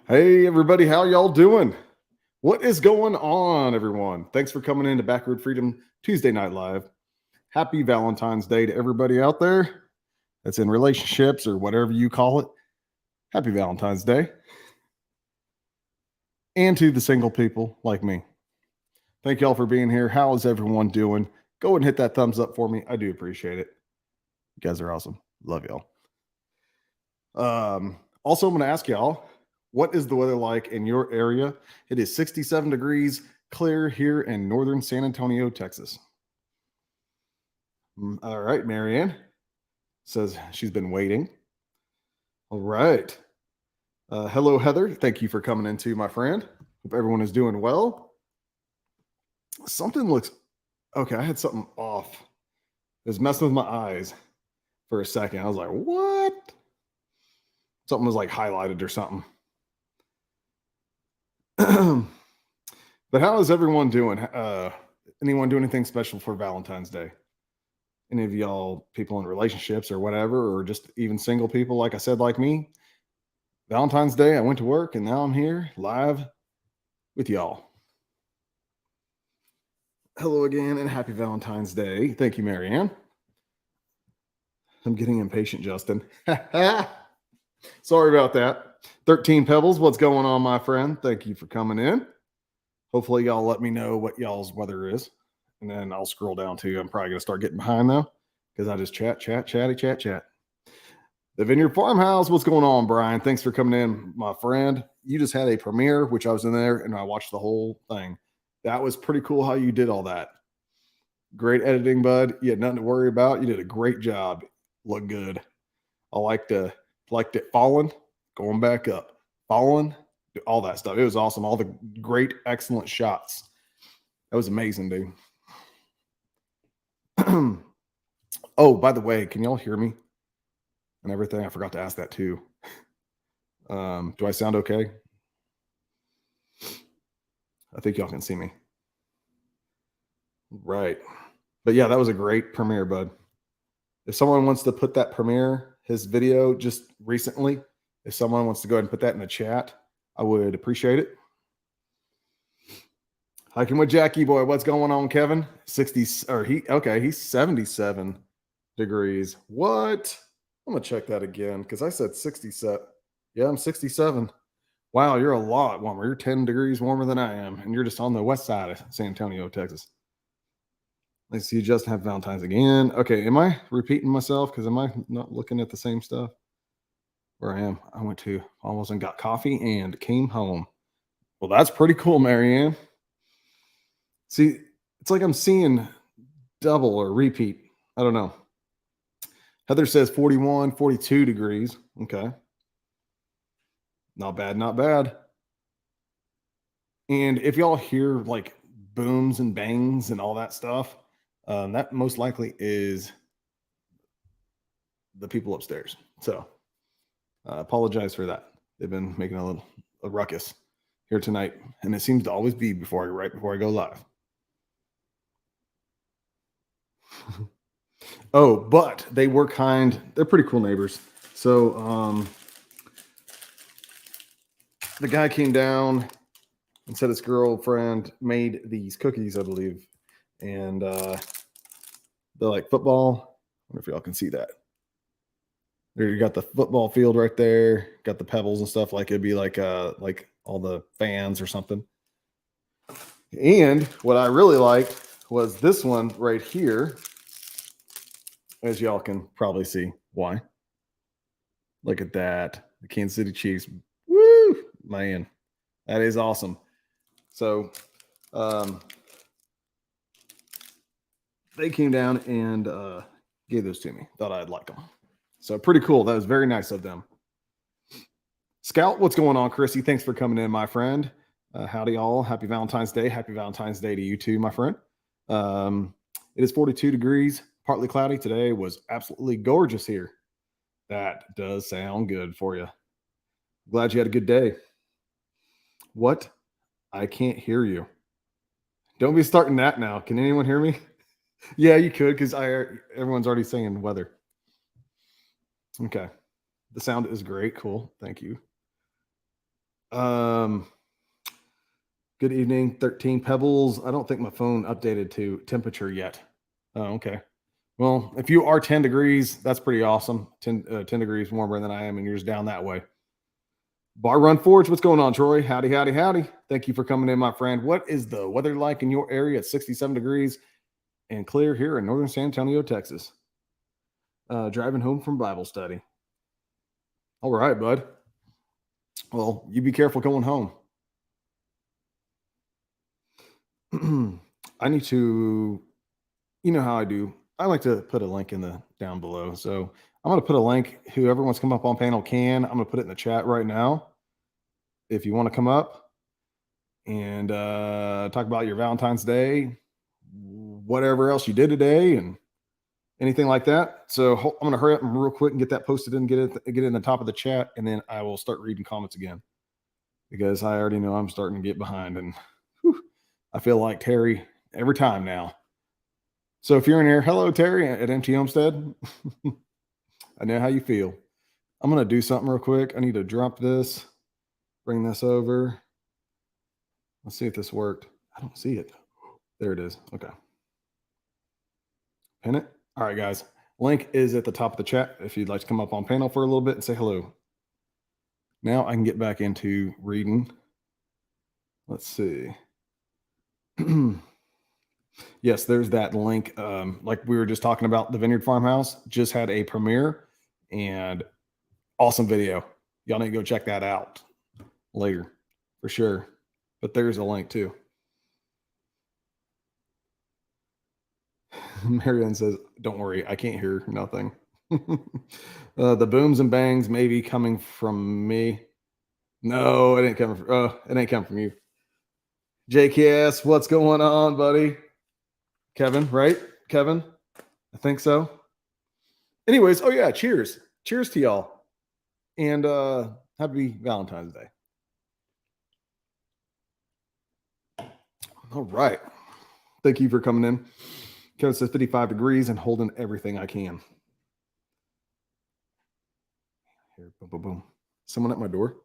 Hey, everybody, how y'all doing? What is going on, everyone? Thanks for coming into Backroad Freedom Tuesday Night Live. Happy Valentine's Day to everybody out there that's in relationships or whatever you call it. Happy Valentine's Day. And to the single people like me. Thank y'all for being here. How is everyone doing? Go and hit that thumbs up for me. I do appreciate it. You guys are awesome. Love y'all. Also, I'm going to ask y'all, what is the weather like in your area? It is 67 degrees clear here in northern San Antonio, Texas. All right, Marianne says she's been waiting. All right. Hello, Heather. Thank you for coming into my friend. Hope everyone is doing well. Something looks okay. I had something off. It was messing with my eyes for a second. I was like, what? Something was like highlighted or something. But how is everyone doing? Anyone do anything special for Valentine's Day? Any of y'all people in relationships or whatever, or just even single people, like I said, like me? Valentine's Day, I went to work and now I'm here live with y'all. Hello again and happy Valentine's Day. Thank you, Marianne. I'm getting impatient, Justin. Sorry about that. 13 Pebbles, what's going on, my friend? Thank you for coming in. Hopefully, y'all let me know what y'all's weather is. And then I'll scroll down to, I'm probably going to start getting behind though, because I just chat. The Vineyard Farmhouse, what's going on, Brian? Thanks for coming in, my friend. You just had a premiere, which I was in there and I watched the whole thing. That was pretty cool how you did all that. Great editing, bud. You had nothing to worry about. You did a great job. Look good. I liked it falling, going back up, falling, all that stuff. It was awesome. All the great, excellent shots. That was amazing, dude. Oh, by the way, can y'all hear me and everything? I forgot to ask that too. Do I sound okay? I think y'all can see me. Right. But yeah, that was a great premiere, bud. If someone wants to put that premiere, his video just recently, if someone wants to go ahead and put that in the chat, I would appreciate it. Hiking with Jackie boy, what's going on, Kevin? 60 or he's 77 degrees. What? I'm gonna check that again because I said 67. Yeah, I'm 67. Wow, you're a lot warmer. You're 10 degrees warmer than I am, and you're just on the west side of San Antonio, Texas. Let's see, just have Valentine's again. Okay, am I repeating myself? Because am I not looking at the same stuff? Where I am, I went to almost and got coffee and came home. Well, that's pretty cool, Marianne. See, it's like I'm seeing double or repeat. I don't know. Heather says 41, 42 degrees. Okay. Not bad, not bad. And if y'all hear like booms and bangs and all that stuff, that most likely is the people upstairs. So I apologize for that. They've been making a ruckus here tonight, and it seems to always be right before I go live. Oh, but they were kind. They're pretty cool neighbors. So the guy came down and said his girlfriend made these cookies, I believe, and they're like football. I wonder if y'all can see that. There, you got the football field right there. Got the pebbles and stuff. Like it'd be like all the fans or something. And what I really liked was this one right here, as y'all can probably see. Why? Look at that. The Kansas City Chiefs. Woo! Man, that is awesome. So they came down and gave those to me. Thought I'd like them. So pretty cool. That was very nice of them. Scout, what's going on, Chrissy? Thanks for coming in, my friend. Howdy, all. Happy Valentine's Day. Happy Valentine's Day to you too, my friend. It is 42 degrees, partly cloudy. Today was absolutely gorgeous here. That does sound good for you. Glad you had a good day. What? I can't hear you. Don't be starting that now. Can anyone hear me? Yeah, you could because everyone's already saying weather. Okay. The sound is great. Cool. Thank you. Good evening, 13 Pebbles. I don't think my phone updated to temperature yet. Oh, okay. Well, if you are 10 degrees, that's pretty awesome. 10 degrees warmer than I am, and you're just down that way. Bar Run Forge, what's going on, Troy? Howdy, howdy, howdy. Thank you for coming in, my friend. What is the weather like in your area? It's 67 degrees and clear here in northern San Antonio, Texas. Driving home from Bible study. All right, bud. Well, you be careful going home. I need to, you know how I do. I like to put a link in the down below. So I'm going to put a link. Whoever wants to come up on panel can. I'm going to put it in the chat right now. If you want to come up and talk about your Valentine's Day, whatever else you did today, and anything like that. So I'm going to hurry up and real quick and get that posted and get it in the top of the chat, and then I will start reading comments again because I already know I'm starting to get behind, and I feel like Terry every time now. So if you're in here, hello Terry at MT Homestead. I know how you feel. I'm going to do something real quick. I need to drop this, bring this over. Let's see if this worked. I don't see it. There it is. Okay. Pin it. All right, guys. Link is at the top of the chat if you'd like to come up on panel for a little bit and say hello. Now I can get back into reading. Let's see. Yes, there's that link. Like we were just talking about, the Vineyard Farmhouse just had a premiere and awesome video. Y'all need to go check that out later for sure. But there's a link too. Marianne says, don't worry, I can't hear nothing. The booms and bangs may be coming from me. No, it ain't coming from you. JKS, what's going on, buddy? Kevin, right? Kevin? I think so. Anyways, oh yeah, cheers. Cheers to y'all. And happy Valentine's Day. All right. Thank you for coming in. Kevin says 55 degrees and holding everything I can. Here, boom, boom, boom. Someone at my door.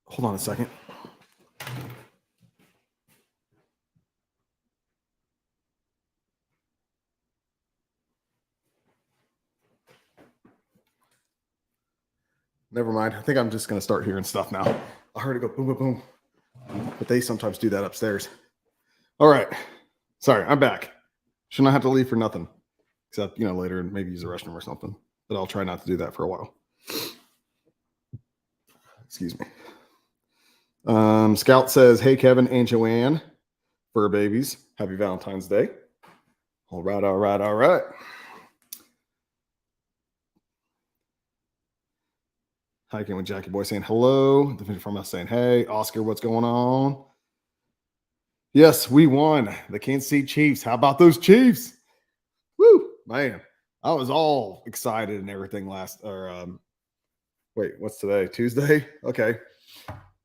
Hold on a second. Never mind. I think I'm just going to start hearing stuff now. I heard it go boom, boom, boom. But they sometimes do that upstairs. All right. Sorry, I'm back. Should not have to leave for nothing. Except, later and maybe use the restroom or something. But I'll try not to do that for a while. Excuse me. Scout says, hey, Kevin and Joanne, fur babies. Happy Valentine's Day. All right, all right, all right. Hiking with Jackie Boy saying hello. The Vineyard Farmhouse saying, hey. Oscar, what's going on? Yes, we won. The Kansas City Chiefs. How about those Chiefs? Woo, man. I was all excited and everything wait, what's today? Tuesday? Okay.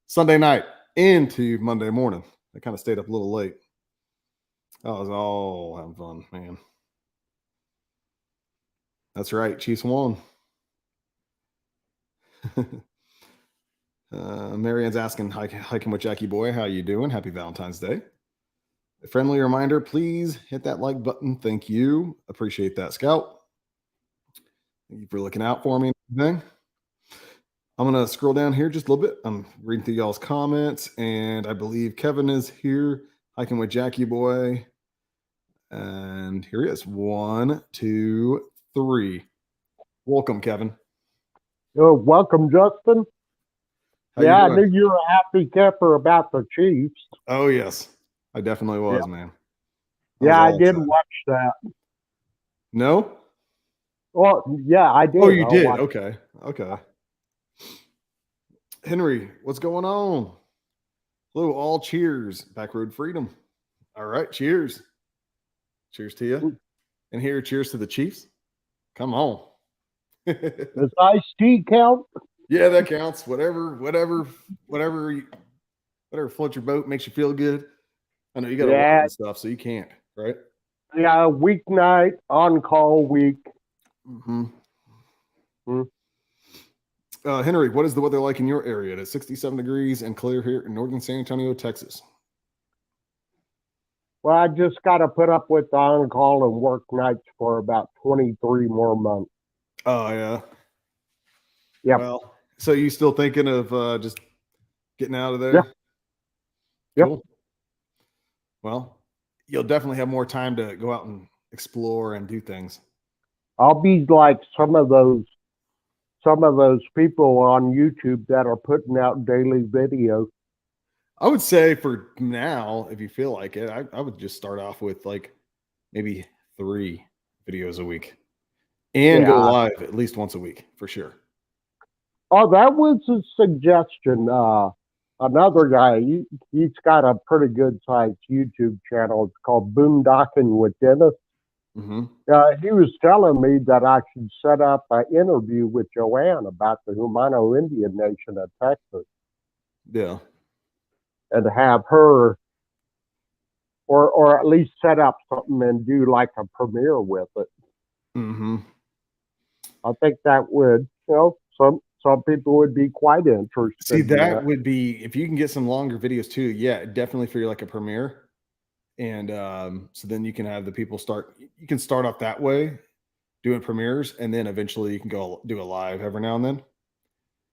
Sunday night into Monday morning. I kind of stayed up a little late. I was all having fun, man. That's right. Chiefs won. Marianne's asking, hiking with Jackie Boy, how you doing? Happy Valentine's Day. A friendly reminder, please hit that like button. Thank you. Appreciate that, Scout. Thank you for looking out for me and everything. I'm going to scroll down here just a little bit. I'm reading through y'all's comments, and I believe Kevin is here, hiking with Jackie Boy. And here he is. 1, 2, 3. Welcome, Kevin. Welcome, Justin. I knew you were a happy camper about the Chiefs. Oh, yes. I definitely was, man. I did watch that. No? Well, yeah, I did. Oh, you did? Okay. Henry, what's going on? Hello, all cheers. Backroad Freedom. All right, cheers. Cheers to you. And here, cheers to the Chiefs. Come on. Does iced tea count? Yeah, that counts. Whatever floats your boat, makes you feel good. I know you got to work and stuff, so you can't, right? Yeah, weeknight, on-call week. Mm-hmm. Henry, what is the weather like in your area? It is 67 degrees and clear here in northern San Antonio, Texas. Well, I just got to put up with the on-call and work nights for about 23 more months. Oh, yeah. Yep. Well, so you still thinking of just getting out of there? Yep. Yep. Cool. Well, you'll definitely have more time to go out and explore and do things. I'll be like some of those people on YouTube that are putting out daily videos. I would say for now, if you feel like it, I would just start off with like maybe 3 videos a week and go live at least once a week for sure. Oh, that was a suggestion. Another guy, he's got a pretty good sized YouTube channel. It's called Boondocking with Dennis. Mm-hmm. He was telling me that I should set up an interview with Joanne about the Humano Indian Nation of Texas. Yeah. And have her, or at least set up something and do like a premiere with it. Mm-hmm. I think that would, some people would be quite interested. See, that would be, if you can get some longer videos too, yeah, definitely for like a premiere. And so then you can have the people you can start off that way doing premieres, and then eventually you can go do a live every now and then.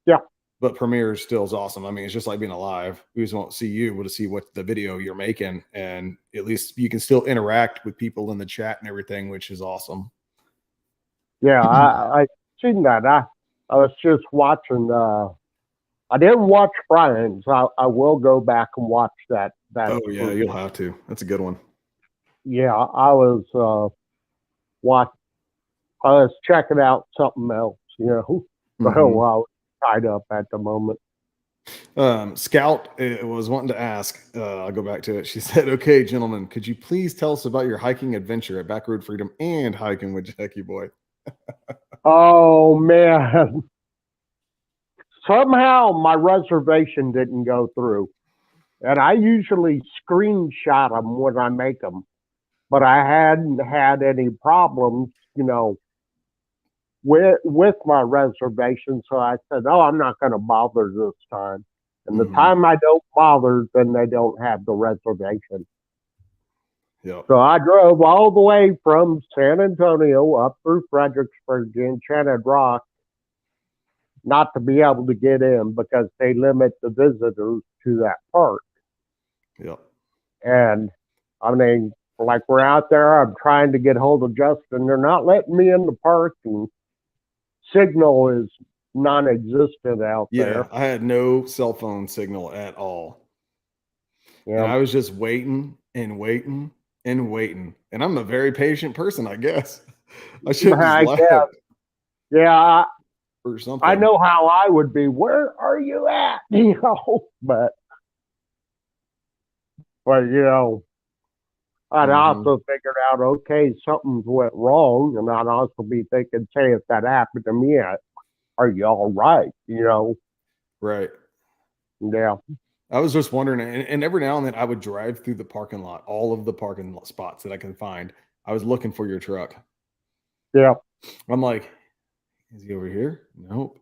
Yeah. But premieres still is awesome. I mean, it's just like being alive. We just won't see you, we'll just see what the video you're making. And at least you can still interact with people in the chat and everything, which is awesome. Yeah, I seen that. I was just watching, I didn't watch Brian's. I will go back and watch that. Oh yeah, you'll have to. That's a good one. Yeah, I was checking out something else, Mm-hmm. So I was tied up at the moment. Scout was wanting to ask, I'll go back to it. She said, okay, gentlemen, could you please tell us about your hiking adventure at Backroad Freedom and hiking with Jackie Boy? Oh man. Somehow my reservation didn't go through. And I usually screenshot them when I make them. But I hadn't had any problems, with my reservation. So I said, oh, I'm not going to bother this time. And the time I don't bother, then they don't have the reservation. Yep. So I drove all the way from San Antonio up through Fredericksburg to Enchanted Rock, not to be able to get in because they limit the visitors to that park. Yep. And I mean, like we're out there, I'm trying to get hold of Justin. They're not letting me in the park, and signal is non-existent out there. Yeah, I had no cell phone signal at all. Yeah. And I was just waiting and waiting and waiting. And I'm a very patient person, I guess. I should have just left. Yeah. Or something. I know how I would be. Where are you at? But I'd also figured out, okay, something's went wrong. And I'd also be thinking, say, if that happened to me, are you all right? Right. Yeah. I was just wondering, and every now and then I would drive through the parking lot, all of the parking lot spots that I can find. I was looking for your truck. Yeah. I'm like, is he over here? Nope.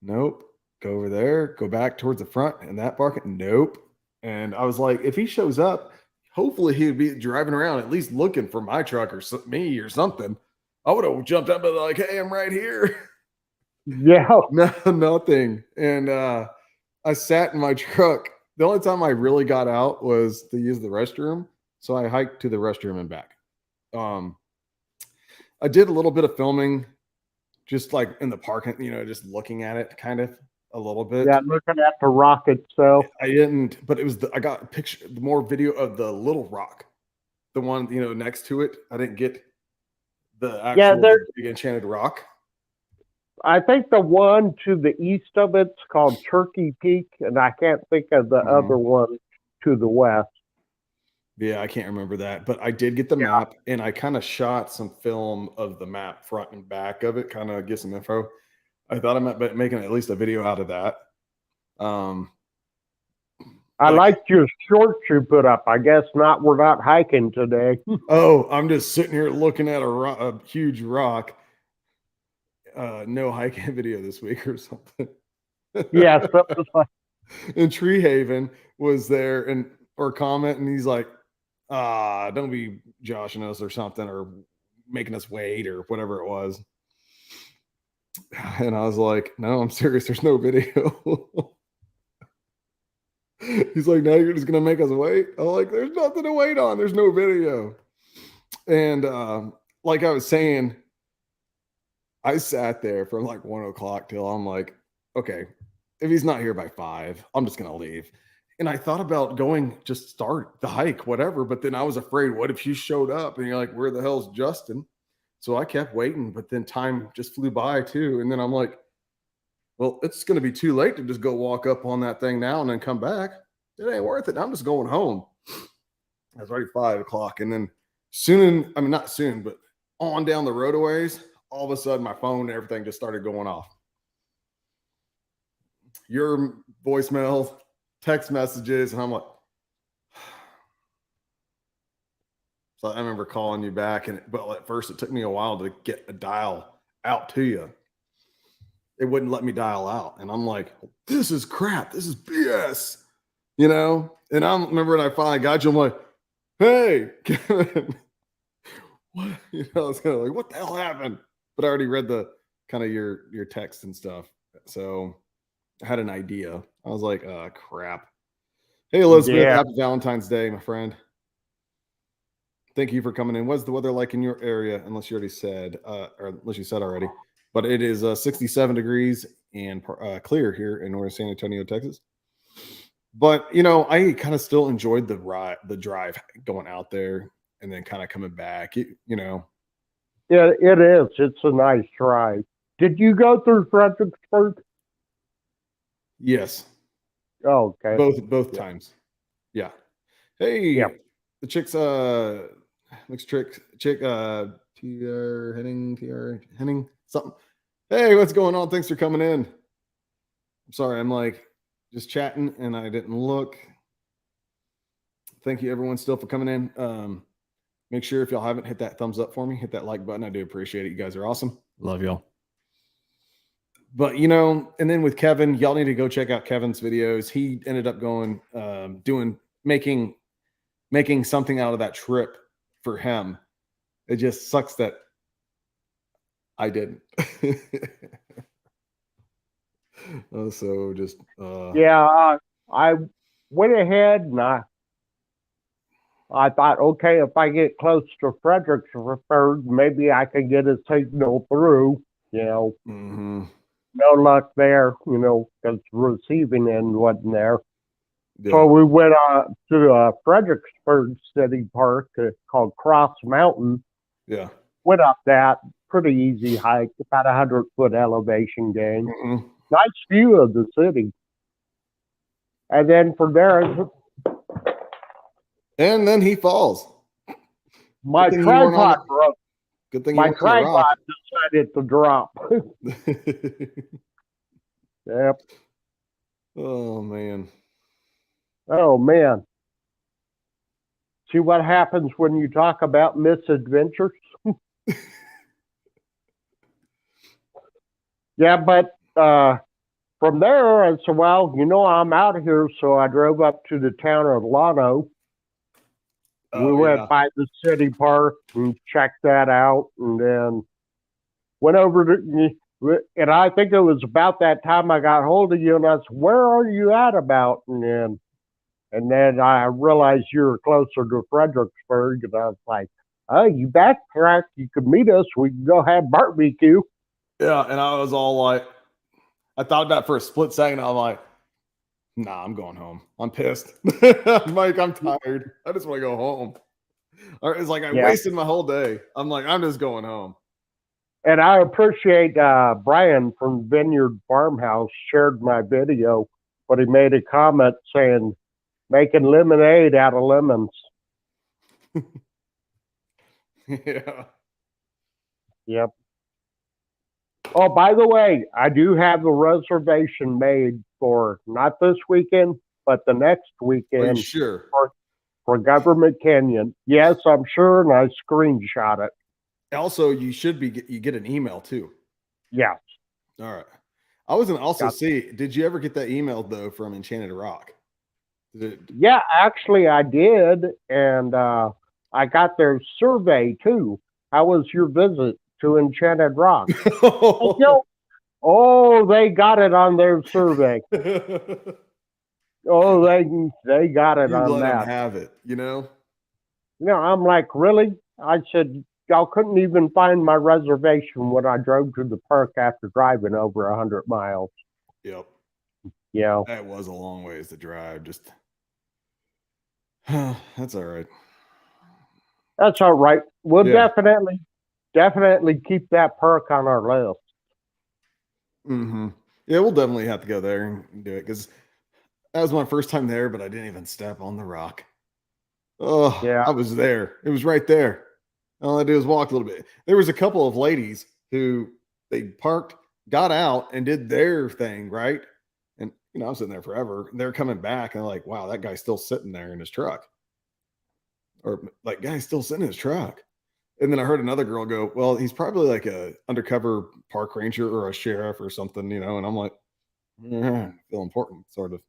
Nope. Go over there. Go back towards the front and that parking. Nope. And I was like, if he shows up, hopefully he'd be driving around at least looking for my truck or me or something. I would have jumped up and like, hey, I'm right here. Yeah. No, nothing. And I sat in my truck. The only time I really got out was to use the restroom. So I hiked to the restroom and back. I did a little bit of filming, just like in the parking, just looking at it kind of a little bit. Yeah, looking at the rock itself. I didn't, but it was I got a picture, more video of the little rock, the one next to it. I didn't get the actual big enchanted rock. I think the one to the east of it's called Turkey Peak, and I can't think of the other one to the west. Yeah, I can't remember that, but I did get the map, and I kind of shot some film of the map front and back of it, kind of get some info. I thought I might making at least a video out of that. I liked your shorts you put up. I guess we're not hiking today. Oh, I'm just sitting here looking at a huge rock. no hiking video this week or something. Yeah, something like And Tree Haven was there and or comment, and he's like, don't be joshing us or something, or making us wait or whatever it was. And I was like, no, I'm serious. There's no video. He's like, now you're just gonna make us wait. I'm like, there's nothing to wait on. There's no video. And like I was saying, I sat there from like 1 o'clock till I'm like, okay, if he's not here by 5, I'm just gonna leave. And I thought about going, just start the hike, whatever. But then I was afraid, what if you showed up and you're like, where the hell's Justin? So I kept waiting, but then time just flew by too. And then I'm like, well, it's going to be too late to just go walk up on that thing now and then come back. It ain't worth it. I'm just going home. It was already 5 o'clock. And then soon, I mean, not soon, but on down the road a ways, all of a sudden my phone and everything just started going off. Your voicemail, text messages, and I'm like, so I remember calling you back, but at first it took me a while to get a dial out to you. It wouldn't let me dial out, and I'm like, this is crap. This is BS, you know. And I remember when I finally got you, I'm like, hey, Kevin, what? You know, I was kind of like, what the hell happened? But I already read the kind of your text and stuff, so I had an idea. I was like, crap. Hey, Elizabeth, Yeah. happy Valentine's Day, my friend. Thank you for coming in. What's the weather like in your area? Unless you already said, or unless you said already, but it is 67 degrees and clear here in North San Antonio, Texas. But you know, I kind of still enjoyed the drive going out there and then kind of coming back. You know, Yeah, it is. It's a nice drive. Did you go through Fredericksburg? yes, Oh, okay. both Yeah. times. Yeah. Hey, Yeah. the chick's chick TR Henning something. Hey, what's going on? Thanks for coming in. I'm sorry, I'm like just chatting and I didn't look. Thank you everyone still for coming in. Make sure if y'all haven't hit that thumbs up for me, hit that like button. I do appreciate it. You guys are awesome. Love y'all. But you know, and then with Kevin, y'all need to go check out Kevin's videos. He ended up going making something out of that trip for him. It just sucks that I didn't. So just Yeah, I went ahead and I thought, okay, if I get close to Fredericksburg, maybe I can get a signal through. You know, no luck there. You know, because receiving end wasn't there. yeah. So we went to Fredericksburg City Park called Cross Mountain. Yeah. Went up that pretty easy hike, about 100-foot elevation gain. Nice view of the city. And then from there, and then he falls. my tripod broke. Good thing my tripod decided to drop. Yep. Oh man. Oh man. See what happens when you talk about misadventures? Yeah, but from there, I said, well, you know, I'm out of here. So I drove up to the town of Lano. We went by the city park and checked that out, and then went over to, and I think it was about that time I got hold of you, and I said, where are you at about? And then I realized you were closer to Fredericksburg, and I was like, oh, you backtrack, you could meet us, we can go have barbecue. Yeah, and I was all like, I thought that for a split second. I'm like, nah, I'm going home. I'm pissed. I'm like, I'm tired. I just want to go home. It's like I wasted my whole day. I'm like, I'm just going home. And I appreciate Brian from Vineyard Farmhouse shared my video, but he made a comment saying, making lemonade out of lemons. Yeah. Yep. Oh, by the way, I do have a reservation made for not this weekend, but the next weekend. Are you sure? For Government Canyon. Yes, I'm sure, and I screenshot it. Also, you get an email too. Yes. All right. I was going to also Got, see, did you ever get that email, though, from Enchanted Rock? yeah, actually, I did. And I got their survey too. How was your visit to Enchanted Rock? Hey, yo, oh, they got it on their survey. Oh, they got it You on let them that. have it, you know? I'm like, really? I said, y'all couldn't even find my reservation when I drove to the park after driving over 100 miles. Yep. You know, That was a long ways to drive. Just, that's all right. that's all right. We'll Yeah. definitely keep that park on our list. Mm-hmm. Yeah, we'll definitely have to go there and do it because that was my first time there, but I didn't even step on the rock. Oh, Yeah, I was there. It was right there. All I did was walk a little bit. There was a couple of ladies who they parked, got out, and did their thing, right? And I was sitting there forever. They're coming back, and I'm like, wow, that guy's still sitting there in his truck. Or like, guy's still sitting in his truck. And then I heard another girl go, well, he's probably like a undercover park ranger or a sheriff or something, and I'm like, feel important, sort of.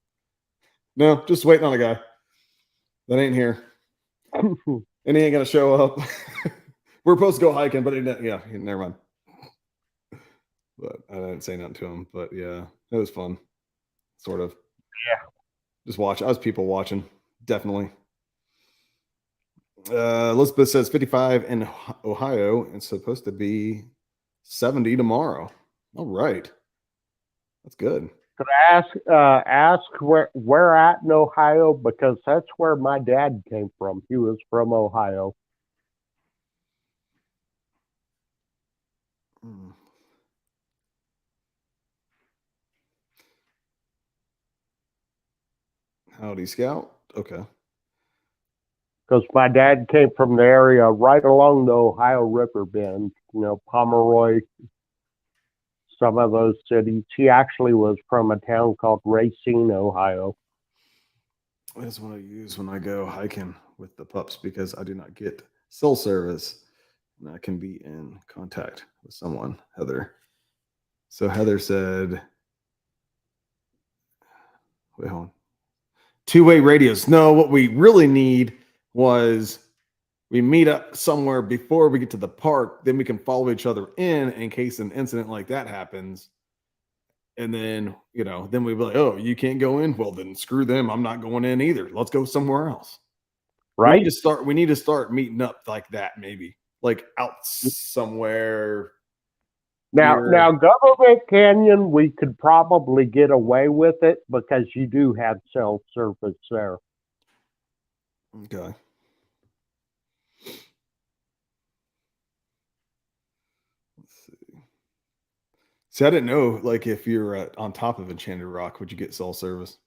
No, just waiting on a guy that ain't here. And he ain't gonna show up. We're supposed to go hiking, but he didn't. Yeah, never mind. But I didn't say nothing to him. But yeah, it was fun. Sort of. yeah. Just watch. I was people watching. Definitely. Elizabeth says 55 in Ohio and supposed to be 70 tomorrow. All right. That's good. Could I ask where at in Ohio, because that's where my dad came from. He was from Ohio. Hmm. Howdy, Scout. Okay. Because my dad came from the area right along the Ohio River bend, Pomeroy, some of those cities. He actually was from a town called Racine, Ohio. That's what I use when I go hiking with the pups because I do not get cell service and I can be in contact with someone, Heather. So Heather said, wait, hold on. Two-way radios. No, what we really need was we meet up somewhere before we get to the park. Then we can follow each other in case an incident like that happens. And then, then we'd be like, oh, you can't go in. Well, then screw them. I'm not going in either. Let's go somewhere else. Right? We need to start meeting up like that, maybe. Like out somewhere Now, near. Government Canyon, we could probably get away with it because you do have cell service there. Okay. Let's see. See, I didn't know, like, if you're on top of Enchanted Rock, would you get cell service?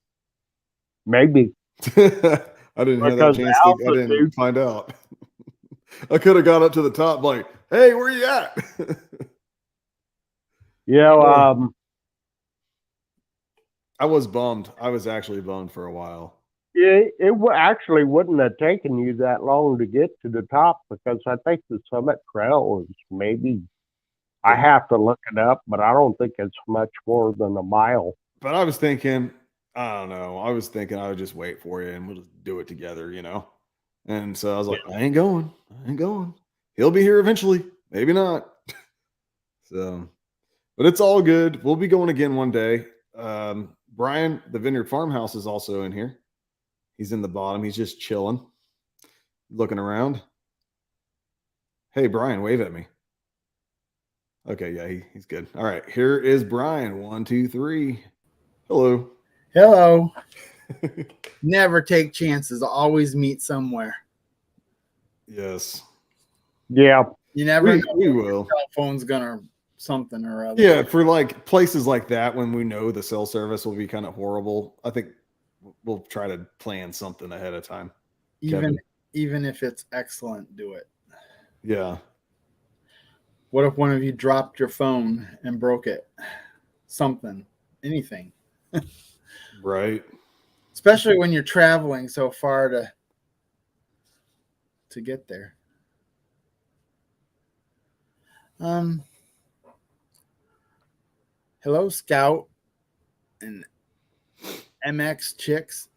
Maybe I didn't have that because chance to. I didn't find out. I could have gone up to the top, like, "Hey, where you at?" you know, Oh, um, I was bummed. I was actually bummed for a while. actually wouldn't have taken you that long to get to the top because I think the Summit Trail is maybe, I But have to look it up, but I don't think it's much more than a mile. but I was thinking, I don't know. I was thinking I would just wait for you and we'll just do it together. And so I was like, I ain't going. I ain't going. He'll be here eventually. Maybe not. So, but it's all good. We'll be going again one day. Brian, the Vineyard Farmhouse, is also in here. He's in the bottom. He's just chilling, looking around. Hey, Brian, wave at me. Okay, yeah, he's good. All right, here is Brian. 1, 2, 3. Hello. Hello. Never take chances. Always meet somewhere. Yes. Yeah. You never know We when will. your cell phone's gonna something or other. Yeah, for like places like that, when we know the cell service will be kind of horrible, I think we'll try to plan something ahead of time. Even Kevin. if it's excellent, do it. Yeah. What if one of you dropped your phone and broke it? Something, anything. Right. Especially when you're traveling so far to get there. Hello, Scout and MX Chicks.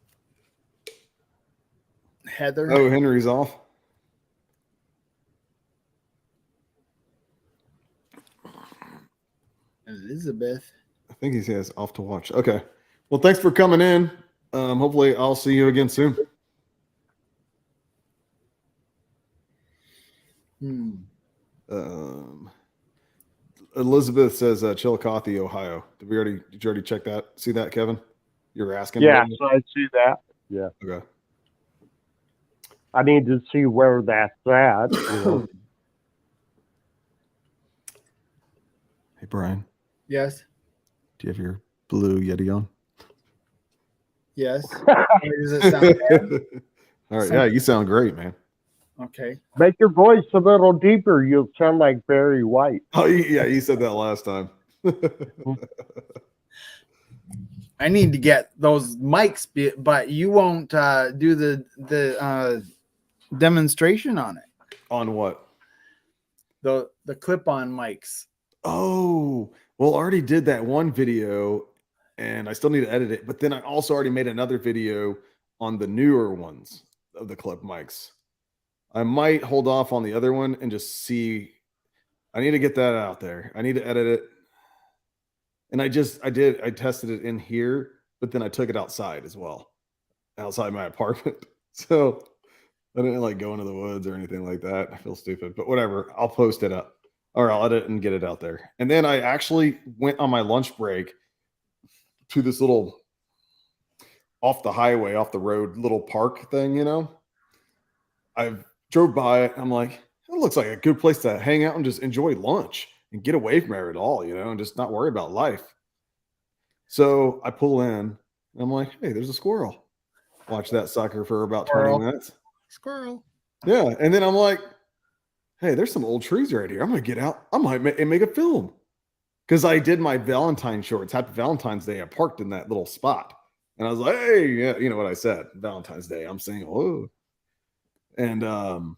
Heather. Oh, Henry's off. Elizabeth. I think he says off to watch. Okay. Well, thanks for coming in. Hopefully, I'll see you again soon. Elizabeth says Chillicothe, Ohio. Did you already check that? See that, Kevin? You were asking. Yes, I see that. Yeah. Okay. I need to see where that's at. Hey, Brian. Yes. Do you have your blue Yeti on? Yes. Does it sound bad? All right. Yeah, you sound great, man. Okay. Make your voice a little deeper. You'll sound like Barry White. Oh, yeah, you said that last time. I need to get those mics, but you won't do the demonstration on it. On what? The clip-on mics. Oh, well, I already did that one video, and I still need to edit it. But then I also already made another video on the newer ones of the clip mics. I might hold off on the other one and just see. I need to get that out there. I need to edit it. And I tested it in here, but then I took it outside as well, outside my apartment. So I didn't like go into the woods or anything like that. I feel stupid, but whatever. I'll post it up, or I'll edit and get it out there. And then I actually went on my lunch break to this little off the highway, off the road, little park thing, I drove by it. I'm like, it looks like a good place to hang out and just enjoy lunch and get away from it all, and just not worry about life. So I pull in and I'm like, hey, there's a squirrel. Watch that sucker for about 20 minutes. Squirrel. Yeah. And then I'm like, hey, there's some old trees right here. I'm going to get out. I might make a film. Because I did my Valentine shorts. Happy Valentine's Day. I parked in that little spot. And I was like, hey, yeah, you know what I said? Valentine's Day. I'm single. Ooh. And oh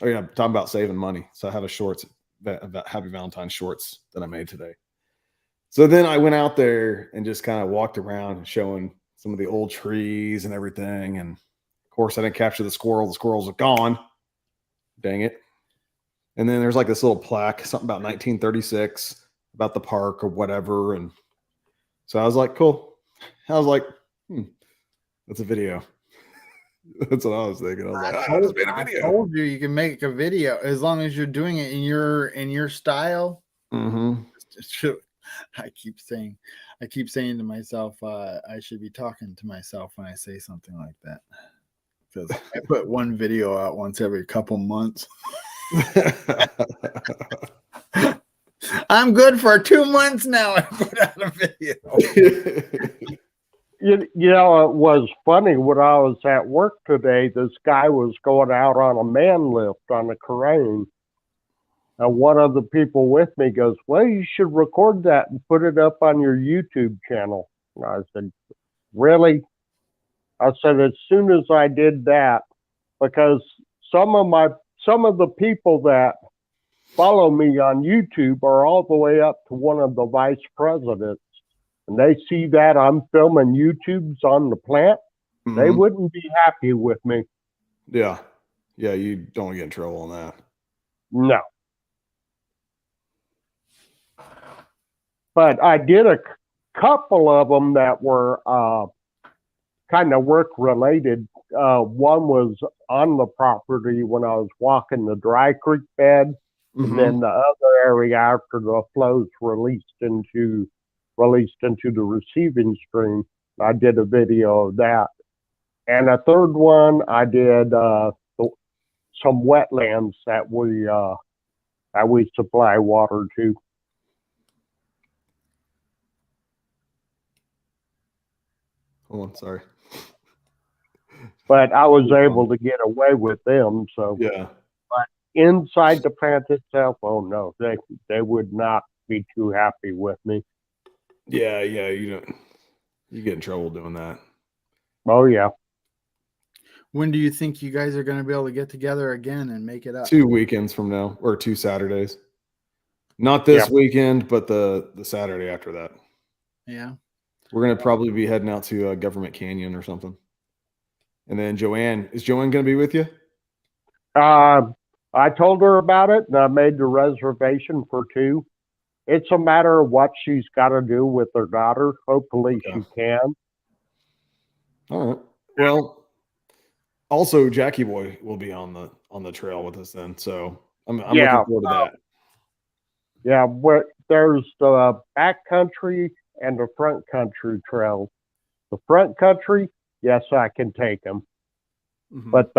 yeah, I'm talking about saving money. So I have a shorts, Happy Valentine's shorts that I made today. So then I went out there and just kind of walked around showing some of the old trees and everything. And of course, I didn't capture the squirrel. The squirrels are gone. Dang it. And then there's like this little plaque, something about 1936, about the park or whatever. And so I was like, cool. I was like, that's a video. That's what I was thinking. I was like, I just made a video. I told you can make a video as long as you're doing it in your style. Mm-hmm. I keep saying to myself, I should be talking to myself when I say something like that. Because I put one video out once every couple months. I'm good for 2 months now. I put out a video. It was funny when I was at work today. This guy was going out on a man lift on a crane. And one of the people with me goes, well, you should record that and put it up on your YouTube channel. And I said, really? I said, as soon as I did that, because some of the people that follow me on YouTube are all the way up to one of the vice presidents. And they see that I'm filming YouTubes on the plant, they wouldn't be happy with me. Yeah. Yeah, you don't get in trouble on that. No. But I did a couple of them that were kind of work related. One was on the property when I was walking the Dry Creek bed, and then the other area after the flows released into the receiving stream. I did a video of that. And a third one, I did some wetlands that we supply water to. Hold on, sorry. But I was able to get away with them. So yeah. But inside the plant itself, oh no, they would not be too happy with me. Yeah, you get in trouble doing that. Oh yeah. When do you think you guys are going to be able to get together again and make it up? 2 weekends from now, or 2 Saturdays. Not this Yep. weekend, but the Saturday after that. Yeah. We're gonna probably be heading out to Government Canyon or something. And then is Joanne gonna be with you? I told her about it, and I made the reservation for 2. It's a matter of what she's got to do with her daughter. Hopefully, Okay. she can. All right. Well, also Jackie Boy will be on the trail with us then, so I'm Yeah. looking forward to that. Yeah, there's the back country and the front country trails. The front country, yes, I can take them, Mhm. but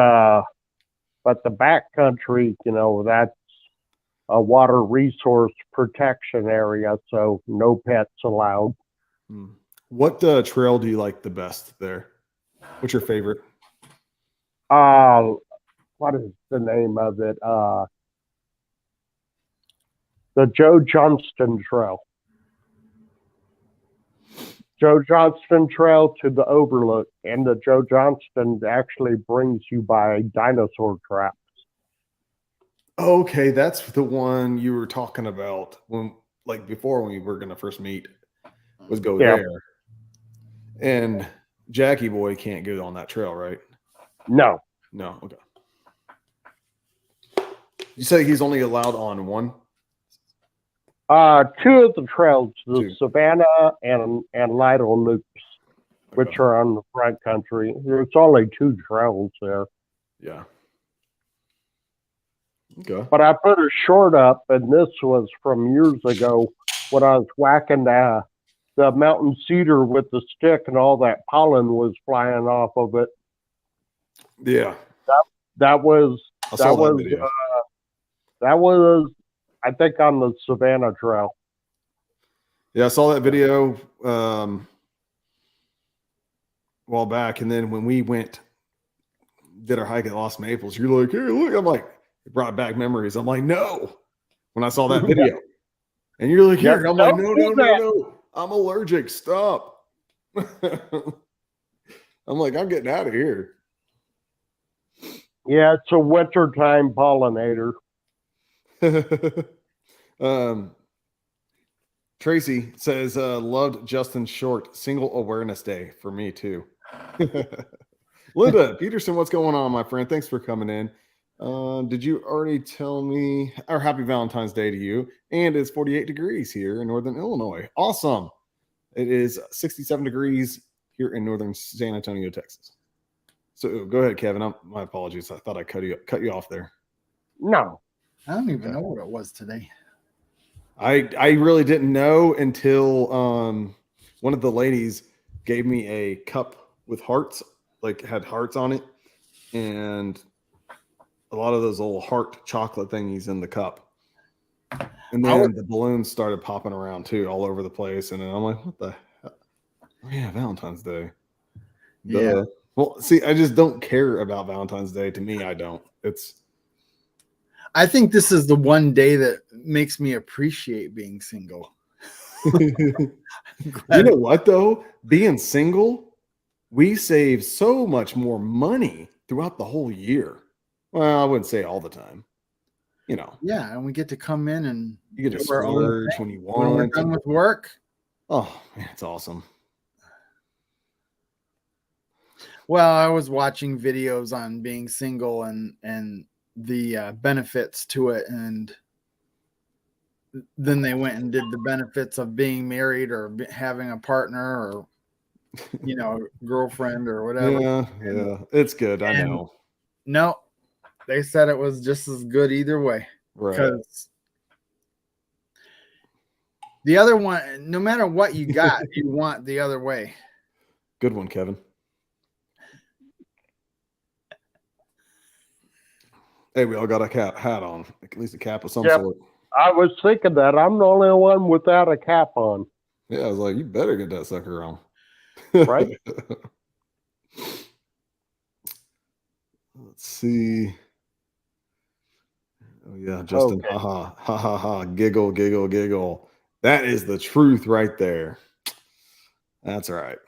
the back country, that's a water resource protection area, so no pets allowed. What trail do you like the best there? What's your favorite? What is the name of it? The Joe Johnston Trail. Joe Johnston Trail to the Overlook, and the Joe Johnston actually brings you by dinosaur traps. Okay, that's the one you were talking about before when we were gonna first meet, was go Yeah. there. And Jackie Boy can't go on that trail, right? No. No, okay. You say he's only allowed on one? 2 of the trails, the 2. Savannah and Lytle loops, which Okay. are on the front country. There's only 2 trails there. Yeah. Okay. But I put a short up, and this was from years ago when I was whacking the mountain cedar with the stick, and all that pollen was flying off of it. Yeah. That was I saw that video. that was, I think, on the Savannah Trail. Yeah, I saw that video a while back, and then when we did our hike at Lost Maples, you're like, "Here, look!" I'm like, it brought back memories. I'm like, "No!" When I saw that video, and you're like, "Here," Yep. I'm like, Don't "No, do no, no, that. no! I'm allergic. Stop!" I'm like, "I'm getting out of here." Yeah, it's a wintertime pollinator. Tracy says, loved Justin Short. Single Awareness Day for me too. Linda Peterson, what's going on, my friend? Thanks for coming in. Did you already tell me our happy Valentine's Day to you? And it's 48 degrees here in Northern Illinois. Awesome. It is 67 degrees here in Northern San Antonio, Texas. So go ahead, Kevin. My apologies. I thought I cut you off there. No. I don't even know what it was today. I really didn't know until one of the ladies gave me a cup with hearts, like had hearts on it, and a lot of those little heart chocolate thingies in the cup. And then the balloons started popping around too, all over the place. And then I'm like, what the hell? Oh, yeah, Valentine's Day. Duh. Yeah. Well, see, I just don't care about Valentine's Day. To me, I don't. I think this is the one day that makes me appreciate being single. You know what, though? Being single, we save so much more money throughout the whole year. Well, I wouldn't say all the time. Yeah, and we get to come in and you get to do our own splurge thing. when you When we're want. done with work. Oh, man, it's awesome. Well, I was watching videos on being single and the benefits to it, and then they went and did the benefits of being married or having a partner or girlfriend or whatever. Yeah, it's good. I know. No, they said it was just as good either way. Right. Because the other one, no matter what you got, you want the other way. Good one, Kevin. Hey, we all got a hat on, at least a cap of some sort. I was thinking that. I'm the only one without a cap on. Yeah, I was like, you better get that sucker on. Right? Let's see. Oh, yeah, Justin. Okay. Ha ha, giggle, giggle, giggle. That is the truth right there. That's right.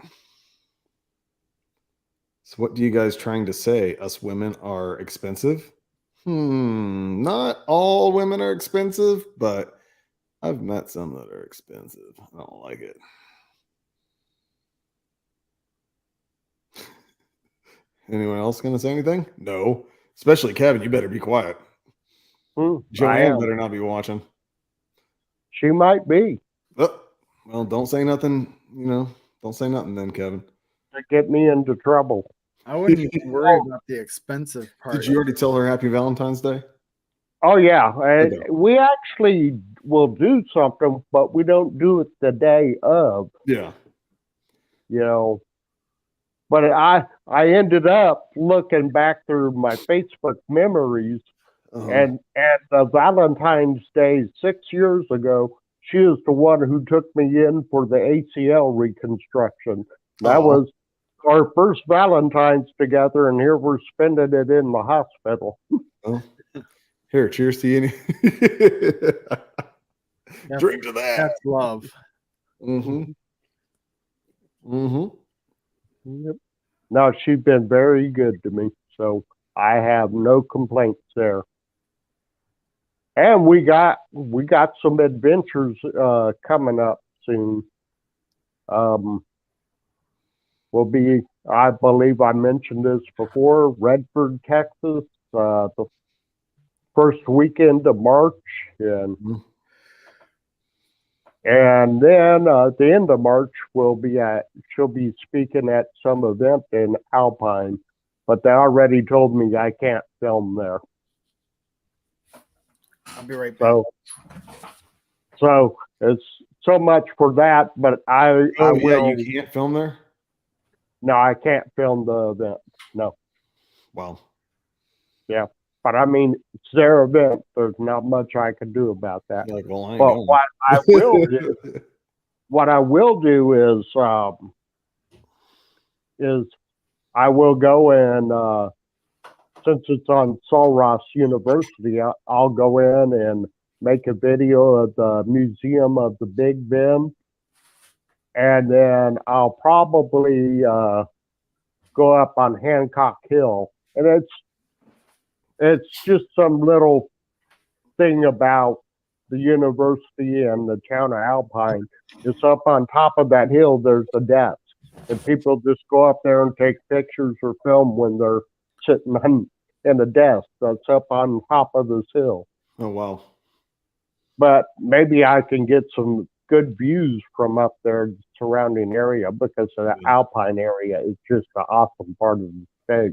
So what do you guys trying to say? Us women are expensive? Not all women are expensive, but I've met some that are expensive. I don't like it. Anyone else going to say anything? No. Especially Kevin. You better be quiet. I Joanne am. better not be watching. She might be Oh, well, don't say nothing. Don't say nothing then, Kevin. to get me into trouble. I wouldn't even worry about the expensive part. Did you already tell her Happy Valentine's Day? Oh yeah, Okay. we actually will do something, but we don't do it the day of. Yeah. But I ended up looking back through my Facebook memories, and at the Valentine's Day 6 years ago, she is the one who took me in for the ACL reconstruction. That was our first Valentine's together, and here we're spending it in the hospital. Oh. Here, cheers to you. Drink to that. That's love. Mm-hmm. Yep. No, she's been very good to me, so I have no complaints there. And we got some adventures coming up soon. We'll be, I believe I mentioned this before, Redford, Texas, the first weekend of March, and then at the end of March she'll be speaking at some event in Alpine, but they already told me I can't film there. I'll be right back. So it's so much for that, but I will. You can't film there? No, I can't film the event. No. Wow. Yeah. But I mean, it's their event. There's not much I can do about that. You're like, well, I ain't but going. what I will do is I will go and since it's on Sul Ross University, I'll go in and make a video of the Museum of the Big Bend, and then I'll probably go up on Hancock Hill, and it's just some little thing about the university and the town of Alpine. It's up on top of that hill. There's a desk, and people just go up there and take pictures or film when they're sitting in a desk that's up on top of this hill. Oh wow! But maybe I can get some good views from up there, surrounding area, because the Alpine area is just an awesome part of the state.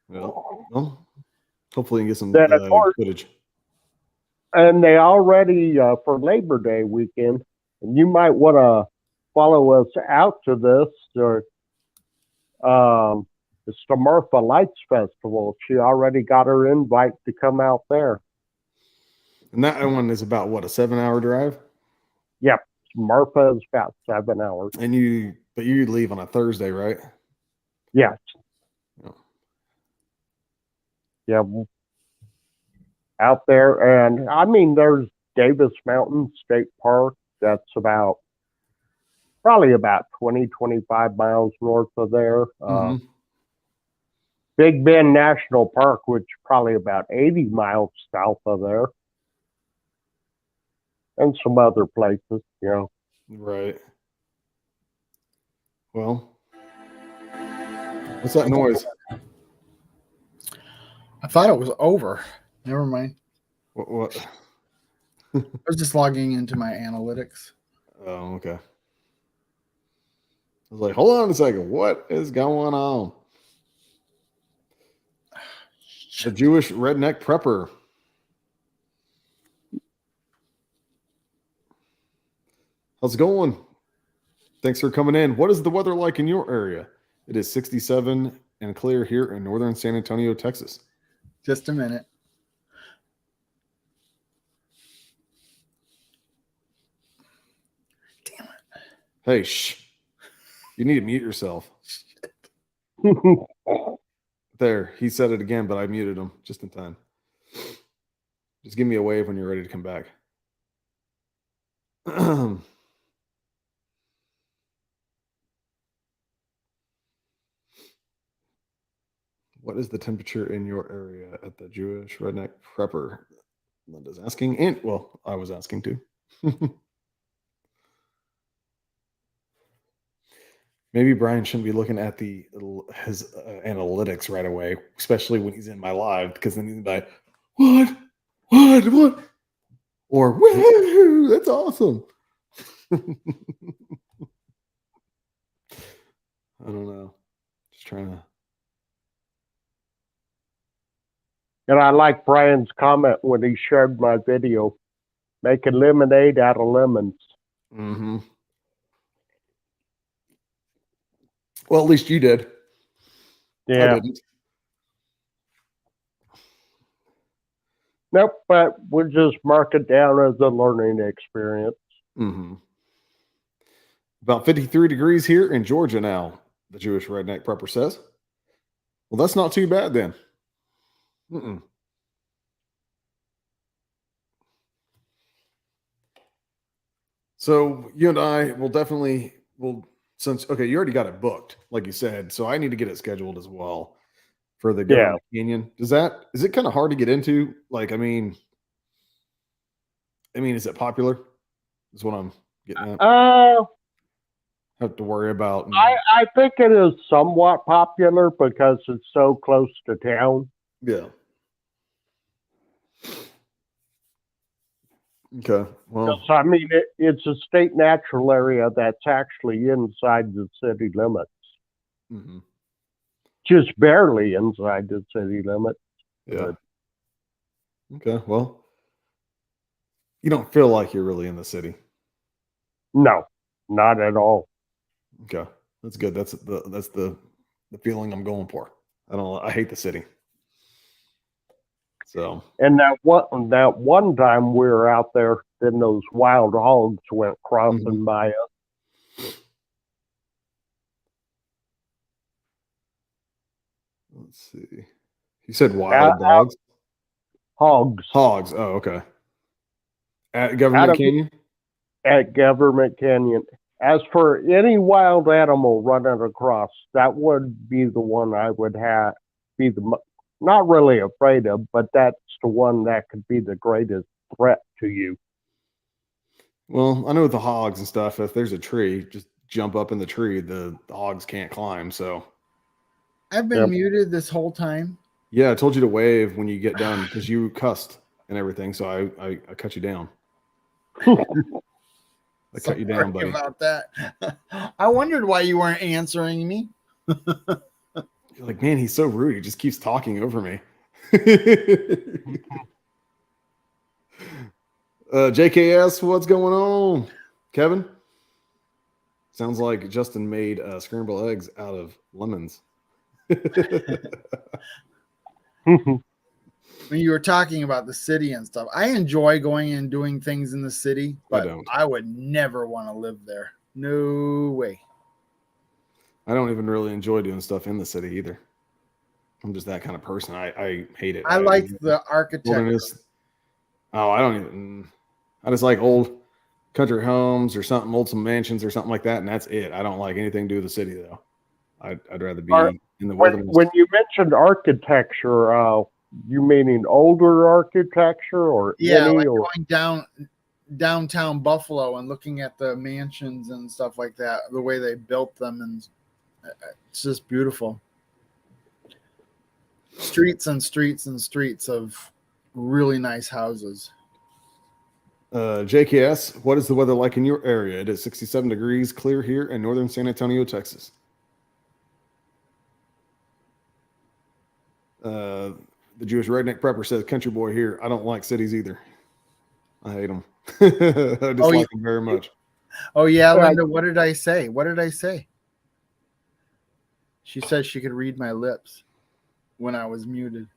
Well, hopefully you can get some footage. And they already, for Labor Day weekend, and you might want to follow us out to this, or it's the Martha Lights Festival. She already got her invite to come out there. And that one is about, what, a 7-hour drive? Yep. Martha is about 7 hours. And you leave on a Thursday, right? Yes. Yeah. Out there, and I mean, there's Davis Mountain State Park. That's probably about 20-25 miles north of there. Big Bend National Park, which is probably about 80 miles south of there. And some other places, Right. Well, what's that noise? I thought it was over. Never mind. What? I was just logging into my analytics. Oh, okay. I was like, hold on a second. What is going on? The Jewish redneck prepper. How's it going? Thanks for coming in. What is the weather like in your area? It is 67 and clear here in northern San Antonio, Texas. Just a minute. Damn it. Hey, shh. You need to mute yourself. There, he said it again, but I muted him just in time. Just give me a wave when you're ready to come back. What is the temperature in your area at the Jewish redneck prepper? Linda's asking, and well, I was asking too. Maybe Brian shouldn't be looking at his analytics right away, especially when he's in my live, because then he's like, what, or woohoo, that's awesome. I don't know. Just trying to. And I like Brian's comment when he shared my video, making lemonade out of lemons. Mm-hmm. Well, at least you did. Yeah. I didn't. Nope, but we'll just mark it down as a learning experience. Mm-hmm. About 53 degrees here in Georgia now, the Jewish Redneck Prepper says. Well, that's not too bad then. Mm-mm. So you and I will since okay, you already got it booked, like you said. So I need to get it scheduled as well for the Government Canyon. Is it kind of hard to get into? Like, I mean, is it popular? Is what I'm getting at. Have to worry about. I think it is somewhat popular because it's so close to town. Yeah. Okay. Well, so, I mean, it's a state natural area that's actually inside the city limits. Mm-hmm. Just barely inside the city limits. Yeah. Okay. Well, you don't feel like you're really in the city. No, not at all. Okay. That's good. That's the feeling I'm going for. I hate the city. So. And that one time we were out there, then those wild hogs went crossing by us. Let's see. You said wild dogs? Hogs. Hogs. Oh, okay. At Government Canyon? At Government Canyon. As for any wild animal running across, that would be the one I would not really afraid of, but that's the one that could be the greatest threat to you. Well, I know with the hogs and stuff, if there's a tree, just jump up in the tree. The hogs can't climb, so. I've been muted this whole time. Yeah, I told you to wave when you get done because you cussed and everything, so I cut you down. I cut you down, buddy. About that. I wondered why you weren't answering me. You're like, man, he's so rude. He just keeps talking over me. JKS, what's going on? Kevin? Sounds like Justin made scrambled eggs out of lemons. When you were talking about the city and stuff, I enjoy going and doing things in the city, but I would never want to live there. No way. I don't even really enjoy doing stuff in the city either. I'm just that kind of person. I hate it. I like the architecture. I just like old country homes or something, old some mansions or something like that, and that's it. I don't like anything to do with the city though. I'd rather be in the wilderness. When you mentioned architecture, you meaning older architecture or going downtown Buffalo and looking at the mansions and stuff like that, the way they built them, and it's just beautiful. Streets and streets and streets of really nice houses. JKS, what is the weather like in your area? It is 67 degrees clear here in northern San Antonio, Texas. The Jewish Redneck Prepper says, country boy here. I don't like cities either. I hate them. I dislike them very much. Oh, yeah, Linda, what did I say? What did I say? She said she could read my lips when I was muted.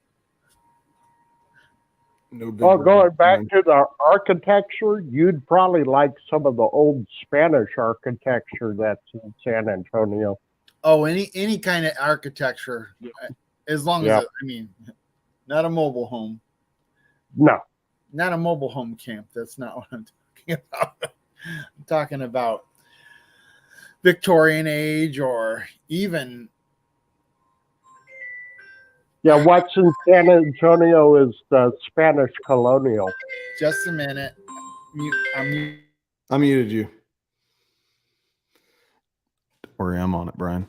Going back to the architecture, you'd probably like some of the old Spanish architecture that's in San Antonio. Oh, any kind of architecture, as long as not a mobile home. No, not a mobile home camp. That's not what I'm talking about. I'm talking about Victorian age or even Yeah, what's in San Antonio is the Spanish colonial. Just a minute. I muted you. Or I'm on it, Brian.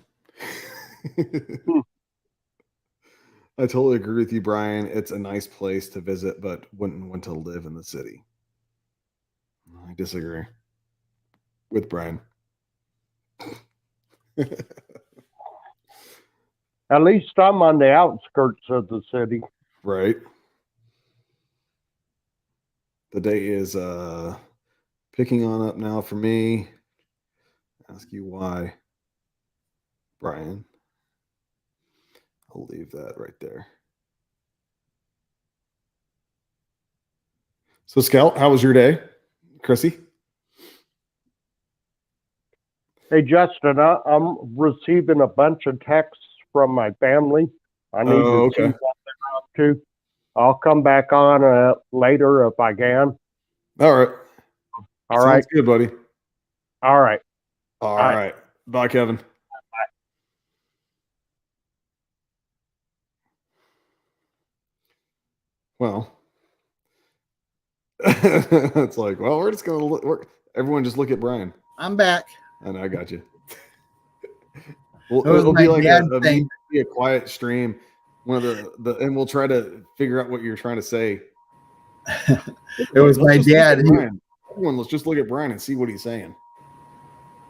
I totally agree with you, Brian. It's a nice place to visit, but wouldn't want to live in the city. I disagree with Brian. At least I'm on the outskirts of the city. Right. The day is picking on up now for me. Ask you why, Brian. I'll leave that right there. So, Scout, how was your day? Chrissy? Hey, Justin, I'm receiving a bunch of texts from my family. I need to see what they're up to. I'll come back on later if I can. All right. All Sounds right. good, buddy. All right. All right. Bye, Kevin. Well, it's like, well, we're just going to look. Everyone just look at Brian. I'm back. And I got you. It was It'll my be like dad a thing. quiet stream. One of and we'll try to figure out what you're trying to say. It was my dad. Everyone, let's just look at Brian and see what he's saying.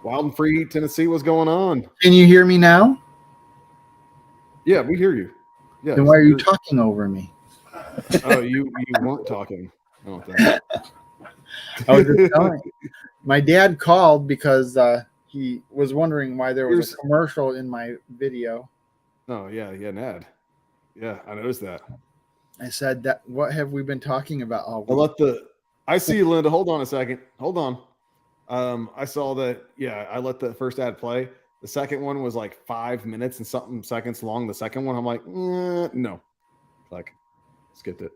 Wild and Free, Tennessee, what's going on? Can you hear me now? Yeah, we hear you. Yeah. Then why are you talking over me? Oh, you weren't talking. I don't think. I was just telling. My dad called because he was wondering why there was a commercial in my video. Oh yeah, an ad. Yeah, I noticed that. I said that. What have we been talking about all week? I see you, Linda. Hold on a second. Hold on. I saw that. Yeah, I let the first ad play. The second one was like 5 minutes and something seconds long. The second one, I'm like, no, like, skipped it.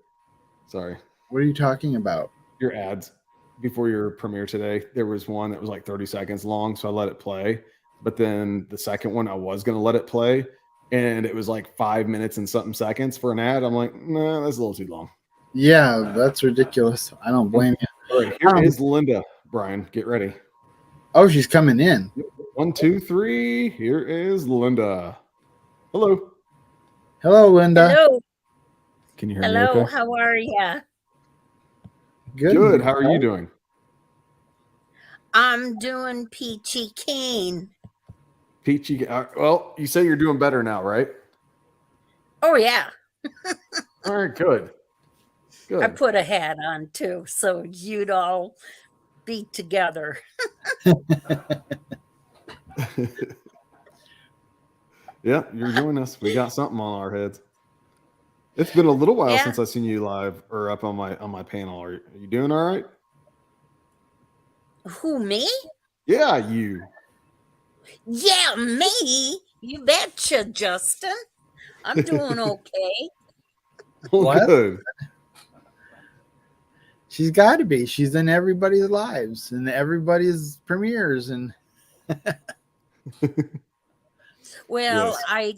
Sorry. What are you talking about? Your ads before your premiere today. There was one that was like 30 seconds long, so I let it play. But then the second one, I was going to let it play, and it was like 5 minutes and something seconds for an ad. I'm like, nah, that's a little too long. Yeah, that's ridiculous. I don't blame you. All right, here is Linda. Brian, get ready. Oh, she's coming in. 1, 2, 3. Here is Linda. Hello. Hello, Linda. Hello. Can you hear me? Hello. Okay? How are you? Good. How are you doing? I'm doing peachy keen. Peachy. Well, you say you're doing better now, right? Oh yeah. All right. Good. I put a hat on too, so you'd all be together. Yeah, you're joining us. We got something on our heads. It's been a little while since I've seen you live or up on my panel. Are you doing all right? Who, me? Yeah, you. Yeah, me. You betcha, Justin. I'm doing okay. Well, good. She's got to be. She's in everybody's lives and everybody's premieres and. Well, Yes. I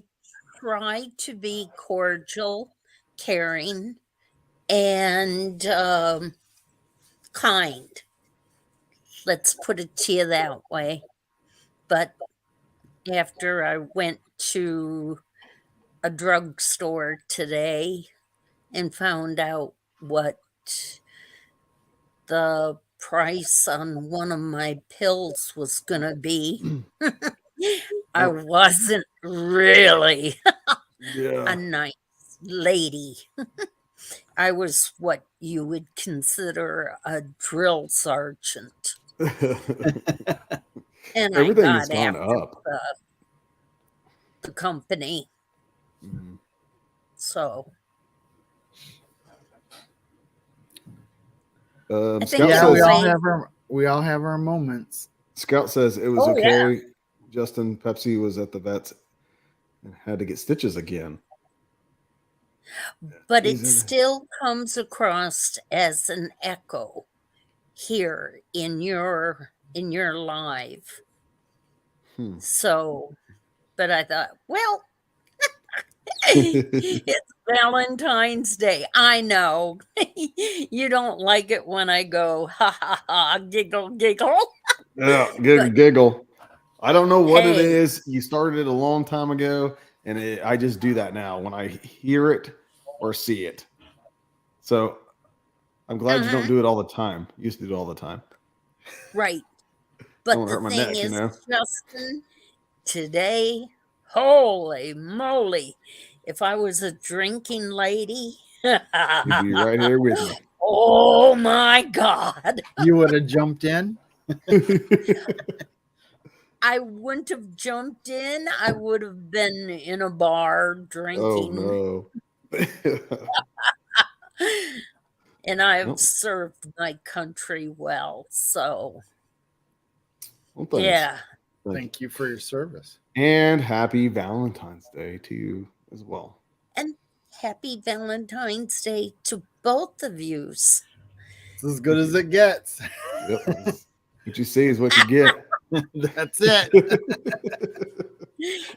try to be cordial, caring, and kind. Let's put it to you that way. But after I went to a drugstore today and found out what the price on one of my pills was going to be, I wasn't really a nice lady. I was what you would consider a drill sergeant. And everything I has got gone after up. the company. Mm-hmm. So Scout says, we all have our moments. Scout says it was okay. Yeah. Justin Pepsi was at the vets and had to get stitches again. But it still comes across as an echo here in your live. So, but I thought, well, It's Valentine's Day. I know. You don't like it when I go, ha ha ha, giggle, giggle. Yeah, giggle, But giggle. I don't know what it hey, is. You started it a long time ago, and I just do that now when I hear it or see it. So I'm glad you don't uh-huh, do it all the time. You used to do it all the time. right. Don't But want to the hurt my thing neck, you is, know. Justin, today, holy moly, if I was a drinking lady, You'd be right here with me. oh my God, You would have jumped in. I wouldn't have jumped in. I would have been in a bar Oh drinking, no. and I've Well, served my country well. So, thanks. yeah. Thank you. Thank you for your service. And happy Valentine's Day to you as well. And happy Valentine's Day to both of yous. It's as good as it gets. Yep. What you see is what you get. That's it.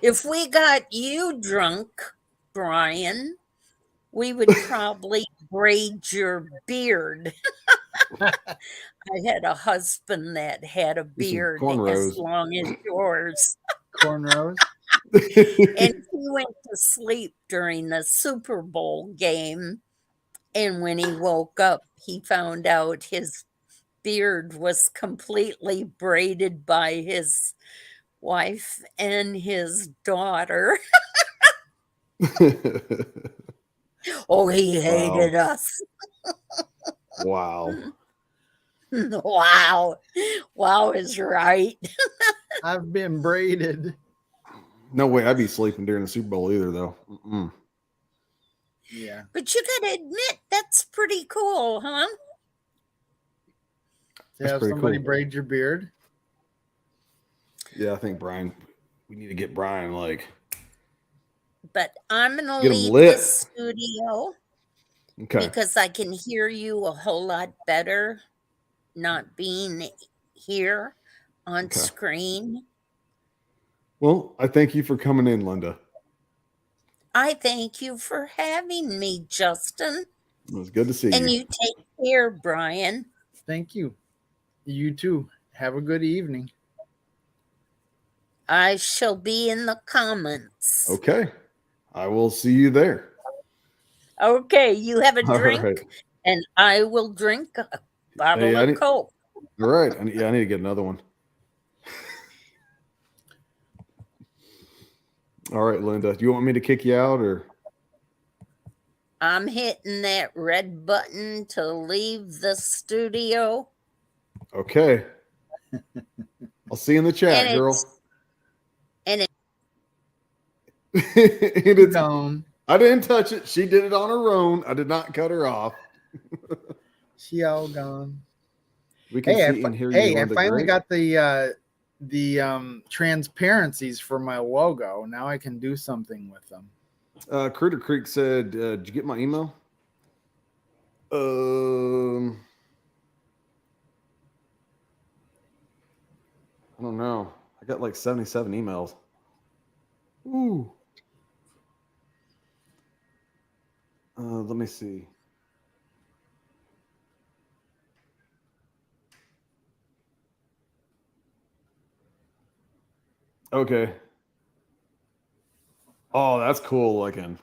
If we got you drunk, Brian, we would probably braid your beard. I had a husband that had a Do some beard as cornrows. long as yours. Cornrows. And he went to sleep during the Super Bowl game. And when he woke up, he found out his beard was completely braided by his wife and his daughter. Oh, he hated Wow. us. Wow. Wow. Wow is right. I've been braided. No way I'd be sleeping during the Super Bowl either, though. Mm-mm. Yeah. But you gotta admit, that's pretty cool, huh? To That's have pretty somebody cool. braid your beard. Yeah, I think we need to get Brian, like, But I'm gonna get him leave lit. the studio Okay. because I can hear you a whole lot better not being here on Okay. screen. Well, I thank you for coming in, Linda. I thank you for having me, Justin. It was good to see And you. you take care, Brian. Thank you. You too. Have a good evening. I shall be in the comments. Okay. I will see you there. Okay, you have a All drink, right. and I will drink a bottle Hey, of Coke. all right. I need to get another one. All right, Linda. Do you want me to kick you out or? I'm hitting that red button to leave the studio. Okay. I'll see you in the chat, And girl. it It's Gone. I didn't touch it. She did it on her own. I did not cut her off. She all gone. We can see and hear you, I Linda. finally Great. got the transparencies for my logo. Now I can do something with them. Critter Creek said, "Did you get my email?" I don't know. I got like 77 emails. Ooh. Let me see. Okay. Oh, that's cool looking.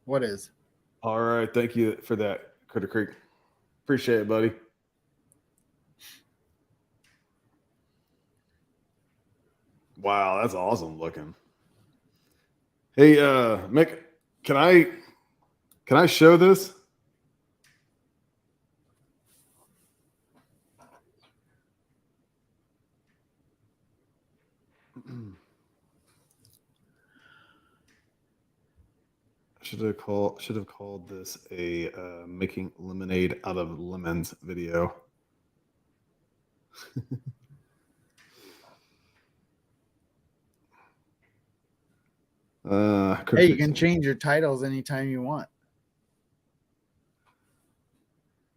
What is? All right. Thank you for that, Critter Creek. Appreciate it, buddy. Wow, that's awesome looking. Hey, Mick, can I show this? Should have called this a making lemonade out of lemons video. Hey, you can change your titles anytime you want.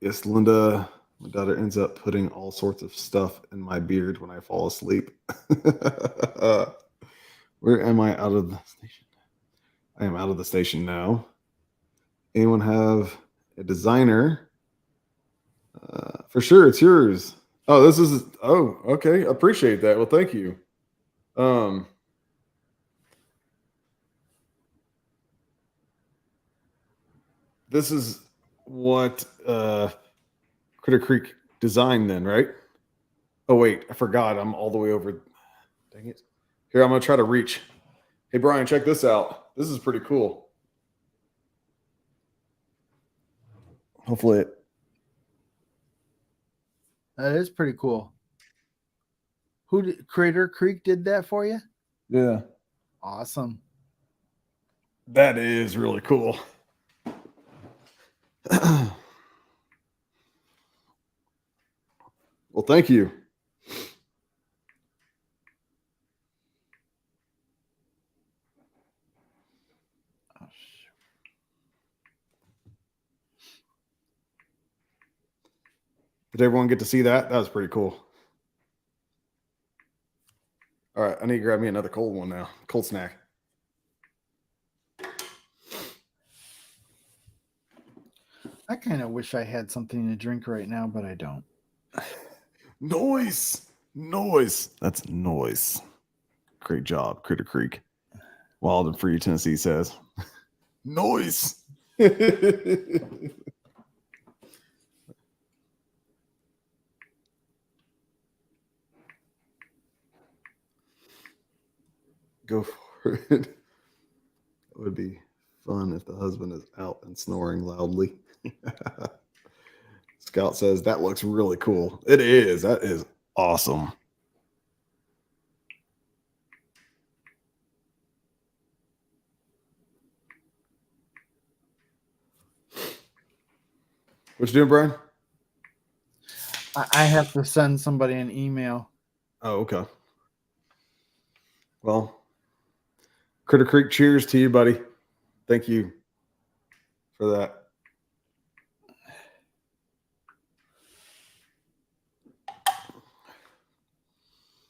Yes, Linda My daughter ends up putting all sorts of stuff in my beard when I fall asleep. Where am I out of the station? I am out of the station now. Anyone have a designer? For sure, it's yours. Oh, this is. Oh, okay. Appreciate that. Well, thank you. This is what Critter Creek designed then, right? Oh, wait, I forgot. I'm all the way over. Dang it. Here, I'm going to try to reach. Hey, Brian, check this out. This is pretty cool. Hopefully it. That is pretty cool. Crater Creek did that for you? Yeah. Awesome. That is really cool. Well, thank you. Did everyone get to see that? That was pretty cool. All right, I need to grab me another cold one now. Cold snack. I kind of wish I had something to drink right now, but I don't. Noise. That's noise. Great job, Critter Creek. Wild and Free Tennessee says. Noise. Go for it. It would be fun if the husband is out and snoring loudly. Scout says that looks really cool. It is. That is awesome. What you doing, Brian? I have to send somebody an email. Oh, okay. Well, Critter Creek, cheers to you, buddy. Thank you for that.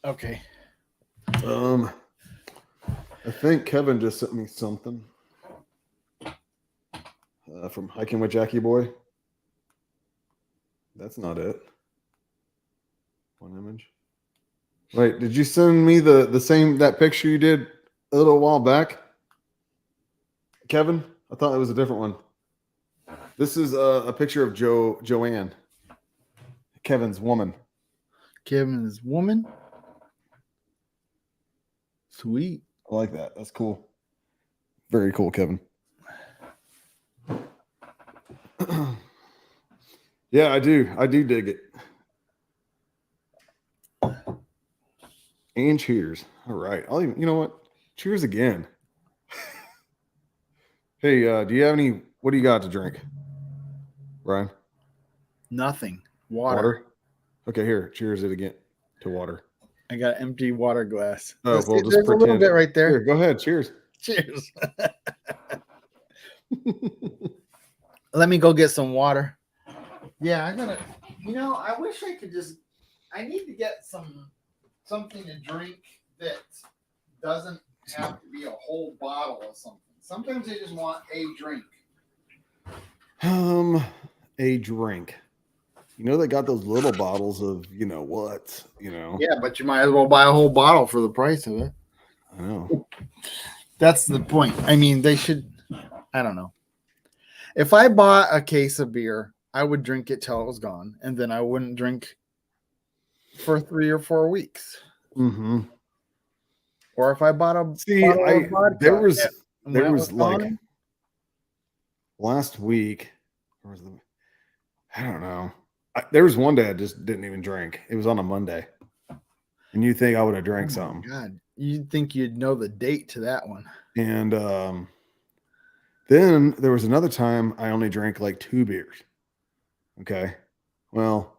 Okay. I think Kevin just sent me something from Hiking with Jackie Boy. That's not it. One image. Wait, did you send me that picture you did a little while back, Kevin? I thought it was a different one. This is a picture of Joanne, Kevin's woman. Kevin's woman. Sweet. I like that. That's cool. Very cool, Kevin. Yeah, I do. I do dig it. And cheers. All right. You know what? Cheers again. Hey, do you have any? What do you got to drink, Ryan? Nothing. Water. Okay, here. Cheers it again to water. I got an empty water glass. Oh, well, just there's pretend. A little bit right there. Here, go ahead. Cheers. Cheers. Let me go get some water. Yeah, I gotta. I wish I could just. I need to get something to drink that doesn't have to be a whole bottle of something. Sometimes I just want a drink. A drink. They got those little bottles of what. Yeah, but you might as well buy a whole bottle for the price of it. I know. That's the point. I mean, they should. I don't know. If I bought a case of beer, I would drink it till it was gone, and then I wouldn't drink for 3 or 4 weeks. Mm-hmm. Or if I bought a bottle of vodka, there was like gone, last week, I don't know. There was one day I just didn't even drink. It was on a Monday, and you think I would have drank something? God, you'd think you'd know the date to that one. And then there was another time I only drank like 2 beers. Okay, well,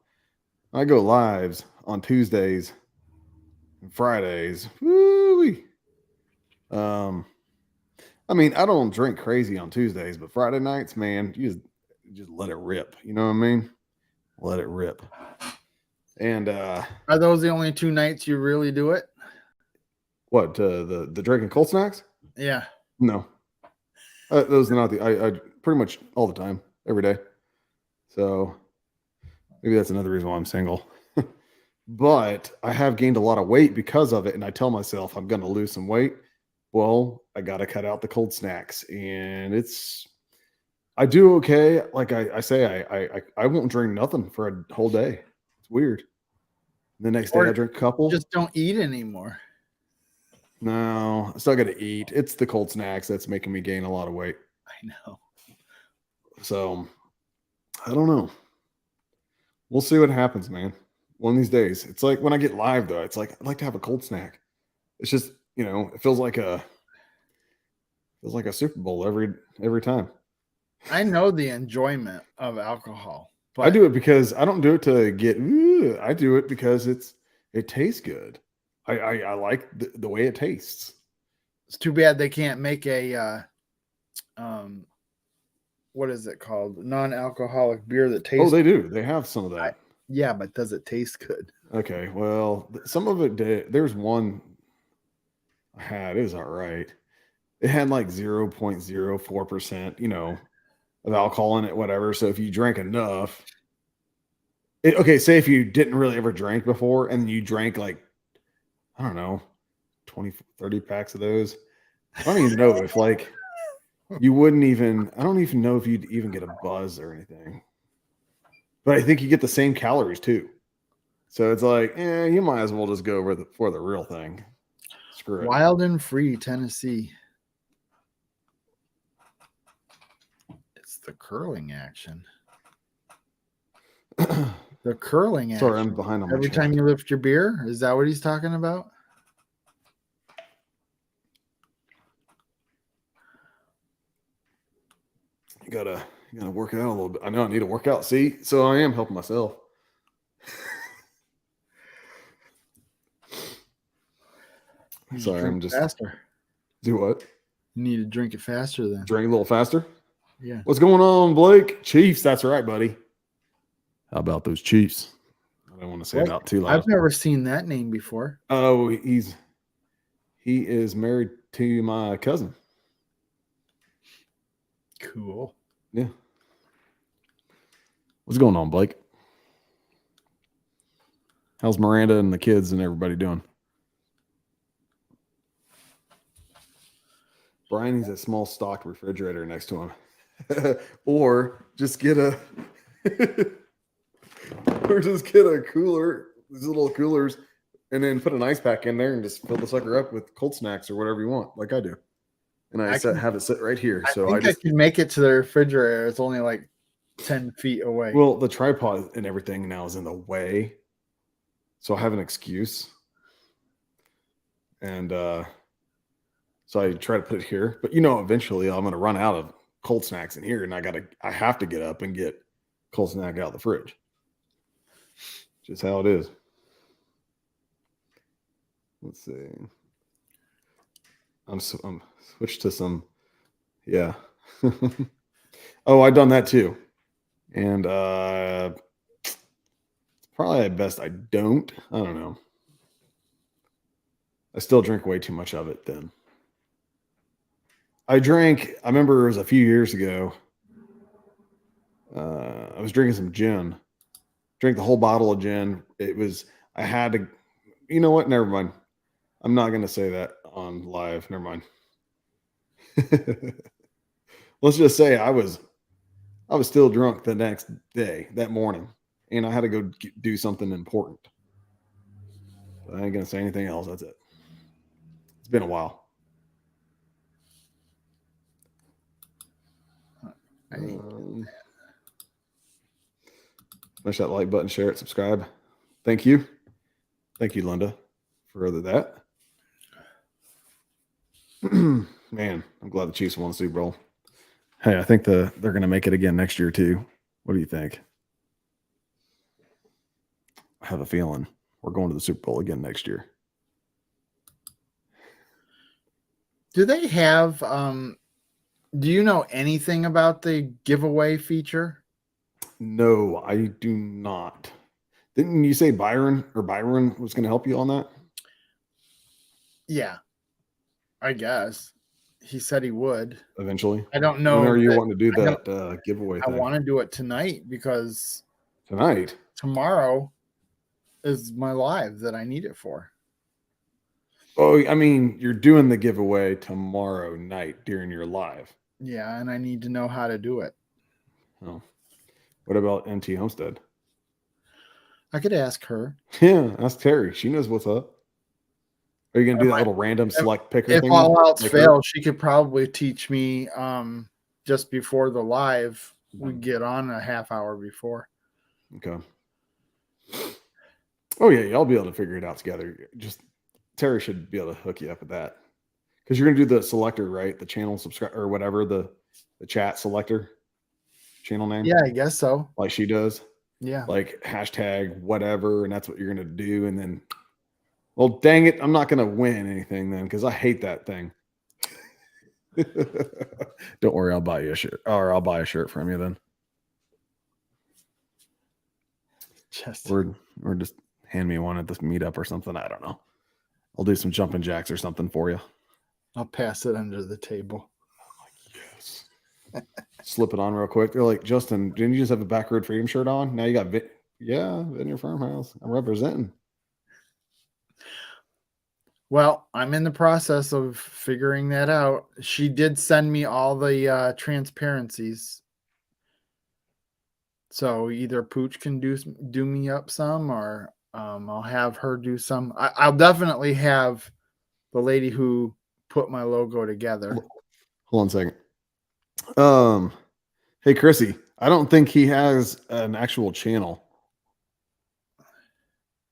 I go lives on Tuesdays and Fridays. Woo-wee. I mean, I don't drink crazy on Tuesdays, but Friday nights, man, you just let it rip. You know what I mean? let it rip. And Are those the only 2 nights you really do it? what the drinking cold snacks? Yeah. No, those are not the. I pretty much all the time, every day. So maybe that's another reason why I'm single. But I have gained a lot of weight because of it, and I tell myself I'm going to lose some weight. Well, I got to cut out the cold snacks, and I do okay. Like I say, I won't drink nothing for a whole day. It's weird. The next day Or I drink a couple. Just don't eat anymore. No, I still got to eat. It's the cold snacks that's making me gain a lot of weight. I know. So I don't know. We'll see what happens, man. One of these days. It's like when I get live though, it's like I'd like to have a cold snack. It's just, it feels like a Super Bowl every time. I know the enjoyment of alcohol, but I do it because I don't do it to get. I do it because it tastes good. I like the way it tastes. it's too bad they can't make a what is it called? Non-alcoholic beer that tastes. Oh, they do. They have some of that. Yeah, but does it taste good? Okay, well, some of it did. There's one I had. It was all right. It had like 0.04%, of alcohol in it, whatever. So if you drank enough, okay, say if you didn't really ever drink before and you drank like, I don't know, 20, 30 packs of those. I don't even know if like you wouldn't even, I don't even know if you'd even get a buzz or anything. But I think you get the same calories too. So it's like, you might as well just go for the real thing. Screw it. Wild and Free, Tennessee. It's the curling action. The curling action. Sorry, I'm behind on my Every chat. time you lift your beer, is that what he's talking about? You gotta work it out a little bit. I know I need to work out. See, so I am helping myself. Sorry, I'm just faster. Do what? You need to drink it faster then. Drink a little faster. Yeah. What's going on, Blake? Chiefs. That's right, buddy. How about those Chiefs? I don't want to say it out too loud. I've never seen that name before. Oh, he is married to my cousin. Cool. Yeah. What's going on, Blake? How's Miranda and the kids and everybody doing? Brian needs a small stocked refrigerator next to him. Or just get a cooler, these little coolers, and then put an ice pack in there and just fill the sucker up with cold snacks or whatever you want, like I do. And have it sit right here. So I can make it to the refrigerator. It's only like 10 feet away. Well, the tripod and everything now is in the way. So I have an excuse. And so I try to put it here. But eventually I'm gonna run out of cold snacks in here, and I have to get up and get cold snack out of the fridge. Just how it is. Let's see. I'm switched to some, yeah. Oh, I've done that too. And it's probably best I don't. I don't know. I still drink way too much of it then. I remember it was a few years ago. I was drinking some gin. Drank the whole bottle of gin. I had to, you know what? Never mind. I'm not going to say that on live. Never mind. Let's just say I was still drunk the next day, that morning, and I had to go do something important. But I ain't going to say anything else. That's it. It's been a while. Smash that like button, share it, subscribe. Thank you. Thank you, Linda, for that. Man, I'm glad the Chiefs won the Super Bowl. Hey, I think they're going to make it again next year too. What do you think? I have a feeling we're going to the Super Bowl again next year. Do they have do you know anything about the giveaway feature? No, I do not. Didn't you say Byron was going to help you on that? Yeah, I guess he said he would Eventually. I don't know. When are you that- wanting to do I don't- that giveaway I thing? want to do it tonight because Tonight? tomorrow is my live that I need it for. Oh, I mean, you're doing the giveaway tomorrow night during your live. Yeah, and I need to know how to do it. Oh. What about NT Homestead? I could ask her. Yeah, ask Terry. She knows what's up. Are you going to do that little random select picker If thing? all else like her? fails, she could probably teach me just before the live. We get on a half hour before. Okay. Oh yeah, y'all be able to figure it out together. Just Terry should be able to hook you up with that because you're gonna do the selector, right? The channel subscribe or whatever the chat selector channel name. Yeah, I guess so. Like she does. Yeah. Like hashtag whatever, and that's what you're gonna do. And then, well, dang it, I'm not gonna win anything then because I hate that thing. Don't worry, I'll buy you a shirt, or I'll buy a shirt from you then. Or just hand me one at this meetup or something. I don't know. I'll do some jumping jacks or something for you. I'll pass it under the table. Yes. Slip it on real quick. They're like, Justin, didn't you just have a Backroad Freedom shirt on? Now you got in your farmhouse. I'm representing. Well, I'm in the process of figuring that out. She did send me all the transparencies. So either Pooch can do me up some, or I'll have her do some. I'll definitely have the lady who put my logo together. Hold on a second. Hey Chrissy, I don't think he has an actual channel.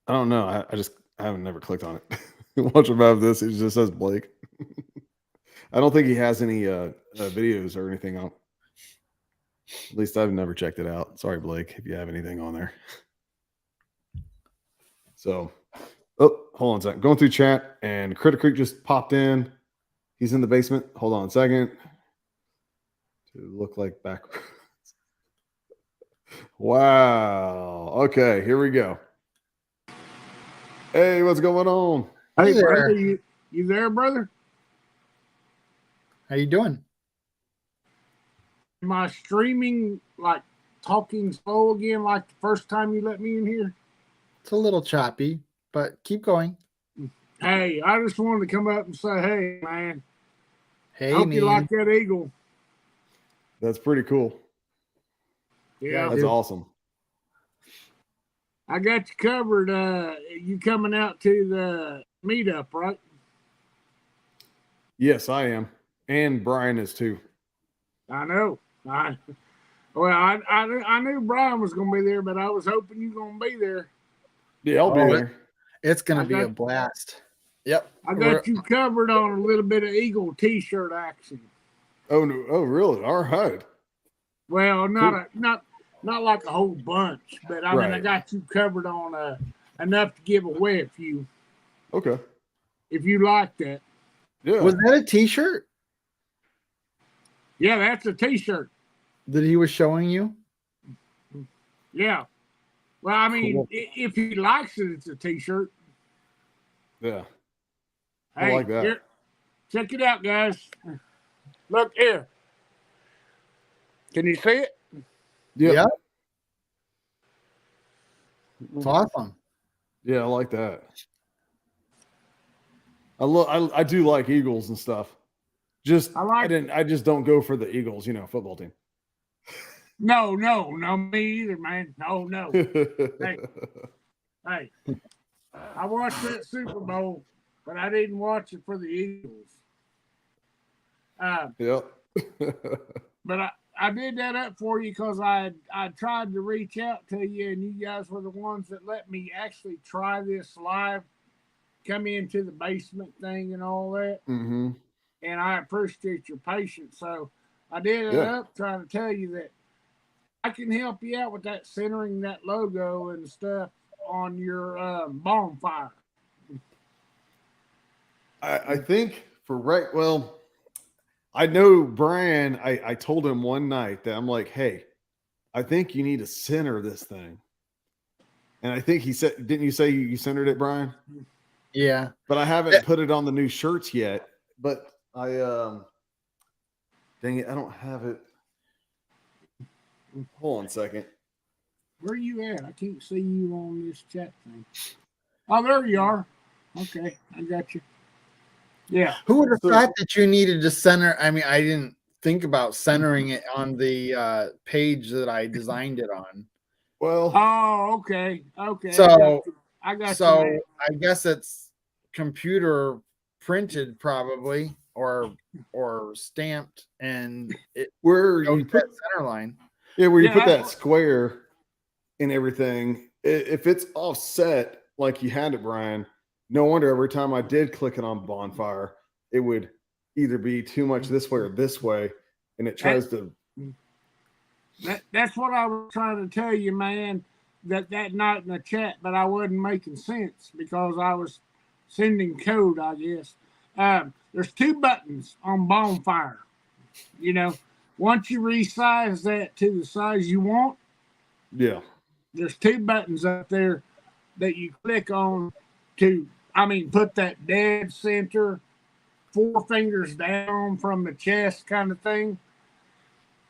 I don't know. I haven't never clicked on it. Watch about this. It just says Blake. I don't think he has any videos or anything on. At least I've never checked it out. Sorry, Blake, if you have anything on there. So, oh, hold on a second. Going through chat, and Critter Creek just popped in. He's in the basement. Hold on a second. To look like backwards. Wow. Okay, here we go. Hey, what's going on? Hey, Hey brother, there. you there, brother? How you doing? Am I streaming like talking slow again, like the first time you let me in here? It's a little choppy, but keep going. Hey, I just wanted to come up and say, hey, man, Hey, hope man. you like that eagle. That's pretty cool. Yeah, That's awesome. I got you covered. You coming out to the meetup, right? Yes, I am. And Brian is too. I know. I knew Brian was going to be there, but I was hoping you going to be there. Yeah, I'll be there. It's going I to be a got- blast. Yep. I got you covered on a little bit of Eagle T-shirt action. Oh no! Oh really? All right. Well, not like a whole bunch, but I mean, I Right. got you covered on enough to give away if you Okay. like that. Yeah. Was that a T-shirt Yeah, that's a T-shirt. that he was showing you? Yeah. Well, I mean, Cool. if he likes it, it's a T-shirt. Yeah. I Hey, like that. Here, check it out, guys. Look here. Can you see it? Yeah. Yep. It's awesome. Yeah, I like that. I do like Eagles and stuff. I just don't go for the Eagles, football team. No, me either, man. No. Hey, I watched that Super Bowl, but I didn't watch it for the Eagles. Yep. But I did that up for you because I tried to reach out to you, and you guys were the ones that let me actually try this live, come into the basement thing and all that. Mm-hmm. And I appreciate your patience. So I did it up trying to tell you that I can help you out with that centering that logo and stuff on your bonfire. I think well, I know Brian, I told him one night that I'm like, hey, I think you need to center this thing. And I think he said, didn't you say you centered it, Brian? Yeah. But I haven't put it on the new shirts yet. But I dang it, I don't have it. Hold on a second. Where are you at? I can't see you on this chat thing. Oh, there you are. Okay, I got you. Yeah. Who would have thought that you needed to center? I mean, I didn't think about centering it on the page that I designed it on. Well, oh, okay. Okay. So I got so you. I guess it's computer printed probably or stamped, and it where goes you that put center line. Yeah, where you Yeah, put that that's- square and everything, if it's offset like you had it, Brian, no wonder every time I did click it on bonfire, it would either be too much this way or this way, and it tries to. That's what I was trying to tell you, man. That night in the chat, but I wasn't making sense because I was sending code, I guess. There's 2 buttons on bonfire. You know, once you resize that to the size you want, Yeah. there's 2 buttons up there that you click on to, put that dead center, 4 fingers down from the chest kind of thing.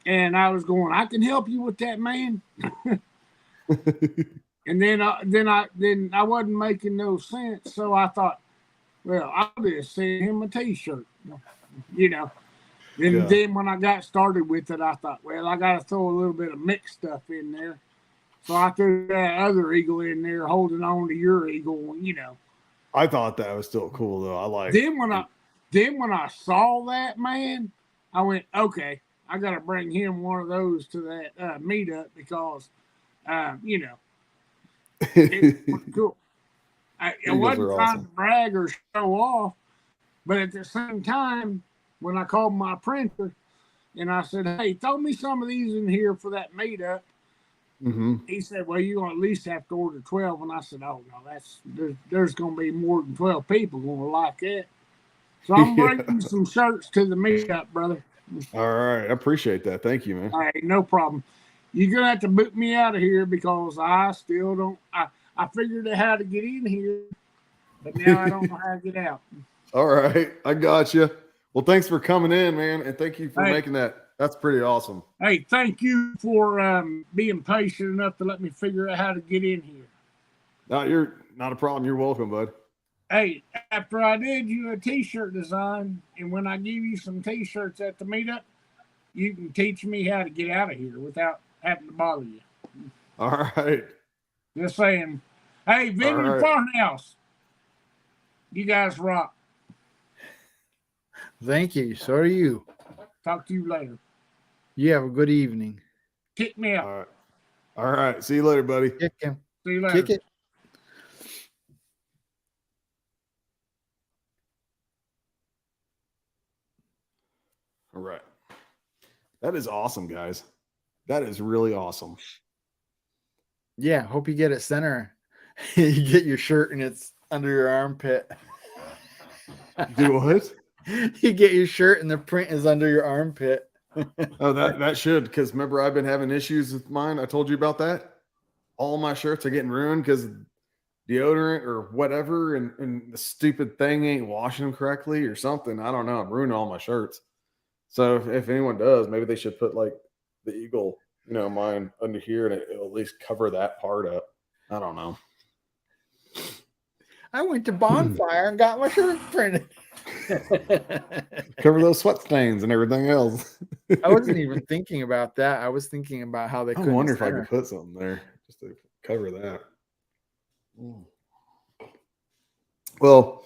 And I was going, I can help you with that, man. And then I wasn't making no sense. So I thought, well, I'll just send him a T-shirt, you know. And then when I got started with it, I thought, well, I got to throw a little bit of mixed stuff in there. So I threw that other eagle in there, holding on to your eagle, you know. I thought that was still cool though. I like. Then when I saw that, man, I went, okay, I got to bring him one of those to that meetup because, you know, it's pretty cool. I wasn't trying to brag or show off, but at the same time, when I called my printer and I said, hey, throw me some of these in here for that meetup, he said, well, you're going to at least have to order 12. And I said, oh, no, there's going to be more than 12 people going to like that. So I'm bringing some shirts to the meetup, brother. All right. I appreciate that. Thank you, man. All right, no problem. You're going to have to boot me out of here because I still don't. I figured out how to get in here, but now I don't know how to get out. All right. I got you. Well, thanks for coming in, man. And thank you for making that. That's pretty awesome. Hey, thank you for being patient enough to let me figure out how to get in here. No, you're not a problem. You're welcome, bud. Hey, after I did you a T-shirt design, and when I give you some T-shirts at the meetup, you can teach me how to get out of here without having to bother you. All right. Just saying. Hey, Vineyard Farmhouse, you guys rock. Thank you. So are you. Talk to you later. You have a good evening. Kick me out. All right. All right. See you later, buddy. Kick him. See you later. Kick it. All right. That is awesome, guys. That is really awesome. Yeah. Hope you get it center. You get your shirt and it's under your armpit. Do what? You get your shirt and the print is under your armpit. Oh, that should, because remember I've been having issues with mine. I told you about that. All my shirts are getting ruined because deodorant or whatever, and the stupid thing ain't washing them correctly or something. I don't know. I'm ruining all my shirts. So if anyone does, maybe they should put like the eagle, mine under here, and it'll at least cover that part up. I don't know. I went to Bonfire and got my shirt printed. Cover those sweat stains and everything else. I wasn't even thinking about that. I was thinking about how they I could wonder if I could put something there just to cover that. Well,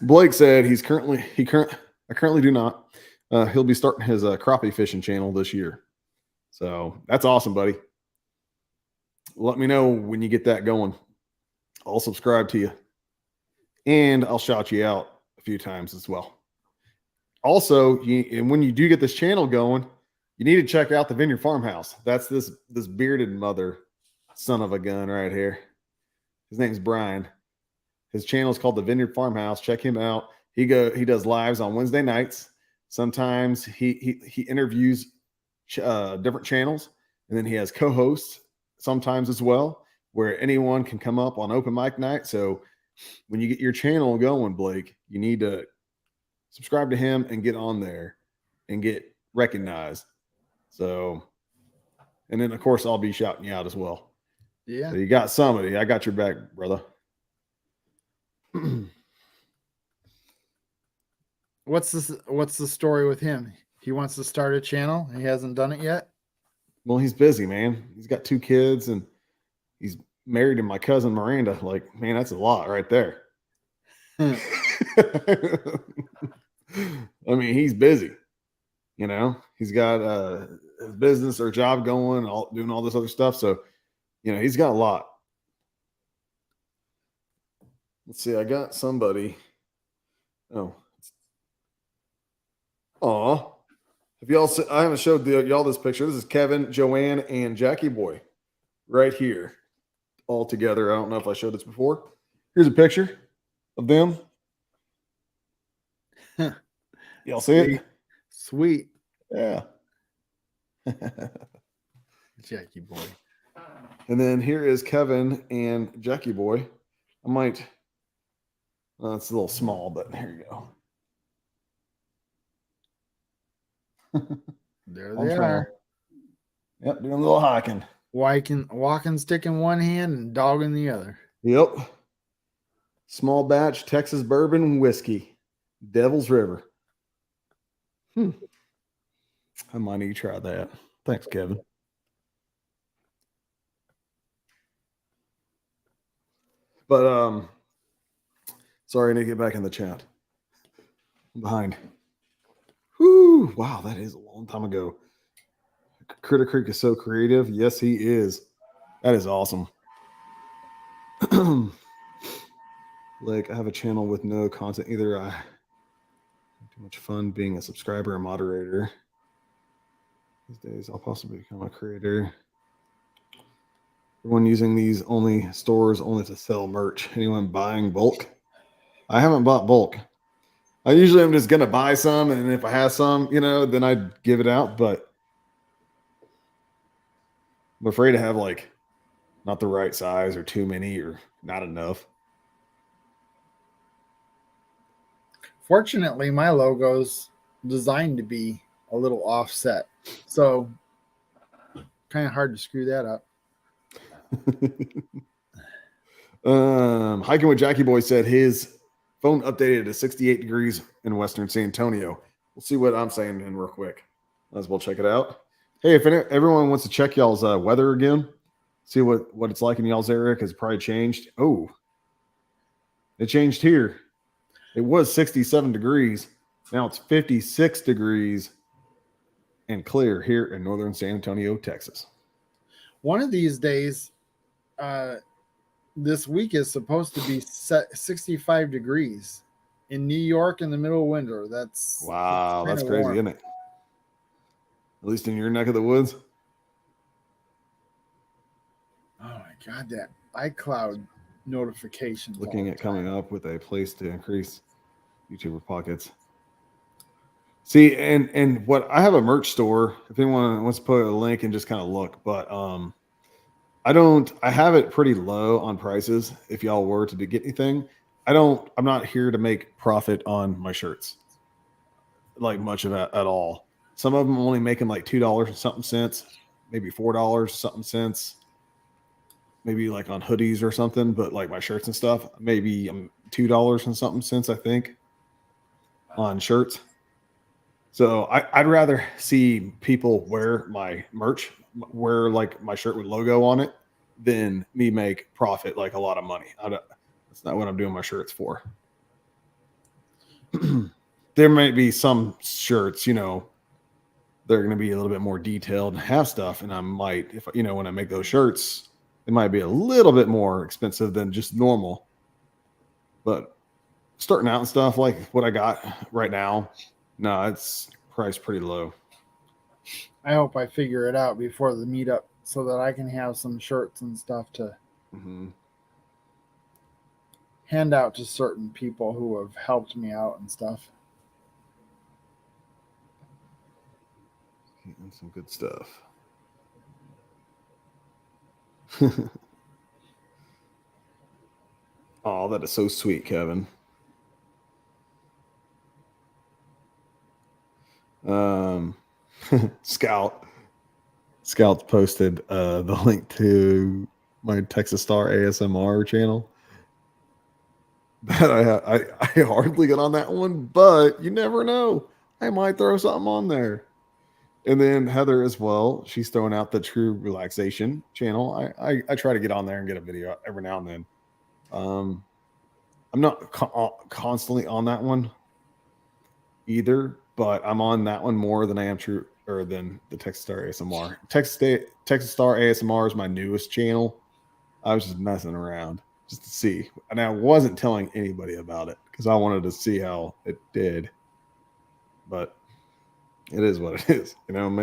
Blake said I currently do not. He'll be starting his crappie fishing channel this year. So that's awesome, buddy. Let me know when you get that going. I'll subscribe to you. And I'll shout you out a few times as well. Also, and when you do get this channel going, you need to check out the Vineyard Farmhouse. That's this bearded mother son of a gun right here. His name's Brian. His channel is called the Vineyard Farmhouse. Check him out. He does lives on Wednesday nights. Sometimes he interviews different channels, And then he has co-hosts sometimes as well, where anyone can come up on open mic night. So when you get your channel going, Blake, you need to subscribe to him and get on there and get recognized. So, and then of course I'll be shouting you out as well. Yeah. So you got somebody. I got your back, brother. What's the story with him? He wants to start a channel. He hasn't done it yet. Well, he's busy, man. He's got 2 kids and he's married to my cousin Miranda. Like, man, that's a lot right there. I mean, he's busy. You know, he's got his business or job going, doing all this other stuff. So, you know, he's got a lot. Let's see. I got somebody. Oh, have y'all? I haven't showed y'all this picture. This is Kevin, Joanne, and Jackie Boy, right here, all together. I don't know if I showed this before. Here's a picture of them. Y'all see it? Sweet. Yeah. Jackie Boy. And then here is Kevin and Jackie Boy. I might. Well, it's a little small, but here you go. There they are. Yep, doing a little hiking. Walking stick in one hand and dog in the other. Yep. Small batch Texas bourbon whiskey. Devil's River. I might need to try that. Thanks, Kevin. But sorry, I need to get back in the chat. I'm behind. Whoo! Wow, that is a long time ago. Critter Creek is so creative. Yes, he is. That is awesome. Like, I have a channel with no content either. I have too much fun being a subscriber and moderator. These days, I'll possibly become a creator. Everyone using these stores only to sell merch. Anyone buying bulk? I haven't bought bulk. I usually am just gonna buy some, and if I have some, you know, then I'd give it out. But I'm afraid to have like not the right size or too many or not enough. Fortunately, my logo's designed to be a little offset, so kind of hard to screw that up. Hiking with Jackie Boy said his phone updated to 68 degrees in Western San Antonio. We'll see what I'm saying in real quick. Might as well check it out. Hey, if everyone wants to check y'all's weather again, see what it's like in y'all's area, because it probably changed. Oh, it changed here. It was 67 degrees. Now it's 56 degrees and clear here in northern San Antonio, Texas. One of these days, this week is supposed to be 65 degrees in New York in the middle of winter. That's crazy, warm. Isn't it? At least in your neck of the woods. Oh my God, that iCloud notifications. Looking at coming up with a place to increase YouTuber pockets. See, and what I have a merch store. If anyone wants to put a link and just kind of look, but I have it pretty low on prices. If y'all were to get anything, I'm not here to make profit on my shirts, like much of that at all. Some of them only making like $2 and something cents, maybe $4 something cents, maybe like on hoodies or something. But like my shirts and stuff, maybe $2 and something cents, I think, on shirts. So I'd rather see people wear my merch, wear like my shirt with logo on it, than me make profit like a lot of money. That's not what I'm doing my shirts for. There might be some shirts, you know, they're going to be a little bit more detailed and have stuff. And I might, if you know, when I make those shirts, it might be a little bit more expensive than just normal. But starting out and stuff like what I got right now, no, it's priced pretty low. I hope I figure it out before the meetup so that I can have some shirts and stuff to hand out to certain people who have helped me out and stuff. And some good stuff. Oh, that is so sweet, Kevin. Scout posted the link to my Texas Star ASMR channel. That I hardly get on that one, but you never know. I might throw something on there. And then Heather as well. She's throwing out the True Relaxation channel. I try to get on there and get a video every now and then. I'm not constantly on that one either, but I'm on that one more than I am than the Texas Star ASMR. Texas Star ASMR is my newest channel. I was just messing around just to see, and I wasn't telling anybody about it because I wanted to see how it did. But it is what it is, you know what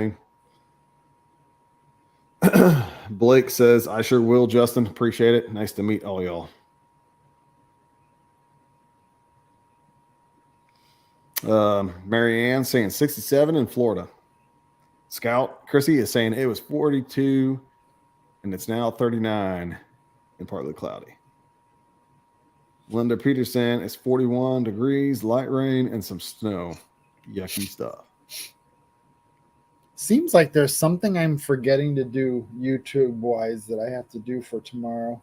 I mean? Blake says, "I sure will, Justin. Appreciate it. Nice to meet all y'all." Marianne saying 67 in Florida. Scout Chrissy is saying it was 42 and it's now 39 and partly cloudy. Linda Peterson is 41 degrees, light rain, and some snow. Yucky stuff. Seems like there's something I'm forgetting to do YouTube wise that I have to do for tomorrow.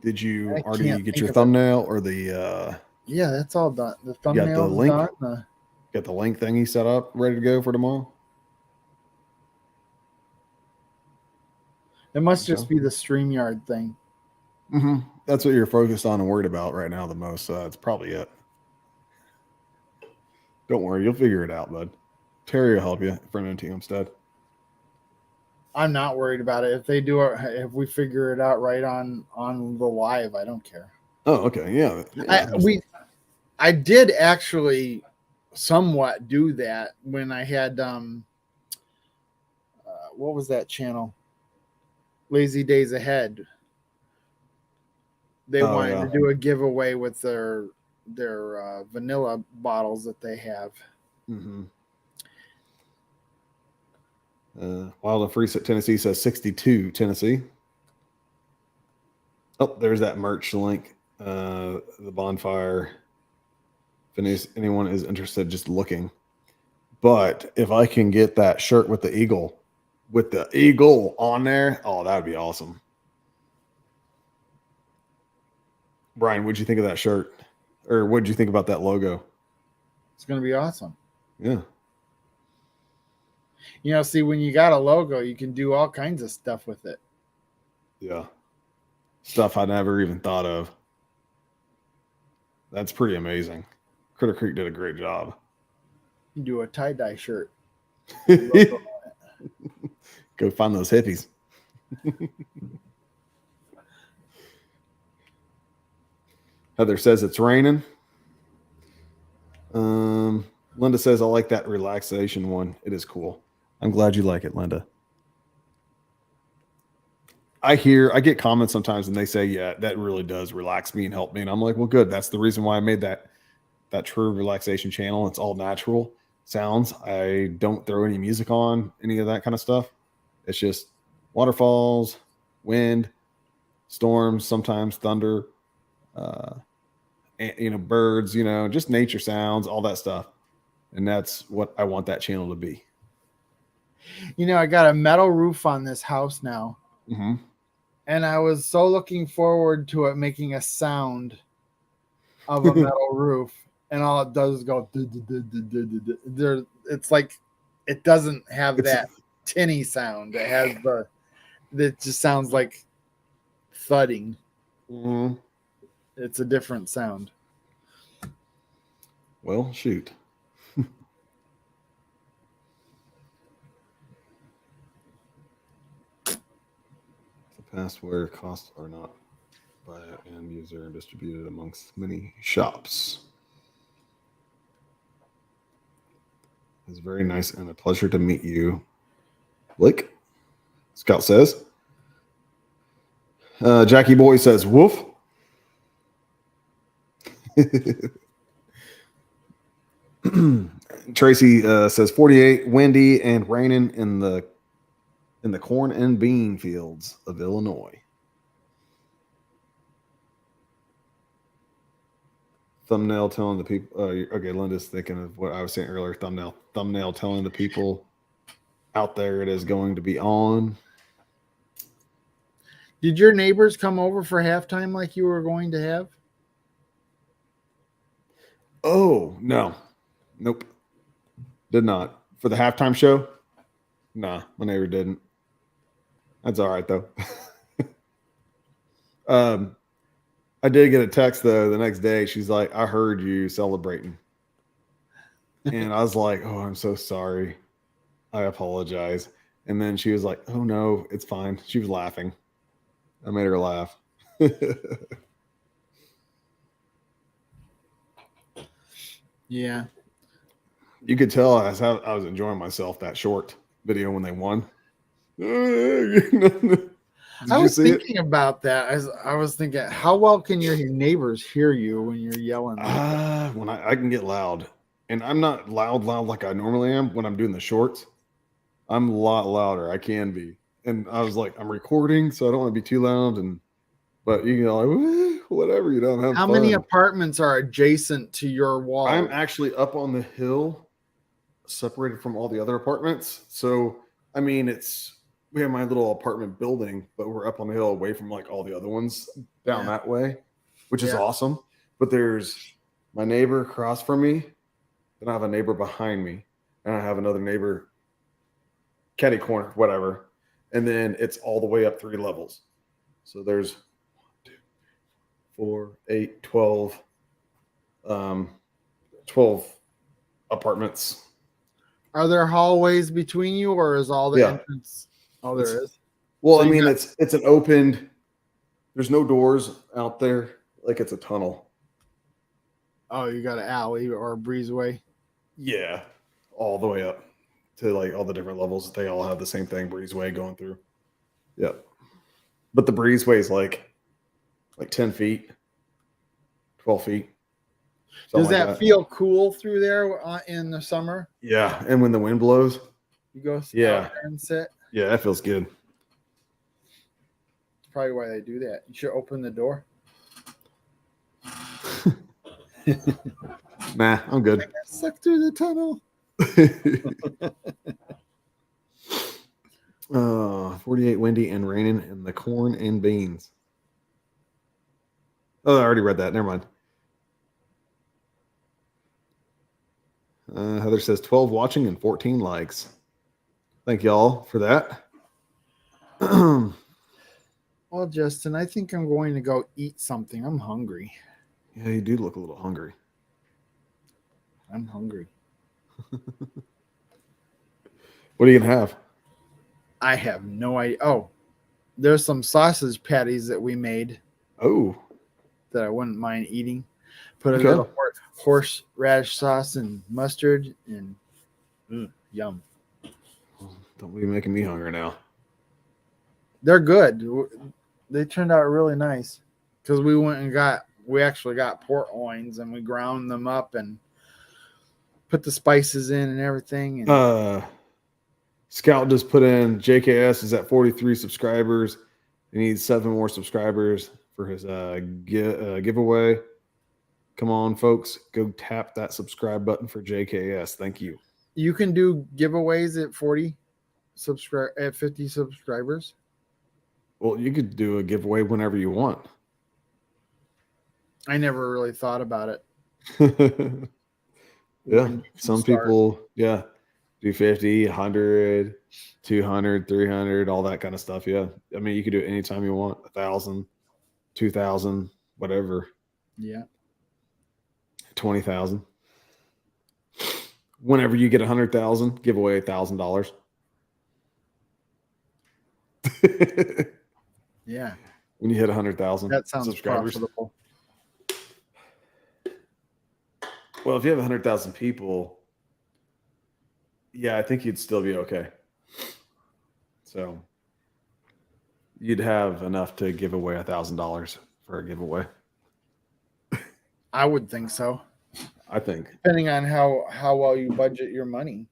Did you I already can't get think your of it. thumbnail or the Yeah, that's all done. The got the thumbnail's link? done. Got the link thing he set up ready to go for tomorrow? It must just be the StreamYard thing. Mm-hmm. That's what you're focused on and worried about right now the most. It's probably it. Don't worry, you'll figure it out, bud. Terry will help you from NT Homestead. I'm not worried about it. If they do it, if we figure it out right on the live, I don't care. Oh, okay, yeah. I did actually somewhat do that when I had what was that channel? Lazy Days Ahead. They wanted to do a giveaway with their vanilla bottles that they have. Mm-hmm. Wild and Free Tennessee says 62 Tennessee. Oh, there's that merch link. The bonfire. If anyone is interested, just looking. But if I can get that shirt with the eagle on there, oh, that would be awesome. Brian, what'd you think of that shirt? Or what'd you think about that logo? It's going to be awesome. Yeah. You know, see, when you got a logo, you can do all kinds of stuff with it. Yeah. Stuff I never even thought of. That's pretty amazing. Critter Creek did a great job. You do a tie-dye shirt. Go find those hippies. Heather says it's raining. Linda says, I like that relaxation one. It is cool. I'm glad you like it, Linda. I get comments sometimes and they say, yeah, that really does relax me and help me. And I'm like, well, good. That's the reason why I made that True Relaxation channel. It's all natural sounds. I don't throw any music on, any of that kind of stuff. It's just waterfalls, wind, storms, sometimes thunder, and, birds, just nature sounds, all that stuff. And that's what I want that channel to be. I got a metal roof on this house now. Mm-hmm. And I was so looking forward to it making a sound of a metal roof. And all it does is go. It's like it doesn't have that tinny sound. It has it just sounds like thudding. Mm-hmm. It's a different sound. Well, shoot. Password costs are not by an end user and distributed amongst many shops. It's very nice and a pleasure to meet you, Blake. Scout says. Jackie Boy says, woof. Tracy says 48, windy and raining in the in the corn and bean fields of Illinois. Thumbnail telling the people. Okay, Linda's thinking of what I was saying earlier. Thumbnail telling the people out there it is going to be on. Did your neighbors come over for halftime like you were going to have? Oh, no. Nope. Did not. For the halftime show? Nah, my neighbor didn't. That's all right, though. I did get a text, though, the next day. She's like, I heard you celebrating. And I was like, oh, I'm so sorry. I apologize. And then she was like, oh, no, it's fine. She was laughing. I made her laugh. Yeah. You could tell I was enjoying myself that short video when they won. Did I you was see it? thinking about that. I was thinking, how well can your neighbors hear you when you're yelling? When I can get loud. And I'm not loud like I normally am when I'm doing the shorts. I'm a lot louder. I can be. And I was like, I'm recording, so I don't want to be too loud. But you know, like, whatever, I'm having How fun. many apartments are adjacent to your wall? I'm actually up on the hill, separated from all the other apartments. So, I mean, we have my little apartment building, but we're up on the hill away from like all the other ones down that way, which is awesome. But there's my neighbor across from me, then I have a neighbor behind me, and I have another neighbor catty corner, whatever. And then it's all the way up 3 levels. So there's 4, 8, 12, 12 apartments. Are there hallways between you, or is all the entrance? Oh, there is. Well, so I mean, it's an opened. There's no doors out there. Like it's a tunnel. Oh, you got an alley or a breezeway. Yeah, all the way up to like all the different levels. They all have the same thing, breezeway going through. Yep. But the breezeway is like 10 feet, 12 feet. Does that feel cool through there in the summer? Yeah, and when the wind blows, you go out there and sit. Yeah, that feels good. That's probably why they do that. You should open the door. Nah, I'm good. I got sucked through the tunnel. 48 windy and raining in the corn and beans. Oh, I already read that. Never mind. Heather says 12 watching and 14 likes. Thank y'all for that. Well, Justin, I think I'm going to go eat something. I'm hungry. Yeah, you do look a little hungry. I'm hungry. What are you going to have? I have no idea. Oh, there's some sausage patties that we made. Oh. That I wouldn't mind eating. Put a little horseradish sauce and mustard and yum. Don't be making me hungry now. They're good. They turned out really nice because we actually got port loins and we ground them up and put the spices in and everything. And Scout just put in JKS is at 43 subscribers. He needs 7 more subscribers for his giveaway. Come on, folks. Go tap that subscribe button for JKS. Thank you. You can do giveaways at 50 subscribers. Well, you could do a giveaway whenever you want. I never really thought about it. Yeah. Some people, do 50, 100, 200, 300, all that kind of stuff. Yeah. I mean, you could do it anytime you want. 1,000, 2,000, whatever. Yeah. 20,000. Whenever you get 100,000, give away $1,000. Yeah. When you hit 100,000 that sounds subscribers. Profitable. Well, if you have 100,000 people, I think you'd still be okay. So you'd have enough to give away $1,000 for a giveaway. I would think so. I think. Depending on how well you budget your money.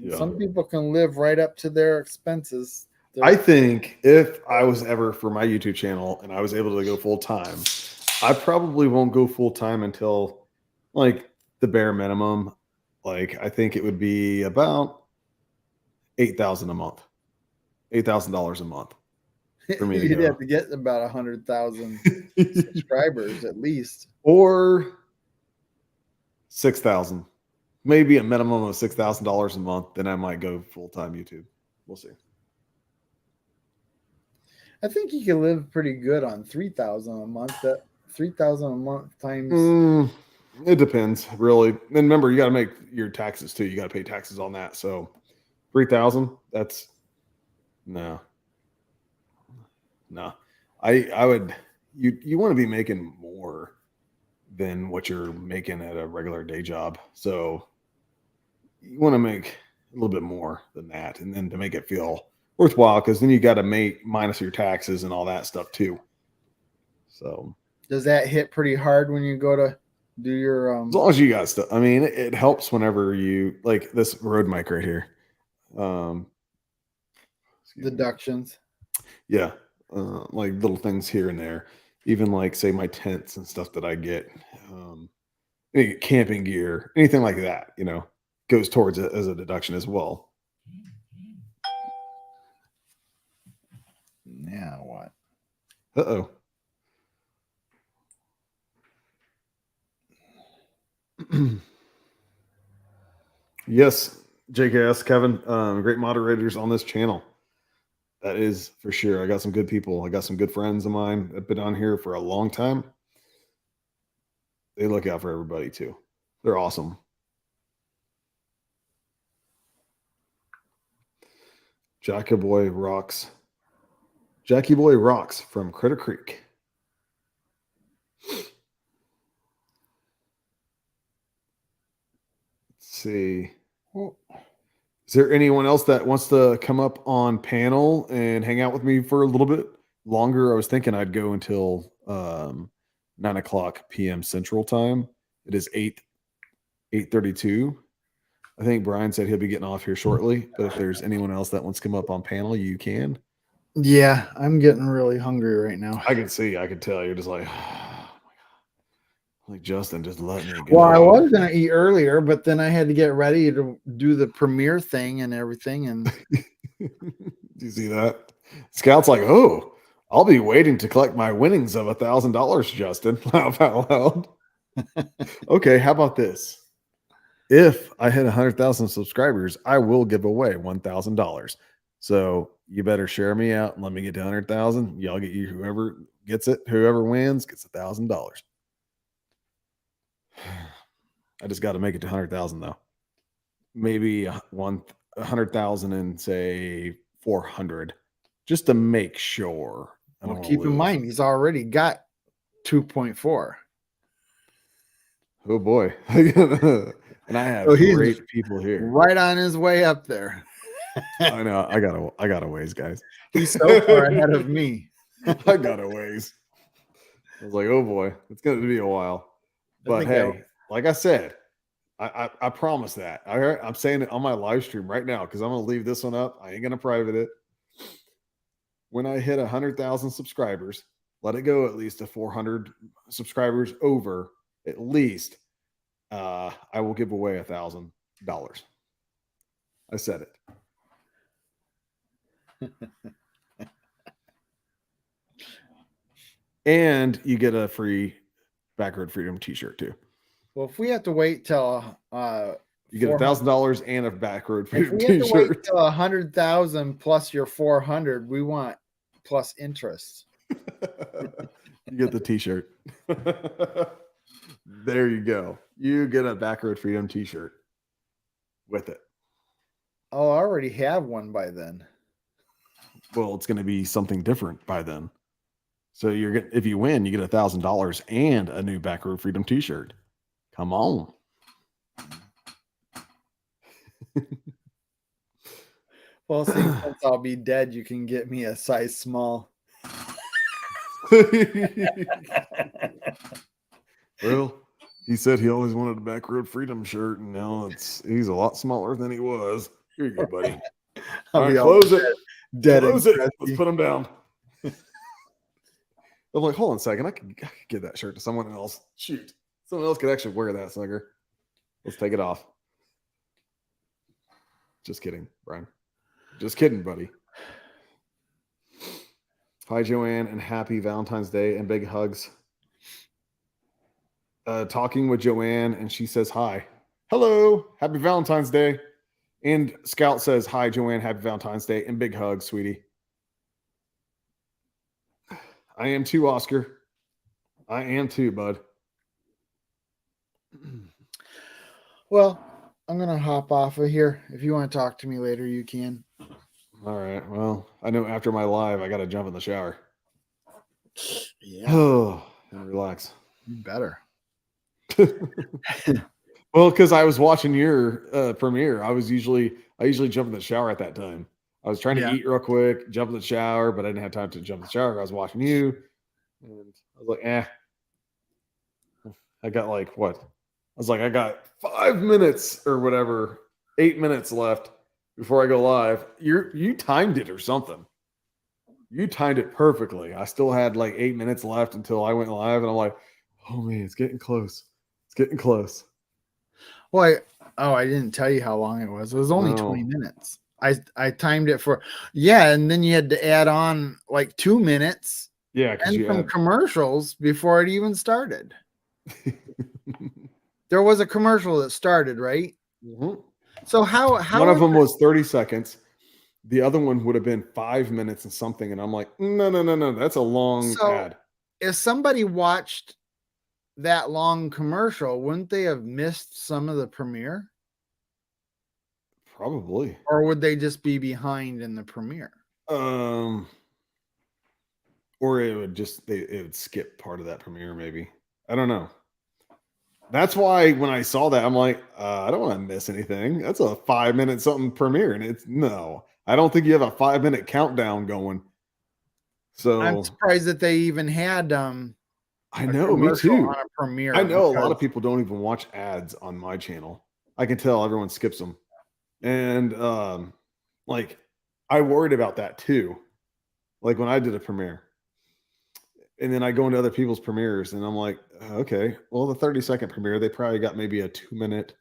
Yeah. Some people can live right up to their expenses. I think if I was ever for my YouTube channel and I was able to go full time, I probably won't go full time until like the bare minimum. Like I think it would be about $8,000 a month, $8,000 a month for me to You'd go. have to get about 100,000 subscribers at least. Or 6,000, maybe a minimum of $6,000 a month. Then I might go full time YouTube. We'll see. I think you can live pretty good on 3,000 a month. That 3,000 a month times. It depends, really. And remember, you got to make your taxes too. You got to pay taxes on that. So 3,000. That's no. I would. You want to be making more than what you're making at a regular day job. So you want to make a little bit more than that, and then to make it feel worthwhile, because then you got to make minus your taxes and all that stuff too. So Does that hit pretty hard when you go to do your as long as you got stuff, I mean, it helps whenever you like this Rode mic right here. deductions? Yeah, like little things here and there. Even like say my tents and stuff that I get, any camping gear, anything like that, goes towards it as a deduction as well. Yeah, what? Uh-oh. Yes, JKS, Kevin, great moderators on this channel. That is for sure. I got some good people. I got some good friends of mine that have been on here for a long time. They look out for everybody too. They're awesome. Jackie Boy rocks from Critter Creek. Let's see. Is there anyone else that wants to come up on panel and hang out with me for a little bit longer? I was thinking I'd go until 9:00 p.m. Central Time. It is 8:32. I think Brian said he'll be getting off here shortly, but if there's anyone else that wants to come up on panel, you can. Yeah, I'm getting really hungry right now. I can tell you're just like, like Justin, just let me go. Well, I was gonna eat earlier, but then I had to get ready to do the premiere thing and everything. And do you see that? Scout's like, oh, I'll be waiting to collect my winnings of $1,000, Justin. Laugh out loud. Okay, how about this? If I hit 100,000 subscribers, I will give away $1,000. So you better share me out and let me get to 100,000. Y'all get you whoever gets it, whoever wins gets $1,000. I just got to make it to 100,000 though. Maybe 100,000 and say 400, just to make sure. well, keep in mind he's already got 2.4. Oh boy. And I have great people here. Right on his way up there. I know. I got a ways, guys. He's so far ahead of me. I got a ways. I was like, oh boy, it's going to be a while. But hey, like I said, I promise that. I'm saying it on my live stream right now because I'm going to leave this one up. I ain't going to private it. When I hit 100,000 subscribers, let it go at least to 400 subscribers over at least. I will give away $1,000. I said it. And you get a free Backroad Freedom t-shirt too. Well, if we have to wait till you get $1,000 and a Backroad Freedom if we have to wait t-shirt. till 100,000 plus your 400, we want plus interest. You get the t-shirt. There you go. You get a Backroad Freedom t-shirt with it. Oh, I already have one by then. Well, it's going to be something different by then. So if you win, you get $1,000 and a new Backroad Freedom t-shirt. Come on. Well, since I'll be dead, you can get me a size small. Well, he said he always wanted a Backroad Freedom shirt, and now he's a lot smaller than he was. Here you go, buddy. I'll All be right, all close it. dead Close and it. Let's crusty. put them down. I'm like, hold on a second. I could give that shirt to someone else. Shoot. Someone else could actually wear that, sucker. Let's take it off. Just kidding, Brian. Just kidding, buddy. Hi, Joanne, and happy Valentine's Day and big hugs. Talking with Joanne, and she says hi. Hello, happy Valentine's Day. And Scout says, hi, Joanne, happy Valentine's Day and big hugs, sweetie. I am too, Oscar. I am too, bud. Well, I'm going to hop off of here. If you want to talk to me later, you can. All right. Well, I know after my live, I got to jump in the shower. Yeah. Oh, and relax. You better. Well, because I was watching your premiere, I usually jump in the shower at that time. I was trying to eat real quick, jump in the shower, but I didn't have time to jump in the shower. I was watching you, and I was like, I got like what? I was like, I got 5 minutes or whatever, 8 minutes left before I go live. You timed it or something. You timed it perfectly. I still had like 8 minutes left until I went live, and I'm like, oh man, it's getting close. It's getting close. Well, I didn't tell you how long it was. It was only 20 No. minutes. I timed it for, and then you had to add on like 2 minutes. Yeah, because and you some had commercials before it even started. There was a commercial that started, right? Mhm. So how one of them was 30 seconds. The other one would have been 5 minutes and something. And I'm like, no. That's a long ad. If somebody watched that long commercial, wouldn't they have missed some of the premiere? Probably. Or would they just be behind in the premiere? Or it would it would skip part of that premiere, maybe. I don't know. That's why when I saw that, I'm like, I don't want to miss anything. That's a 5 minute something premiere. And I don't think you have a 5 minute countdown going. So I'm surprised that they even had I know, me too. on a premiere. I know a lot of people don't even watch ads on my channel. I can tell everyone skips them. And like I worried about that too. Like when I did a premiere. And then I go into other people's premieres and I'm like, okay, well, the 30-second premiere, they probably got maybe a 2 minute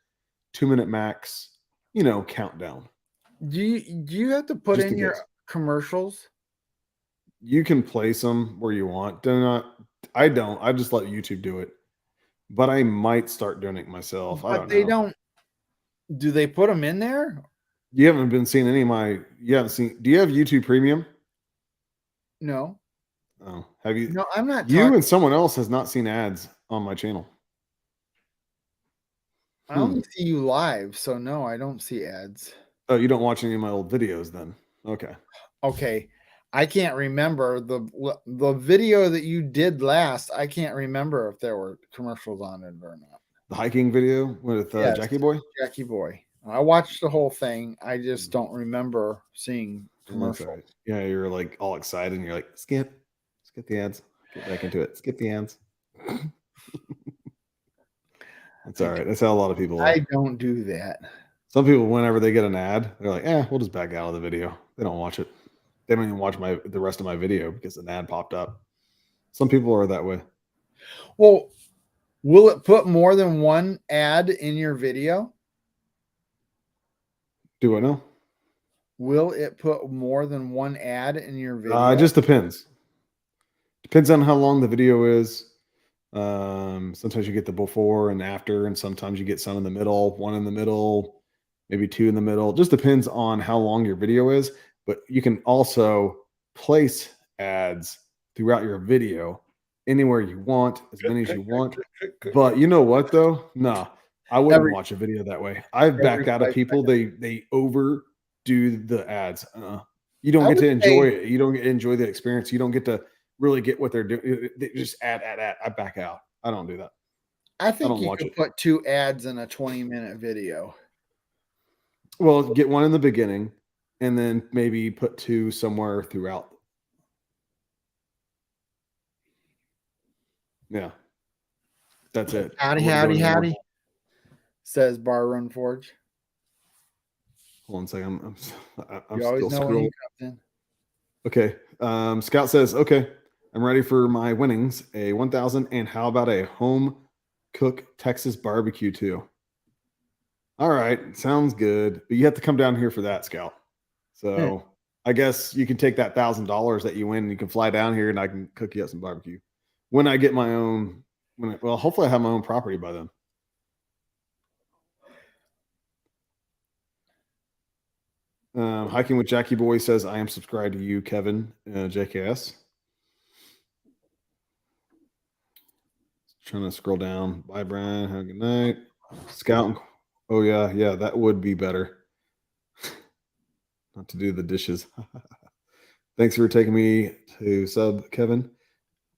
max, countdown. Do you have to put Just in in your case. commercials? You can place them where you want. I don't. I just let YouTube do it. But I might start doing it myself. I don't know. Do they put them in there? You haven't been seeing any of my. You haven't seen. Do you have YouTube Premium? No. Oh, have you? No, I'm not. You and someone else has not seen ads on my channel. I only see you live, so no, I don't see ads. Oh, you don't watch any of my old videos then? Okay. Okay. I can't remember the video that you did last. I can't remember if there were commercials on it or not. The hiking video with Yes, Jackie Boy? Jackie Boy. I watched the whole thing. I just don't remember seeing commercials. Right. Yeah, you're like all excited and you're like, skip the ads. Get back into it. Skip the ads. That's all right. That's how a lot of people are. I don't do that. Some people, whenever they get an ad, they're like, we'll just back out of the video. They don't watch it. They don't even watch the rest of my video because an ad popped up. Some people are that way. Well, will it put more than one ad in your video? Do I know? Will it put more than one ad in your video? It just depends. Depends on how long the video is. Sometimes you get the before and after, and sometimes you get some in the middle, one in the middle, maybe two in the middle. It just depends on how long your video is. But you can also place ads throughout your video anywhere you want, as many as you want. But you know what though? No, I wouldn't watch a video that way. I've backed out of people. They overdo the ads. You don't get to enjoy it. You don't get to enjoy the experience. You don't get to really get what they're doing. They just add. I back out. I don't do that. I think you could put 2 ads in a 20-minute video. Well, get one in the beginning and then maybe put 2 somewhere throughout. Yeah. That's it. Howdy, says Bar Run Forge. Hold on a second. I'm You always still know when he scrolling. comes in. Okay. Scout says, okay, I'm ready for my winnings. A 1,000. And how about a home cook Texas barbecue too? All right. Sounds good. But you have to come down here for that, Scout. So I guess you can take that $1,000 that you win and you can fly down here and I can cook you up some barbecue when I get my own. Well, hopefully I have my own property by then. Hiking with Jackie Boy says, I am subscribed to you, Kevin, JKS. Trying to scroll down. Bye, Brian. Have a good night. Scout. Oh, yeah, that would be better. Not to do the dishes. Thanks for taking me to sub, Kevin.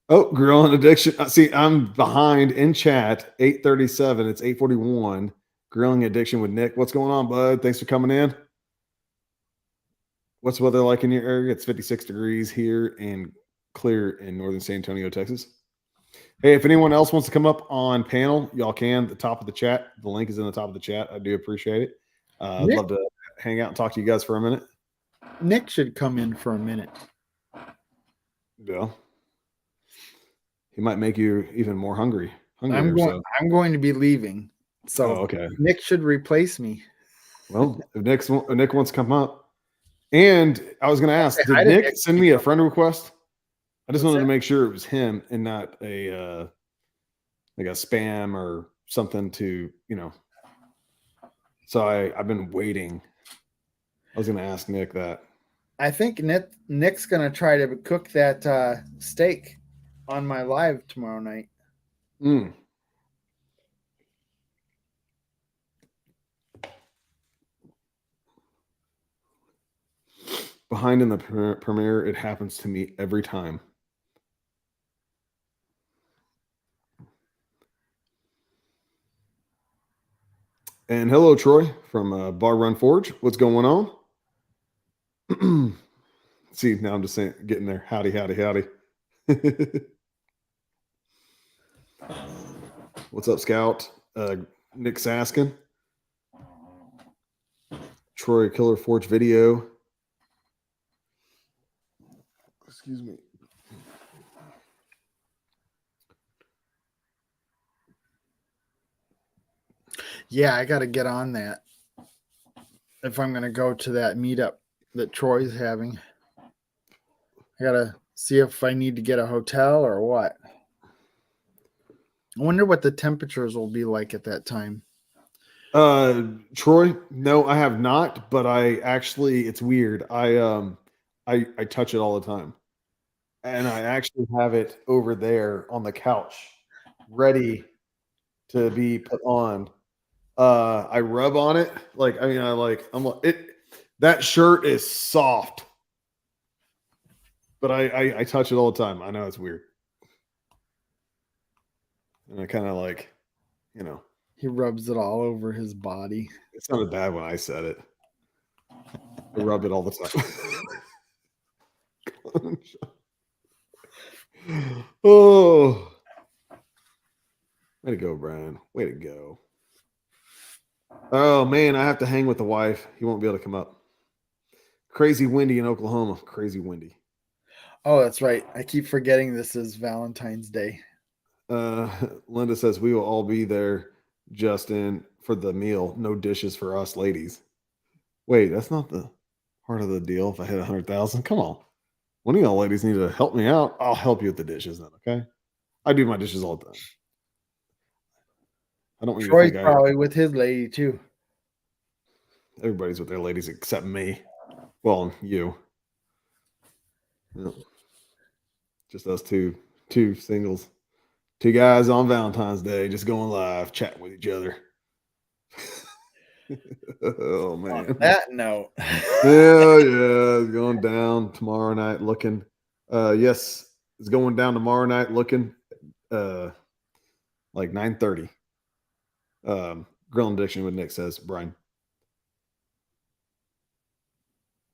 Oh, grilling addiction. See, I'm behind in chat. 8:37. It's 8:41. Grilling addiction with Nick. What's going on, bud? Thanks for coming in. What's the weather like in your area? It's 56 degrees here and clear in northern San Antonio, Texas. Hey, if anyone else wants to come up on panel, y'all can. At the top of the chat. The link is in the top of the chat. I do appreciate it. I'd love to hang out and talk to you guys for a minute. Nick should come in for a minute. Yeah. He might make you even more hungry. I'm going to be leaving. So okay. Nick should replace me. Well, if Nick wants to come up. And I was going to ask, did Nick send me a friend request? I just wanted to make sure it was him and not a like a spam or something to, So I've been waiting. I was going to ask Nick that. I think Nick's going to try to cook that steak on my live tomorrow night. Behind in the premiere, it happens to me every time. And hello, Troy from Bar Run Forge. What's going on? See, now I'm just saying, getting there. Howdy, howdy, howdy. What's up, Scout? Nick Saskin. Troy Killer Forge video. Excuse me. Yeah, I got to get on that if I'm going to go to that meetup that Troy's having. I got to see if I need to get a hotel or what. I wonder what the temperatures will be like at that time. Troy, no, I have not, but I actually, it's weird. I touch it all the time. And I actually have it over there on the couch, ready to be put on. I rub on it. That shirt is soft. But I touch it all the time. I know it's weird. And I kind of He rubs it all over his body. It sounded bad when I said it. I rub it all the time. Oh, way to go, Brian. Way to go. Oh, man, I have to hang with the wife. He won't be able to come up. Crazy windy in Oklahoma. Crazy windy. Oh, that's right. I keep forgetting this is Valentine's Day. Linda says we will all be there, Justin, for the meal. No dishes for us ladies. Wait, that's not the part of the deal. If I hit 100,000, come on. One of y'all ladies need to help me out. I'll help you with the dishes then, okay? I do my dishes all the time. I don't want you to think probably with his lady too. Everybody's with their ladies except me. Well, you. Yep. Just us two singles. Two guys on Valentine's Day just going live, chatting with each other. Oh, man. On that note. Yeah, it's going down tomorrow night looking. Yes, it's going down tomorrow night looking like 9:30. Grilling Addiction with Nick says, Brian.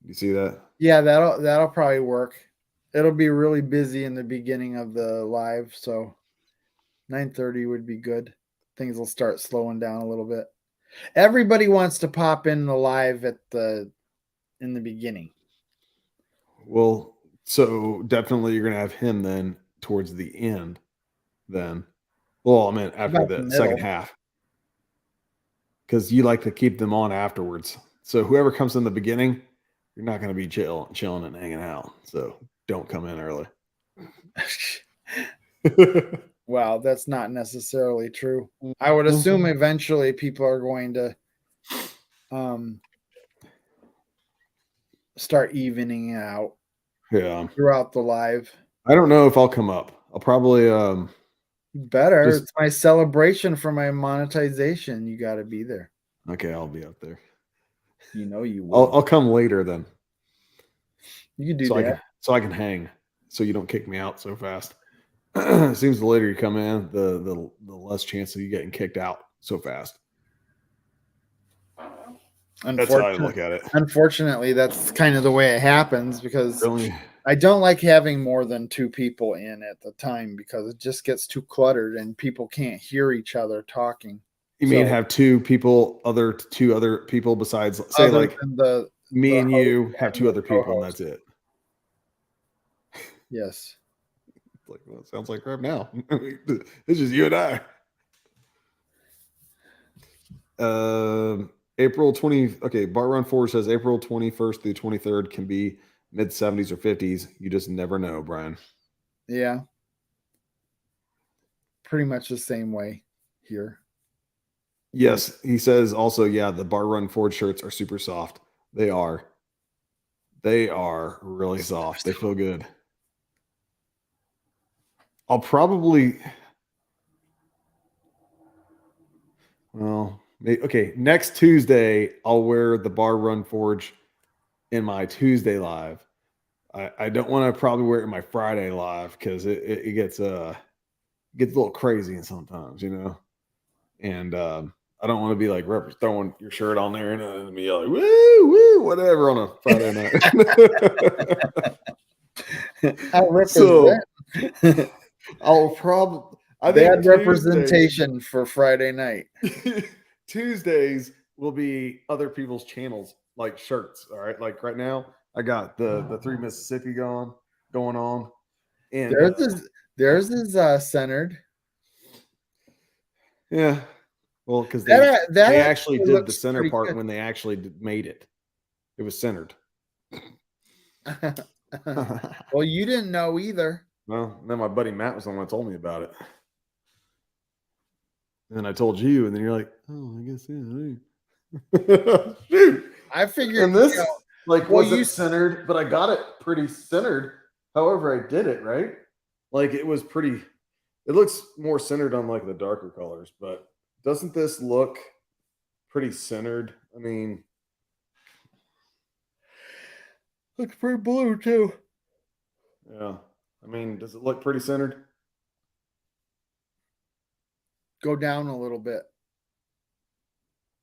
You see that? Yeah, that'll probably work. It'll be really busy in the beginning of the live, so 9:30 would be good. Things will start slowing down a little bit. Everybody wants to pop in the live in the beginning. Well, so definitely you're gonna have him then towards the end. Then, well, I mean after About the the second middle. half, because you like to keep them on afterwards. So whoever comes in the beginning, you're not gonna be chilling and hanging out. So don't come in early. Well, that's not necessarily true. I would assume eventually people are going to start evening out Yeah, throughout the live. I don't know if I'll come up. I'll probably Better. Just- It's my celebration for my monetization. You got to be there. okay, I'll be up there. You know you will. I'll come later then. You can do so that. I can hang, so you don't kick me out so fast. Seems the later you come in, the less chance of you getting kicked out so fast. That's how I look at it. Unfortunately, that's kind of the way it happens because Really? I don't like having more than 2 people in at the time because it just gets too cluttered and people can't hear each other talking. You mean So, have two other people besides, say, other like than the me and host you have and 2 the other people and co-host. that's it? Yes. Like, well, it sounds like right now. It's just you and I. April 20. Okay, Bar Run 4 says April 21st through 23rd can be mid 70s or 50s. You just never know, Brian. Yeah. Pretty much the same way here. Yes, he says also, yeah, the Bar Run Ford shirts are super soft. They are. They are really soft. They feel good. I'll probably, well, okay, next Tuesday, I'll wear the Bar Run Forge in my Tuesday live. I don't want to probably wear it in my Friday live because it gets a little crazy sometimes, you know. And I don't want to be like throwing your shirt on there and be like woo woo whatever on a Friday night. How rip So is that? I'll probably, I Bad think representation for Friday night. Tuesdays will be other people's channels, like shirts. All right, like right now, I got the 3 Mississippi going on, and Theirs is centered. yeah, well, because That they actually did the looks center pretty part good. when they actually made it. It was centered. Well, you didn't know either. Well, then my buddy Matt was the one that told me about it. And then I told you, and then you're like, "Oh, I guess yeah." Shoot. I figured, And this well, wasn't centered, but I got it pretty centered. However, I did it right. Like it was pretty. It looks more centered on like the darker colors, but doesn't this look pretty centered? I mean, looks pretty blue too. yeah. I mean, does it look pretty centered? Go down a little bit.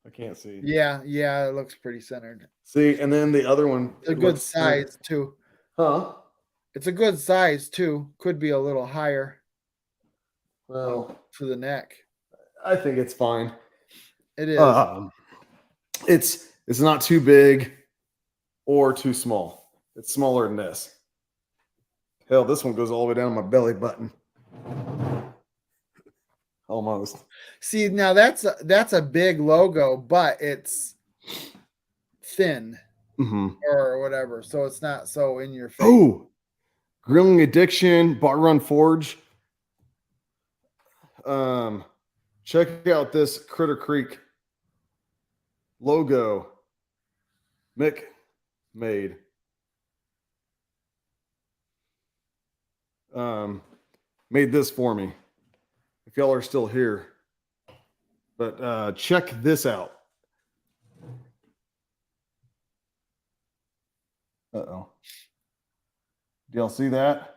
I can't see. Yeah, it looks pretty centered. See, and then the other one, It's a good size too. huh? It's a good size too. Could be a little higher. Well, for the neck. I think it's fine. It is. It's not too big or too small. It's smaller than this. Hell, this one goes all the way down to my belly button. Almost. See, now that's a big logo, but it's thin or whatever, so it's not so in your face. Oh, Grilling Addiction, Bar Run Forge. Check out this Critter Creek logo Mick made. Made this for me. If y'all are still here. But check this out. Uh-oh. Do y'all see that?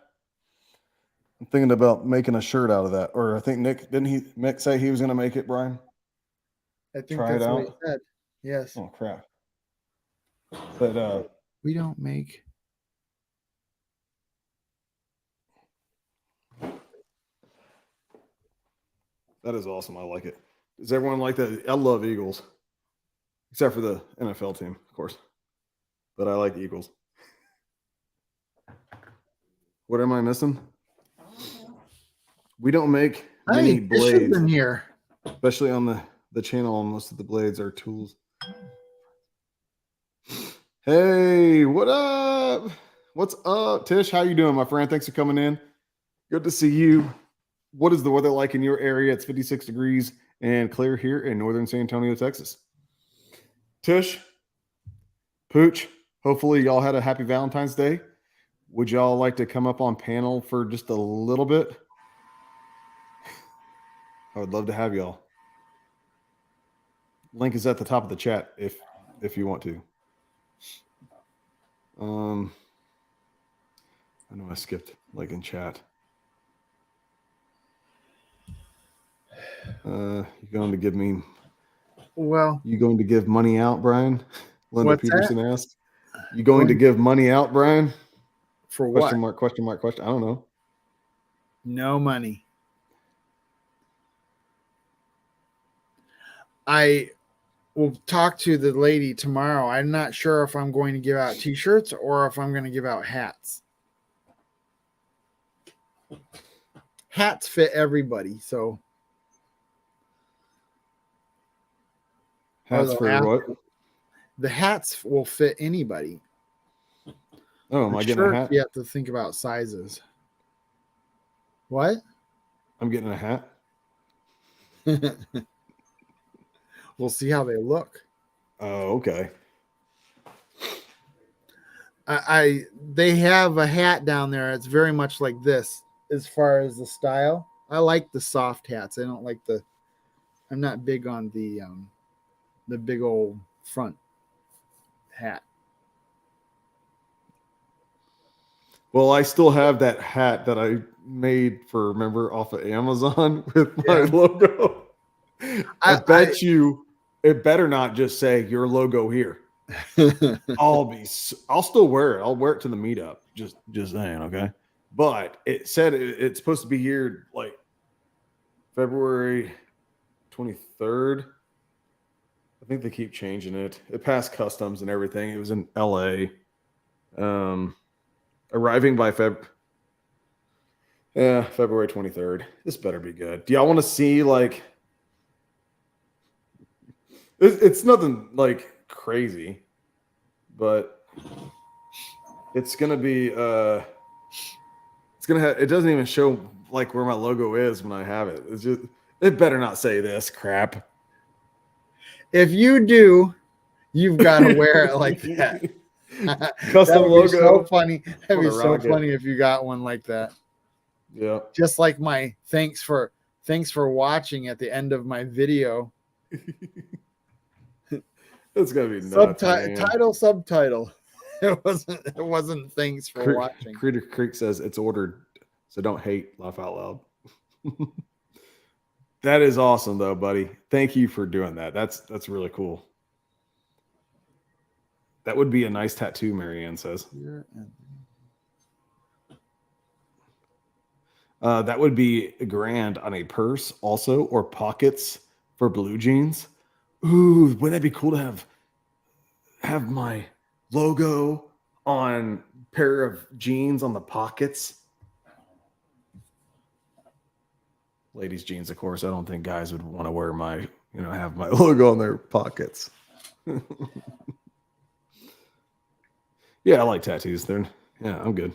I'm thinking about making a shirt out of that. Or I think Mick say he was going to make it, Brian? I think Try that's it what he out. said. Yes. Oh, crap. But we don't make. That is awesome. I like it. Does everyone like that? I love eagles. except for the NFL team, of course. But I like the Eagles. What am I missing? We don't make many Hey, this should have blades, been here. especially on the channel. Most of the blades are tools. Hey, what up? What's up, Tish? How you doing, my friend? Thanks for coming in. Good to see you. What is the weather like in your area? It's 56 degrees and clear here in northern San Antonio, Texas. Tish, Pooch, hopefully y'all had a happy Valentine's Day. Would y'all like to come up on panel for just a little bit? I would love to have y'all. Link is at the top of the chat if you want to. I know I skipped like in chat. You going to give me? Well, you going to give money out, Brian? Linda what's Peterson that? asked. You going to give money out, Brian? For what? Question mark, question mark, question. I don't know. No money. I will talk to the lady tomorrow. I'm not sure if I'm going to give out t-shirts or if I'm going to give out hats. Hats fit everybody, so Hats for what? The hats will fit anybody. Oh, am I getting a hat? You have to think about sizes. What? I'm getting a hat. We'll see how they look. Oh, okay. They have a hat down there. It's very much like this as far as the style. I like the soft hats. I don't like I'm not big on the big old front hat. Well, I still have that hat that I made for, remember, off of Amazon with my logo. I bet you it better not just say your logo here. I'll still wear it. I'll wear it to the meetup. Just saying, okay? But it said it's supposed to be here like February 23rd. I think they keep changing it. It passed customs and everything. It was in LA. Arriving by February 23rd. This better be good. Do y'all want to see like it's nothing like crazy, but it's gonna be it's gonna have, it doesn't even show like where my logo is when I have it. It's just, it better not say this crap. If you do, you've got to wear it like that. Custom that would logo. Be so funny. That'd be so rocket. funny if you got one like that. Yeah. Just like my thanks for watching at the end of my video. It's gonna be nuts, subtitle. It wasn't thanks for watching. Crater Creek says it's ordered, so don't hate. Laugh out loud. That is awesome, though, buddy. Thank you for doing that. That's really cool. That would be a nice tattoo, Marianne says. That would be grand on a purse also, or pockets for blue jeans. Ooh, wouldn't that be cool to have my logo on a pair of jeans on the pockets? Ladies' jeans, of course. I don't think guys would want to wear have my logo on their pockets. Yeah, I like tattoos. I'm good.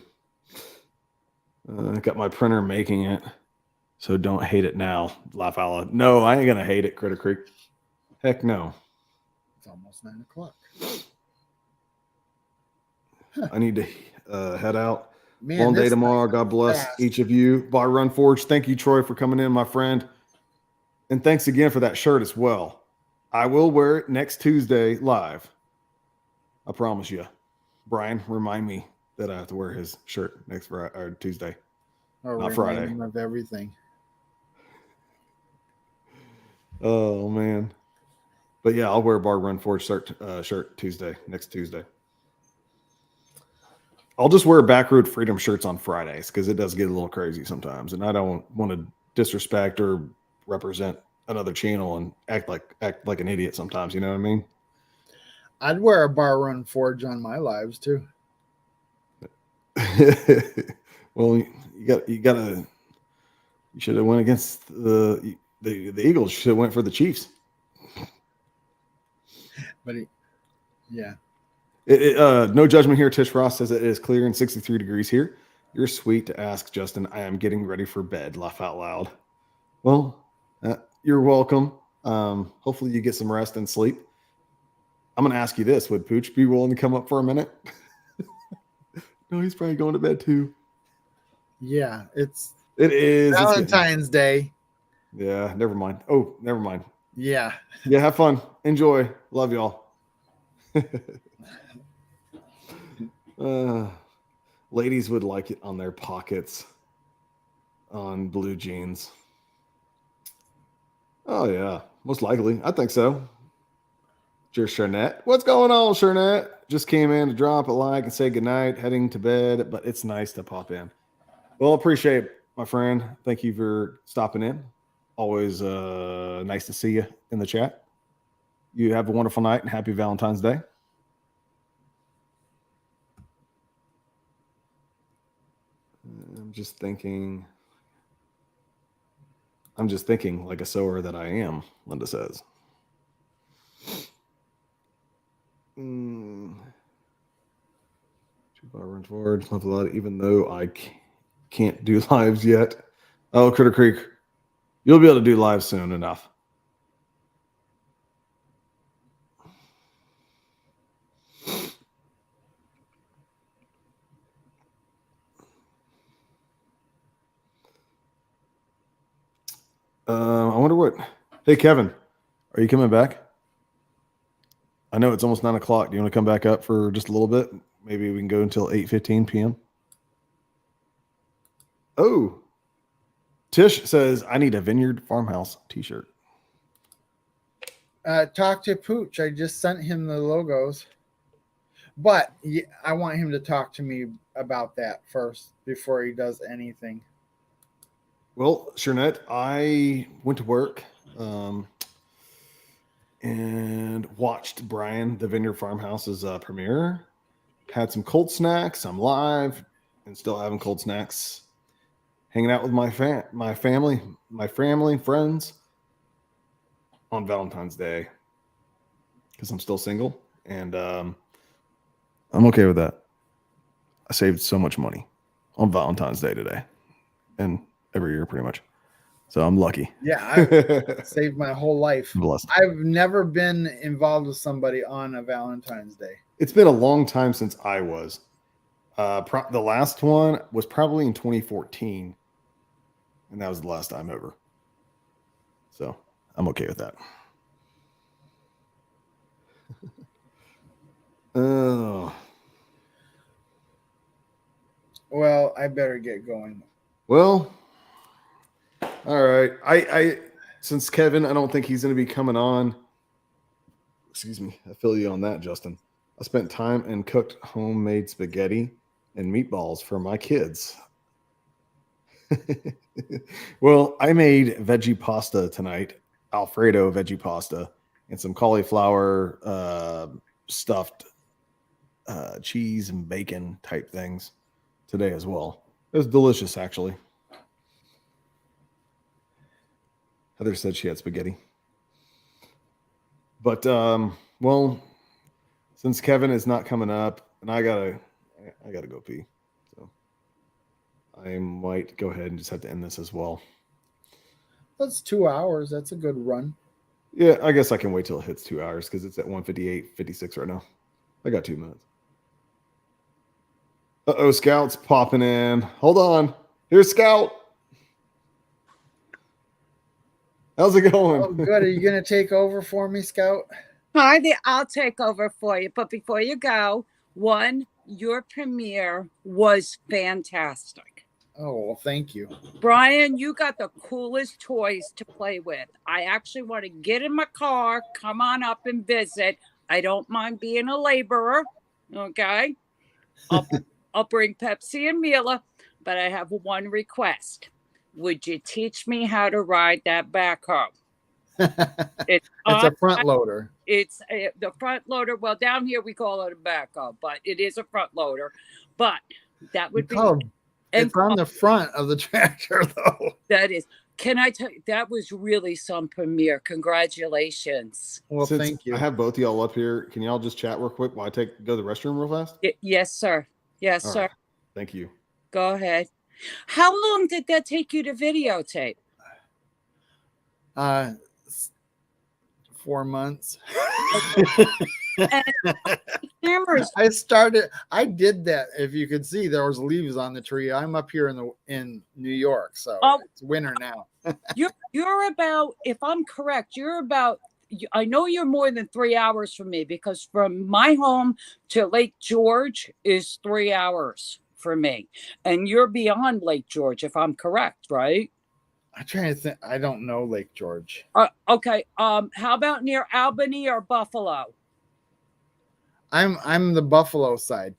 I got my printer making it, so don't hate it now. Laugh out loud. No, I ain't gonna hate it, Critter Creek. Heck no. It's almost 9 o'clock. I need to head out. Man, Long day tomorrow. God bless each of you. Bar Run Forge. Thank you, Troy, for coming in, my friend. And thanks again for that shirt as well. I will wear it next Tuesday live. I promise you. Brian, remind me that I have to wear his shirt next Friday or Tuesday. Not Friday. Of everything. Oh man. But yeah, I'll wear a Bar Run Forge shirt next Tuesday. I'll just wear Backroad Freedom shirts on Fridays because it does get a little crazy sometimes, and I don't want to disrespect or represent another channel and act like an idiot sometimes. You know what I mean? I'd wear a bar run forge on my lives too. Well, you should have went against the Eagles. Should have went for the Chiefs. But yeah. No judgment here. Tish Ross says it is clear and 63 degrees here. You're sweet to ask, Justin. I am getting ready for bed. Laugh out loud. Well, you're welcome. Hopefully you get some rest and sleep. I'm going to ask you this. Would Pooch be willing to come up for a minute? No, he's probably going to bed too. Yeah, it is Valentine's Day. Yeah, never mind. Oh, never mind. Yeah. Yeah, have fun. Enjoy. Love y'all. Ladies would like it on their pockets on blue jeans. Oh, yeah. Most likely. I think so. Cheers, Sharnette. What's going on, Sharnette? Just came in to drop a like and say goodnight, heading to bed, but it's nice to pop in. Well, appreciate it, my friend. Thank you for stopping in. Always nice to see you in the chat. You have a wonderful night and happy Valentine's Day. I'm just thinking like a sower that I am, Linda says. Too far run forward. Love a lot, even though I can't do lives yet. Oh, Critter Creek. You'll be able to do live soon enough. I wonder what. Hey, Kevin, are you coming back? I know it's almost 9 o'clock. Do you want to come back up for just a little bit? Maybe we can go until 8:15 p.m. Oh, Tish says, I need a Vineyard Farmhouse t-shirt. Talk to Pooch. I just sent him the logos. But I want him to talk to me about that first before he does anything. Well, Sharnette, I went to work and watched Brian, the Vineyard Farmhouse's premiere. Had some cold snacks. I'm live and still having cold snacks. Hanging out with my family, friends on Valentine's Day because I'm still single and I'm okay with that. I saved so much money on Valentine's Day today and every year pretty much. So I'm lucky. Yeah, I saved my whole life. Blessed. I've never been involved with somebody on a Valentine's Day. It's been a long time since I was. The last one was probably in 2014. And that was the last time ever. So I'm okay with that. Oh. Well, I better get going. Well, all right. I since Kevin, I don't think he's going to be coming on. Excuse me. I feel you on that, Justin. I spent time and cooked homemade spaghetti and meatballs for my kids. Well, I made veggie pasta tonight, Alfredo veggie pasta, and some cauliflower stuffed cheese and bacon type things today as well. It was delicious, actually. Heather said she had spaghetti. But, well, since Kevin is not coming up, and I gotta go pee. So I might go ahead and just have to end this as well. That's 2 hours. That's a good run. Yeah, I guess I can wait till it hits 2 hours because it's at 1:58:56 right now. I got 2 minutes. Uh-oh, Scout's popping in. Hold on. Here's Scout. How's it going? Oh, good. Are you going to take over for me, Scout? Hi there. I'll take over for you. But before you go, your premiere was fantastic. Oh, well, thank you. Brian, you got the coolest toys to play with. I actually want to get in my car, come on up and visit. I don't mind being a laborer. Okay. I'll bring Pepsi and Mila, but I have one request. Would you teach me how to ride that backhoe? It's a front loader. it's the front loader. Well, down here we call it a backhoe, but it is a front loader. But that would be. It's on the front of the tractor, though. That is. Can I tell you, that was really some premiere. Congratulations. Well, Since thank you. I have both of y'all up here, can y'all just chat real quick while I go to the restroom real fast? Yes, sir. Yes, All sir. right. Thank you. Go ahead. How long did that take you to videotape? 4 months. And cameras. I did that. If you could see, there was leaves on the tree. I'm up here in New York, so it's winter now. You're about, if I'm correct, I know you're more than 3 hours from me, because from my home to Lake George is 3 hours for me, and you're beyond Lake George, if I'm correct, right? I'm trying to think. I don't know Lake George. Okay. How about near Albany or Buffalo? I'm the Buffalo side.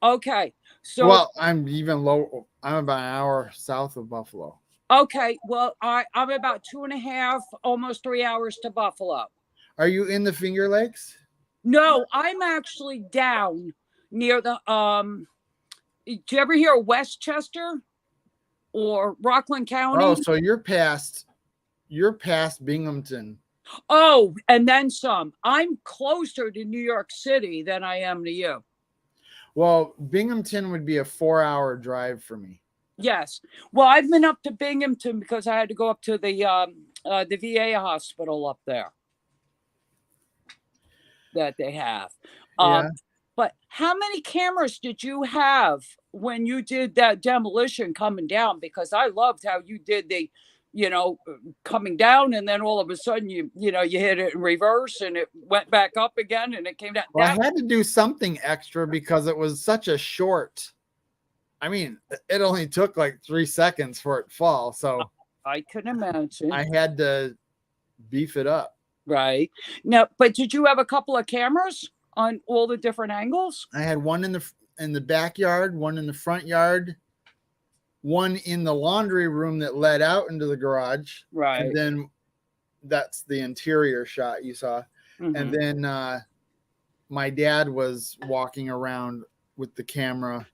Okay. So, well, I'm even low. I'm about an hour south of Buffalo. Okay. Well, I'm about 2.5, almost 3 hours to Buffalo. Are you in the Finger Lakes? No, I'm actually down near the do you ever hear of Westchester or Rockland County? Oh, so you're past Binghamton. Oh, and then some. I'm closer to New York City than I am to you. Well, Binghamton would be a 4-hour drive for me. Yes. Well, I've been up to Binghamton because I had to go up to the VA hospital up there that they have. Yeah. But how many cameras did you have when you did that demolition coming down? Because I loved how you did the, coming down, and then all of a sudden you hit it in reverse and it went back up again and it came down. Well, I had to do something extra because it was such a short. I mean, it only took like 3 seconds for it to fall. So I can imagine. I had to beef it up. Right. Now, but did you have a couple of cameras on all the different angles? I had one in the backyard, one in the front yard, one in the laundry room that led out into the garage. Right. And then that's the interior shot you saw. Mm-hmm. And then my dad was walking around with the camera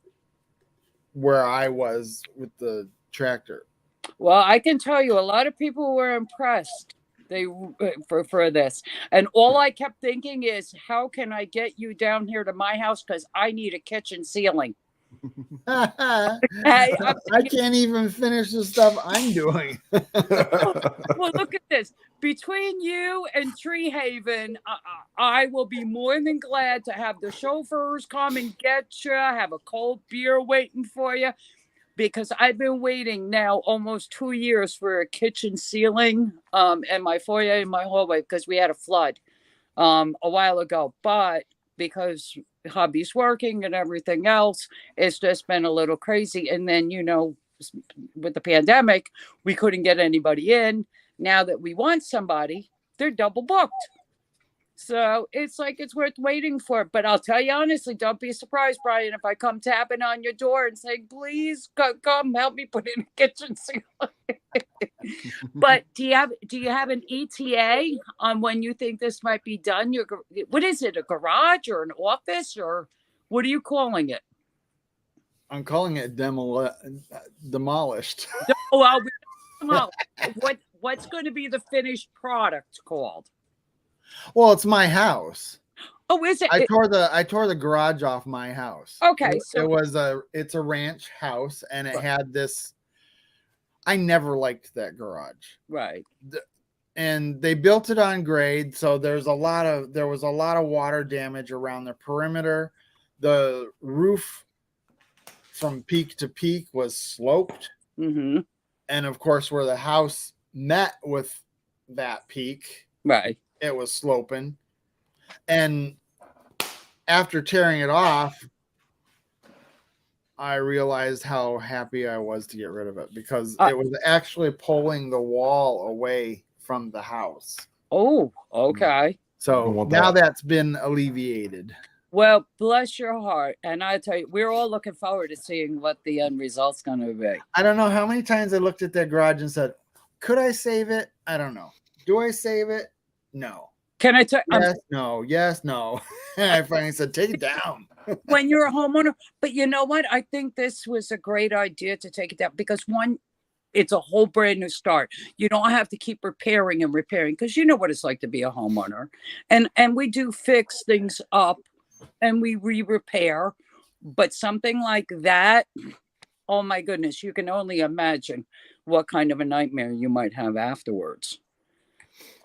where I was with the tractor. Well, I can tell you a lot of people were impressed for this, and all I kept thinking is, how can I get you down here to my house, because I need a kitchen ceiling. I can't even finish the stuff I'm doing. Well, look at this. Between you and Tree Haven, I will be more than glad to have the chauffeurs come and get you, have a cold beer waiting for you, because I've been waiting now almost 2 years for a kitchen ceiling and my foyer and my hallway, because we had a flood a while ago. But because hubby's working and everything else, it's just been a little crazy. And then, with the pandemic, we couldn't get anybody in. Now that we want somebody, they're double booked. So it's like, it's worth waiting for. But I'll tell you honestly, don't be surprised, Brian, if I come tapping on your door and saying, please come help me put in a kitchen ceiling. But do you have an ETA on when you think this might be done? What is it, a garage or an office, or what are you calling it? I'm calling it demolished. Well, what's going to be the finished product called? Well, it's my house. Oh, is it? I tore the garage off my house. Okay, it's a ranch house, and it had this. I never liked that garage. Right. And they built it on grade, so there was a lot of water damage around the perimeter. The roof from peak to peak was sloped. Mm-hmm. And of course, where the house met with that peak, right, it was sloping. And after tearing it off, I realized how happy I was to get rid of it, because it was actually pulling the wall away from the house. Oh, okay. So now that's been alleviated. Well, bless your heart. And I tell you, we're all looking forward to seeing what the end result's going to be. I don't know how many times I looked at that garage and said, could I save it? I don't know. Do I save it? No. Can I tell Yes, no. And I finally said, take it down. when you're a homeowner? But you know what? I think this was a great idea to take it down because one, it's a whole brand new start. You don't have to keep repairing and repairing because you know what it's like to be a homeowner. And we do fix things up and we repair. But something like that, oh my goodness, you can only imagine what kind of a nightmare you might have afterwards.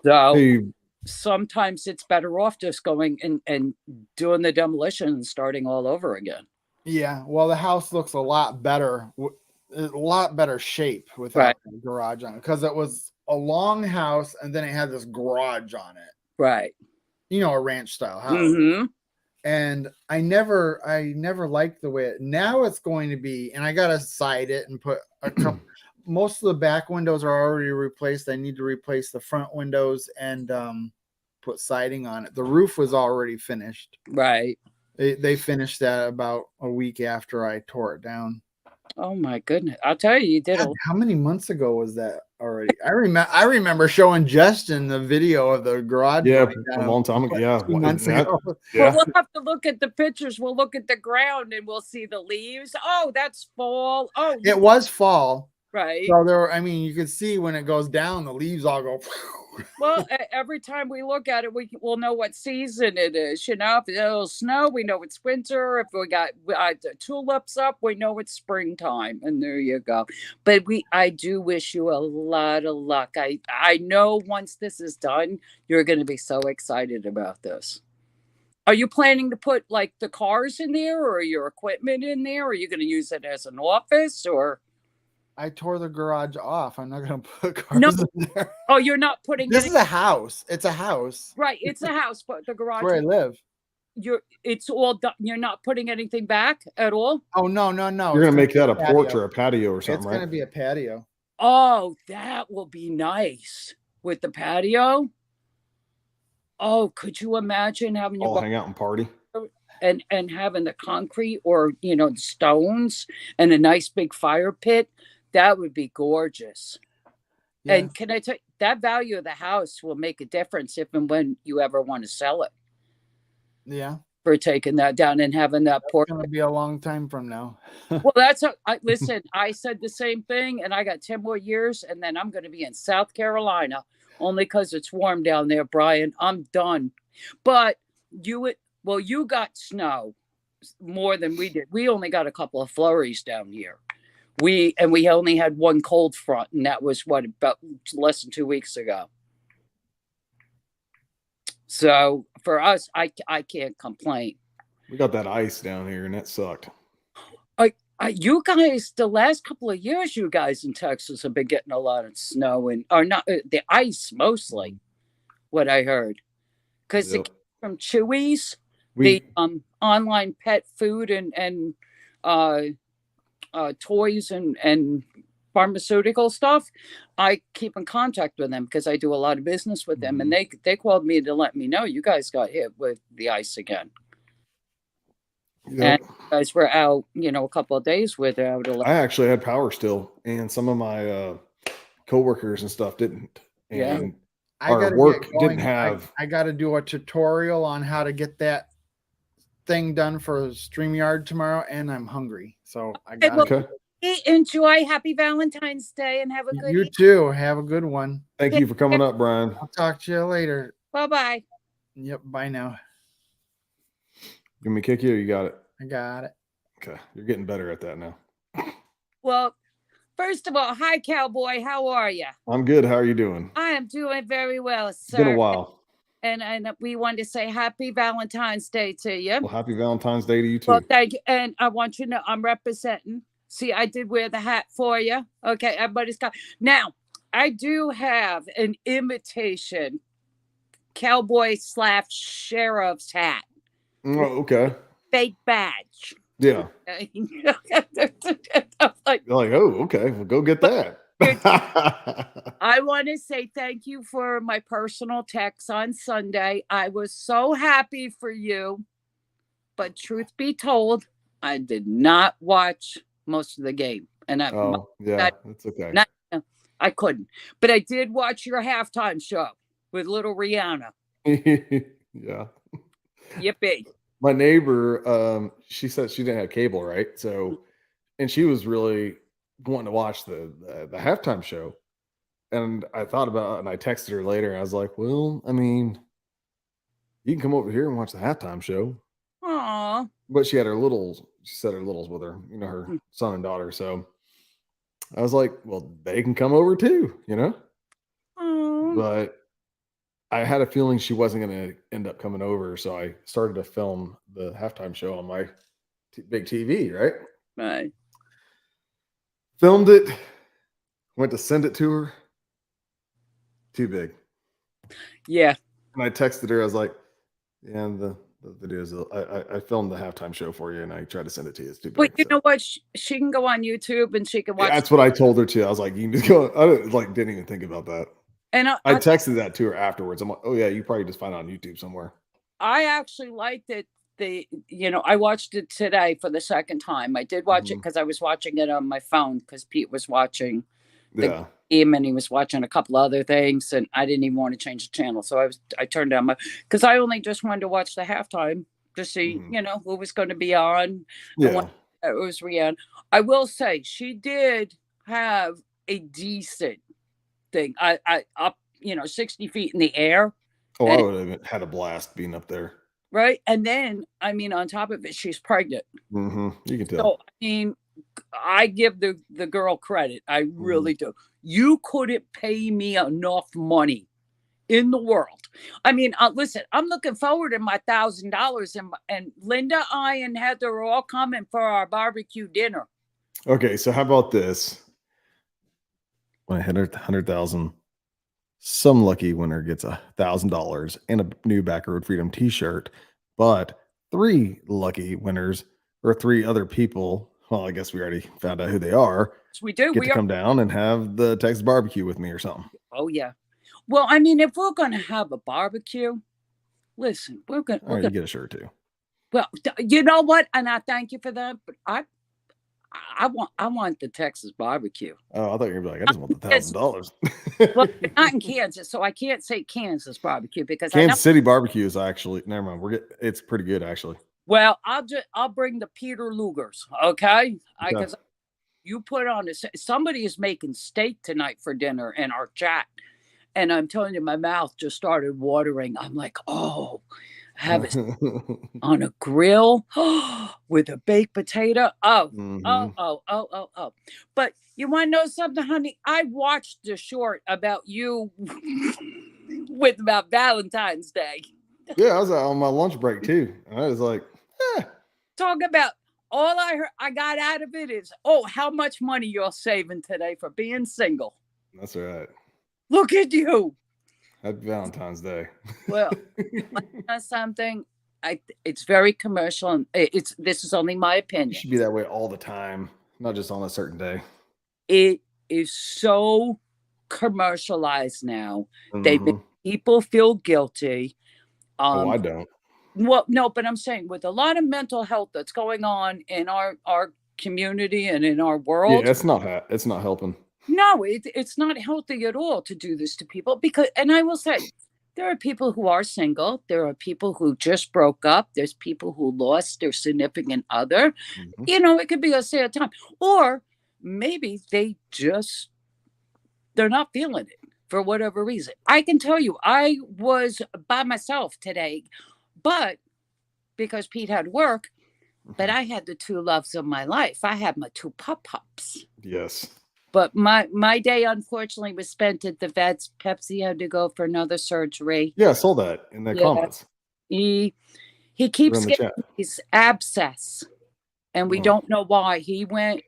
So Hey, sometimes it's better off just going and doing the demolition and starting all over again. Yeah, well, the house looks a lot better, a lot better shape without the garage on it because it was a long house and then it had this garage on it. Right. You know, a ranch style house. Mm-hmm. And I never liked the way now it's going to be, and I gotta side it and put a couple. Most of the back windows are already replaced. I need to replace the front windows and put siding on it. The roof was already finished. Right. They finished that about a week after I tore it down. Oh my goodness! I'll tell you, you did God, how many months ago was that already? I remember showing Justin the video of the garage. Yeah, a long time ago. Yeah, 2 months ago. Yeah. Well, we'll have to look at the pictures. We'll look at the ground and we'll see the leaves. Oh, that's fall. Oh, It was fall. right. So there, I mean, you can see when it goes down, the leaves all go. Well, every time we look at it, we'll know what season it is. You know, if it'll snow, we know it's winter. If we got the tulips up, we know it's springtime. And there you go. But I do wish you a lot of luck. I know once this is done, you're going to be so excited about this. Are you planning to put like the cars in there or your equipment in there? Are you going to use it as an office or? I tore the garage off. I'm not going to put cars in there. Oh, you're not putting this is a house. It's a house. Right. It's a house, but the garage. Where I live. It's all done. You're not putting anything back at all? Oh, no. You're going to make that a porch or a patio or something, it's right? It's going to be a patio. Oh, that will be nice with the patio. Oh, could you imagine having your hang out and party? And having the concrete or, the stones and a nice big fire pit? That would be gorgeous. Yeah. And can I tell you, that value of the house will make a difference if and when you ever want to sell it. Yeah. For taking that down and having that porch. It's going to be a long time from now. Well, listen, I said the same thing and I got 10 more years and then I'm going to be in South Carolina only because it's warm down there, Brian. I'm done. But you got snow more than we did. We only got a couple of flurries down here. We only had one cold front, and that was about less than 2 weeks ago. So for us, I can't complain. We got that ice down here, and that sucked. You guys, the last couple of years, you guys in Texas have been getting a lot of snow or not the ice mostly. What I heard, because it came from Chewy's, the online pet food and toys and pharmaceutical stuff. I keep in contact with them because I do a lot of business with them, and they called me to let me know you guys got hit with the ice again. Yep. And you guys were out, a couple of days without. I actually had power still, and some of my coworkers and stuff didn't. And our work didn't have. I got to do a tutorial on how to get that thing done for StreamYard tomorrow, and I'm hungry, so I got to enjoy. Happy Valentine's Day and have a good You too. Have a good one. Thank you for coming up, Brian. I'll talk to you later. Bye-bye. Yep, bye now. Give me a kick you, or you got it? I got it. Okay, you're getting better at that now. Well, first of all, hi, Cowboy. How are you? I'm good. How are you doing? I am doing very well, sir. It's been a while. And we wanted to say happy Valentine's Day to you. Well, happy Valentine's Day to you too. Well, thank you. And I want you to know I'm representing. See, I did wear the hat for you. Okay, everybody's got. Now, I do have an imitation cowboy / sheriff's hat. Oh, okay. Fake badge. Yeah. You're like, oh, okay. Well, go get that. I want to say thank you for my personal text on Sunday. I was so happy for you, but truth be told, I did not watch most of the game, and that's okay. I couldn't, but I did watch your halftime show with little Rihanna. Yeah. Yippee. My neighbor, she said she didn't have cable, right? So, and she was really wanting to watch the halftime show. And I thought about it and I texted her later. And I was like, well, I mean, you can come over here and watch the halftime show. Aw. But she said her littles with her, her son and daughter. So I was like, well, they can come over too, Aw. But I had a feeling she wasn't going to end up coming over. So I started to film the halftime show on my big TV, right? Right. Filmed it, went to send it to her. Too big. Yeah. And I texted her. I was like, yeah, the videos. I filmed the halftime show for you, and I tried to send it to you. It's too big. But you know what? She can go on YouTube and she can watch. Yeah, that's what I told her too. I was like, you can just go. Didn't even think about that. And I texted that to her afterwards. I'm like, oh yeah, you probably just find it on YouTube somewhere. I actually liked it. I watched it today for the second time. I did watch it because I was watching it on my phone because Pete was watching the game and he was watching a couple other things, and I didn't even want to change the channel. So I turned down because I only just wanted to watch the halftime to see, who was going to be on. Yeah. It was Rihanna. I will say she did have a decent thing. I up, 60 feet in the air. Oh, I would have had a blast being up there. Right. And then, on top of it, she's pregnant. Mm-hmm. You can tell. So, I give the girl credit. I really do. You couldn't pay me enough money in the world. Listen, I'm looking forward to my $1,000, and Linda, I, and Heather are all coming for our barbecue dinner. Okay, so how about this? When I hit 100,000, some lucky winner gets $1,000 and a new Backroad Freedom T-shirt. But 3 lucky winners or 3 other people. Well, I guess we already found out who they are. We do. Get to come down and have the Texas barbecue with me or something. Oh yeah. Well, if we're gonna have a barbecue, listen, we're gonna you get a shirt too. Well, you know what? And I thank you for that. But I want the Texas barbecue. Oh, I thought you were like, I just want the $1,000. Well, not in Kansas, so I can't say Kansas barbecue because Kansas City barbecue is actually never mind. It's pretty good actually. Well, I'll bring the Peter Lugers, okay? Because you put on somebody is making steak tonight for dinner in our chat, and I'm telling you, my mouth just started watering. I'm like, oh, have it on a grill with a baked potato. Oh. But you want to know something, honey? I watched the short about you about Valentine's Day. Yeah, I was on my lunch break too. And I was like, Talk about all I got out of it is, how much money you're saving today for being single. That's right. Look at you. Happy Valentine's Day. Well, something. It's very commercial, and this is only my opinion. It should be that way all the time, not just on a certain day. It is so commercialized now. They make people feel guilty. I don't. Well, no, but I'm saying with a lot of mental health that's going on in our community and in our world. Yeah, it's not helping. No, it's not healthy at all to do this to people and I will say, there are people who are single. There are people who just broke up. There's people who lost their significant other. It could be a sad time. Or maybe they're not feeling it for whatever reason. I can tell you, I was by myself today, but because Pete had work, but I had the 2 loves of my life. I had my 2 pups. Yes. But my day, unfortunately, was spent at the vets. Pepsi had to go for another surgery. Yeah, I saw that in the comments. He keeps getting these abscess, and we don't know why. He went.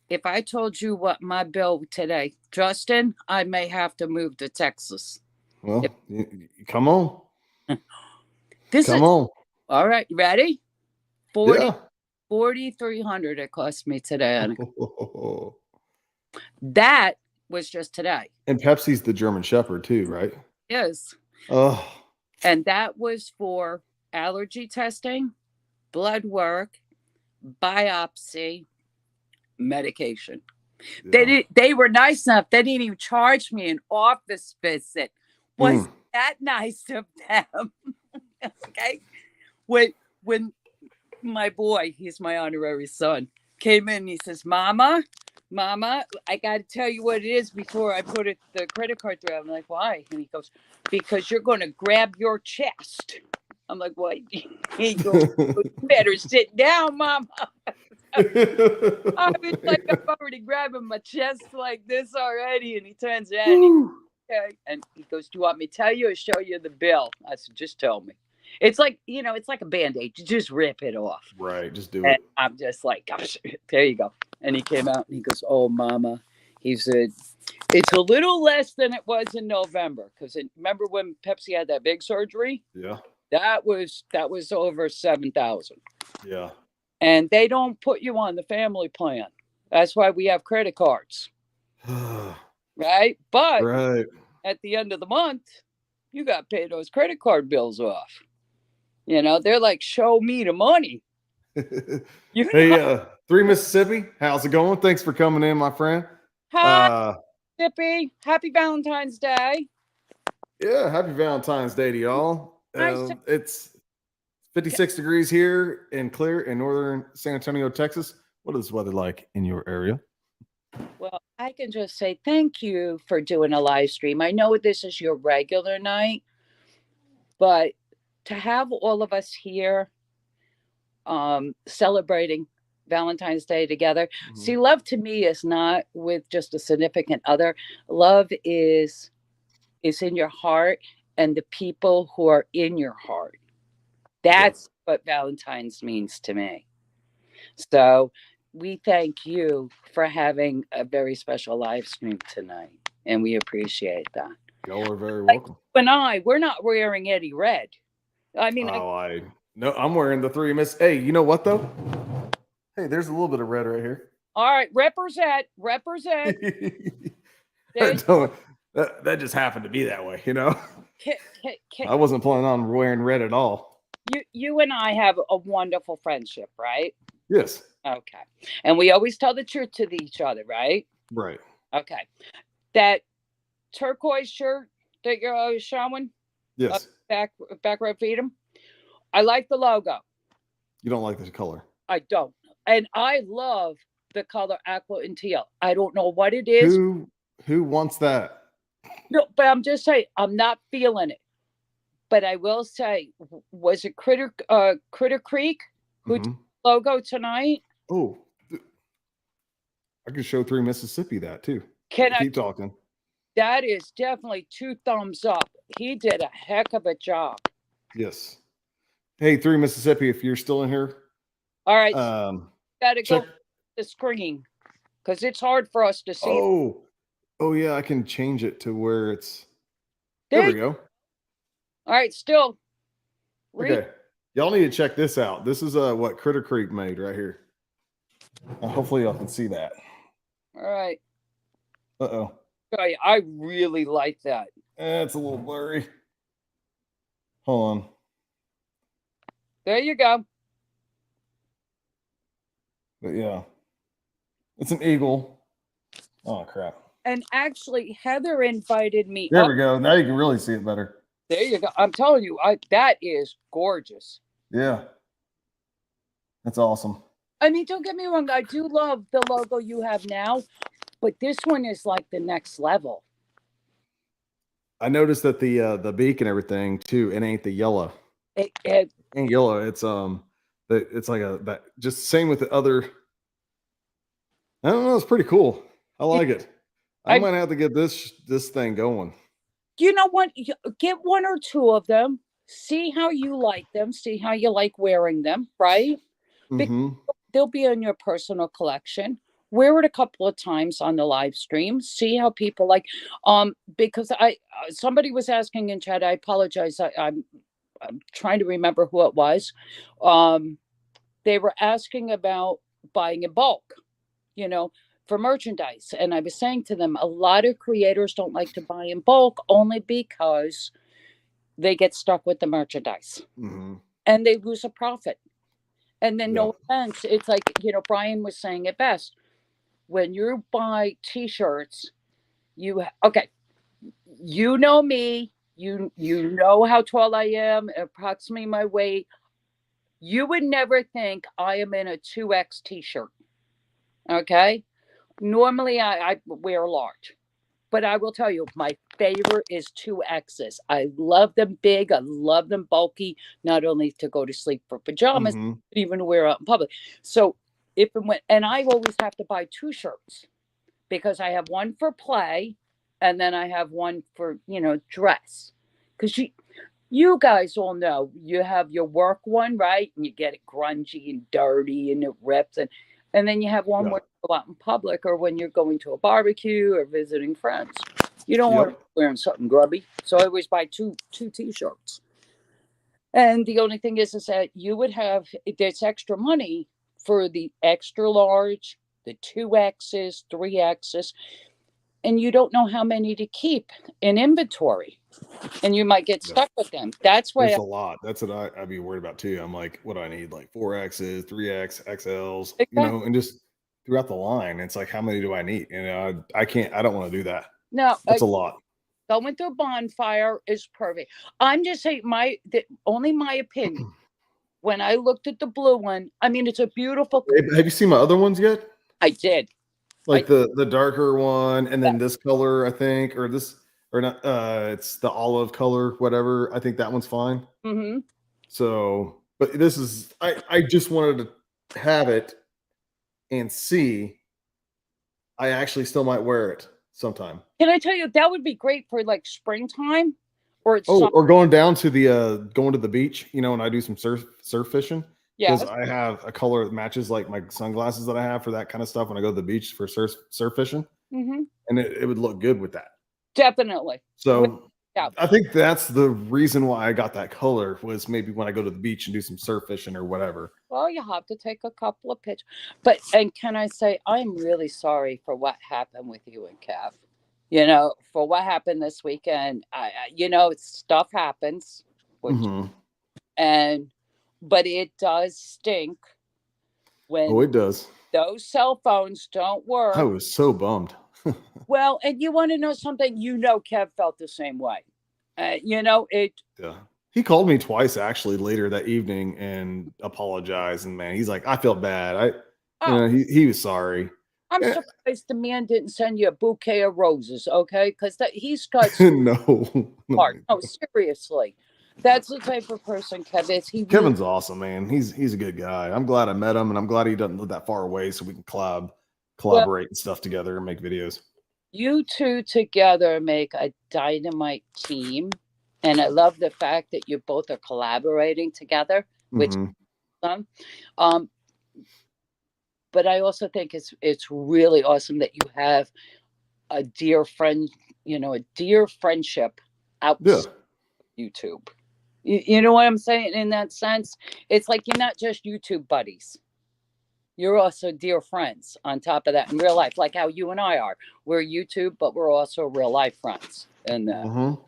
If I told you what my bill today, Justin, I may have to move to Texas. Well, come on. Come on. All right, ready? 4,300 it cost me today. That was just today. And Pepsi's the German Shepherd too, right? Yes. Oh. And that was for allergy testing, blood work, biopsy, medication. Yeah. They were nice enough. They didn't even charge me an office visit. that nice of them. Okay. When my boy, he's my honorary son, came in, he says, Mama, I got to tell you what it is before I put the credit card through. I'm like, why? And he goes, because you're going to grab your chest. I'm like, what? He goes, you better sit down, Mama. I was like, I'm already grabbing my chest like this already. And he turns around and he goes, okay. And he goes, do you want me to tell you or show you the bill? I said, just tell me. It's like, it's like a Band-Aid. You just rip it off. Right. Just do And it. I'm just like, gosh, there you go. And he came out and he goes, oh, Mama. He said, it's a little less than it was in November. Because remember when Pepsi had that big surgery? Yeah. That was over 7,000. Yeah. And they don't put you on the family plan. That's why we have credit cards. Right? But Right. at the end of the month, you got to pay those credit card bills off. They're like, show me the money. Hey, 3 Mississippi, how's it going? Thanks for coming in, my friend. Hi, Mississippi. Happy Valentine's Day. Yeah, happy Valentine's Day to y'all. It's 56 degrees here and clear in northern San Antonio, Texas. What is the weather like in your area? Well, I can just say thank you for doing a live stream. I know this is your regular night, but to have all of us here celebrating Valentine's Day together. Mm-hmm. See, love to me is not with just a significant other. Love is in your heart and the people who are in your heart. That's what Valentine's means to me. So we thank you for having a very special live stream tonight, and we appreciate that. Y'all are very welcome. We're not wearing any red. I mean, no, I'm wearing the 3 Miss. Hey, you know what though? Hey, there's a little bit of red right here. All right, represent. That just happened to be that way, I wasn't planning on wearing red at all. You and I have a wonderful friendship, right? Yes. Okay. And we always tell the truth to each other, right? Right. Okay. That turquoise shirt that you're always showing? Yes. Backroad Freedom. I like the logo. You don't like the color? I don't. And I love the color aqua and teal. I don't know what it is. Who wants that? No, but I'm just saying, I'm not feeling it. But I will say, was it Critter Creek who did the logo tonight? Oh, I can show 3 Mississippi that too. Keep talking. That is definitely 2 thumbs up. He did a heck of a job. Yes. Hey, 3 Mississippi, if you're still in here. All right. Gotta go the screen because it's hard for us to see. Oh yeah, I can change it to where it's. There we go. All right, still. Okay, y'all need to check this out. This is what Critter Creek made right here. Hopefully y'all can see that. All right. Uh-oh. I really like that. It's a little blurry. Hold on. There you go. But yeah, it's an eagle. Oh crap! And actually, Heather invited me. There we go. Now you can really see it better. There you go. I'm telling you, that is gorgeous. Yeah, that's awesome. I mean, don't get me wrong. I do love the logo you have now, but this one is like the next level. I noticed that the beak and everything too. It ain't the yellow. It ain't yellow. It's like that. Just same with the other. I don't know. It's pretty cool. I like it. I might have to get this thing going. You know what? Get 1 or 2 of them. See how you like them. See how you like wearing them. Right? Mm-hmm. They'll be in your personal collection. Wear it a couple of times on the live stream. See how people like. Because somebody was asking in chat. I apologize. I'm trying to remember who it was. They were asking about buying in bulk, for merchandise. And I was saying to them, a lot of creators don't like to buy in bulk only because they get stuck with the merchandise and they lose a profit. And then no offense, it's like, Brian was saying it best. When you buy t-shirts, you know me, you know how tall I am, approximately my weight. You would never think I am in a 2X t-shirt. Okay. Normally I wear large, but I will tell you, my favorite is 2Xs. I love them big. I love them bulky, not only to go to sleep for pajamas, Mhm. but even to wear out in public. So if and when, and I always have to buy 2 shirts because I have one for play and then I have one for, dress. Because you guys all know you have your work one, right? And you get it grungy and dirty and it rips. And then you have one Yeah. where you go out in public or when you're going to a barbecue or visiting friends. You don't want to Yep. be wearing something grubby. So I always buy two t-shirts. And the only thing is that you would have, there's extra money for the extra large, the 2Xs, 3Xs, and you don't know how many to keep in inventory. And you might get Yeah. stuck with them. That's why There's a lot. That's what I'd be worried about too. I'm like, what do I need? Like 4Xs, 3X, XLs, exactly. and just throughout the line. It's like, how many do I need? I can't, I don't want to do that. Now, That's a lot. going to a bonfire is perfect. I'm just saying only my opinion. When I looked at the blue one, I mean, it's a beautiful. Have you seen my other ones yet? I did. Like the darker one, and then this color, I think, or this, or not. It's the olive color, whatever. I think that one's fine. Mm-hmm. So, but this is, I just wanted to have it and see. I actually still might wear it sometime. Can I tell you that would be great for like springtime, or it's Or going down to the beach, and I do some surf fishing because yes. I have a color that matches like my sunglasses that I have for that kind of stuff when I go to the beach for surf fishing, Mm-hmm. and it would look good with that. Definitely. So Yeah. I think that's the reason why I got that color was maybe when I go to the beach and do some surf fishing or whatever. Well, you have to take a couple of pictures. And can I say, I'm really sorry for what happened with you and Kev. For what happened this weekend. Stuff happens, Mhm. but it does stink when Oh, it does. those cell phones don't work. I was so bummed. Well, and you want to know something? Kev felt the same way. It. Yeah. He called me twice actually later that evening and apologized. And man, he's like, I felt bad. He was sorry. I'm Eh, surprised the man didn't send you a bouquet of roses. Okay, because he's got no, heart. No, seriously, that's the type of person Kev is. He really, Kevin's awesome, man. He's a good guy. I'm glad I met him, and I'm glad he doesn't live that far away, so we can well, collaborate and stuff together and make videos. you two together make a dynamite team, and I love the fact that you both are collaborating together, which Mhm. is awesome. But I also think it's really awesome that you have a dear friend, a dear friendship Yeah. outside YouTube. You know what I'm saying? In that sense, it's like you're not just YouTube buddies. You're also dear friends on top of that in real life, like how you and I are. We're YouTube, but we're also real life friends. And Mhm.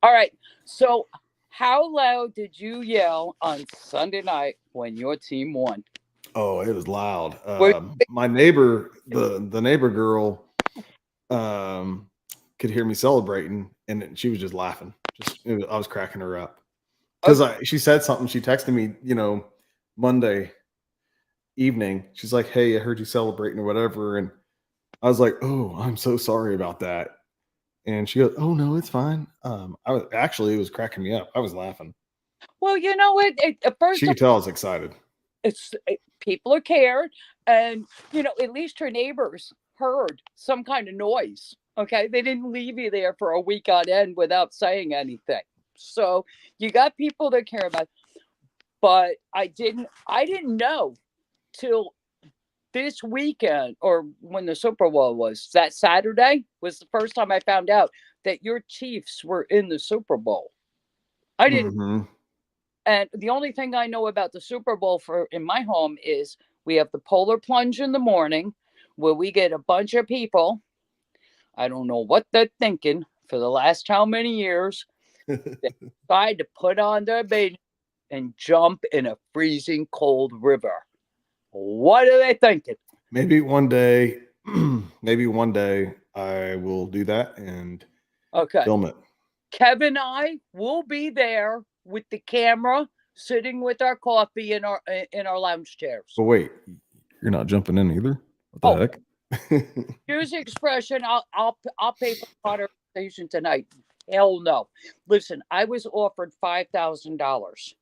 all right. So, how loud did you yell on Sunday night when your team won? Oh, it was loud. Were My neighbor, the neighbor girl, could hear me celebrating, and she was just laughing. I was cracking her up because she said something. She texted me, Monday evening. She's like, "Hey, I heard you celebrating or whatever," and I was like, "Oh, I'm so sorry about that." And she goes, "Oh no, it's fine." It was cracking me up. I was laughing. Well, you know what? First She of could tell I was excited. people are cared, and at least her neighbors heard some kind of noise. Okay, they didn't leave you there for a week on end without saying anything. So you got people that care about. But I didn't know till this weekend, or when the Super Bowl was, that Saturday was the first time I found out that your Chiefs were in the Super Bowl. I didn't. Mhm. And the only thing I know about the Super Bowl in my home is we have the polar plunge in the morning where we get a bunch of people. I don't know what they're thinking for the last how many years. They decide to put on their bathing and jump in a freezing cold river. What are they thinking? Maybe one day, maybe one day I will do that and Okay. film it. Kevin and I will be there with the camera, sitting with our coffee in our lounge chairs. But wait, you're not jumping in either? What the heck? Here's the expression. I'll pay for conversation tonight. Hell no. Listen, I was offered $5,000,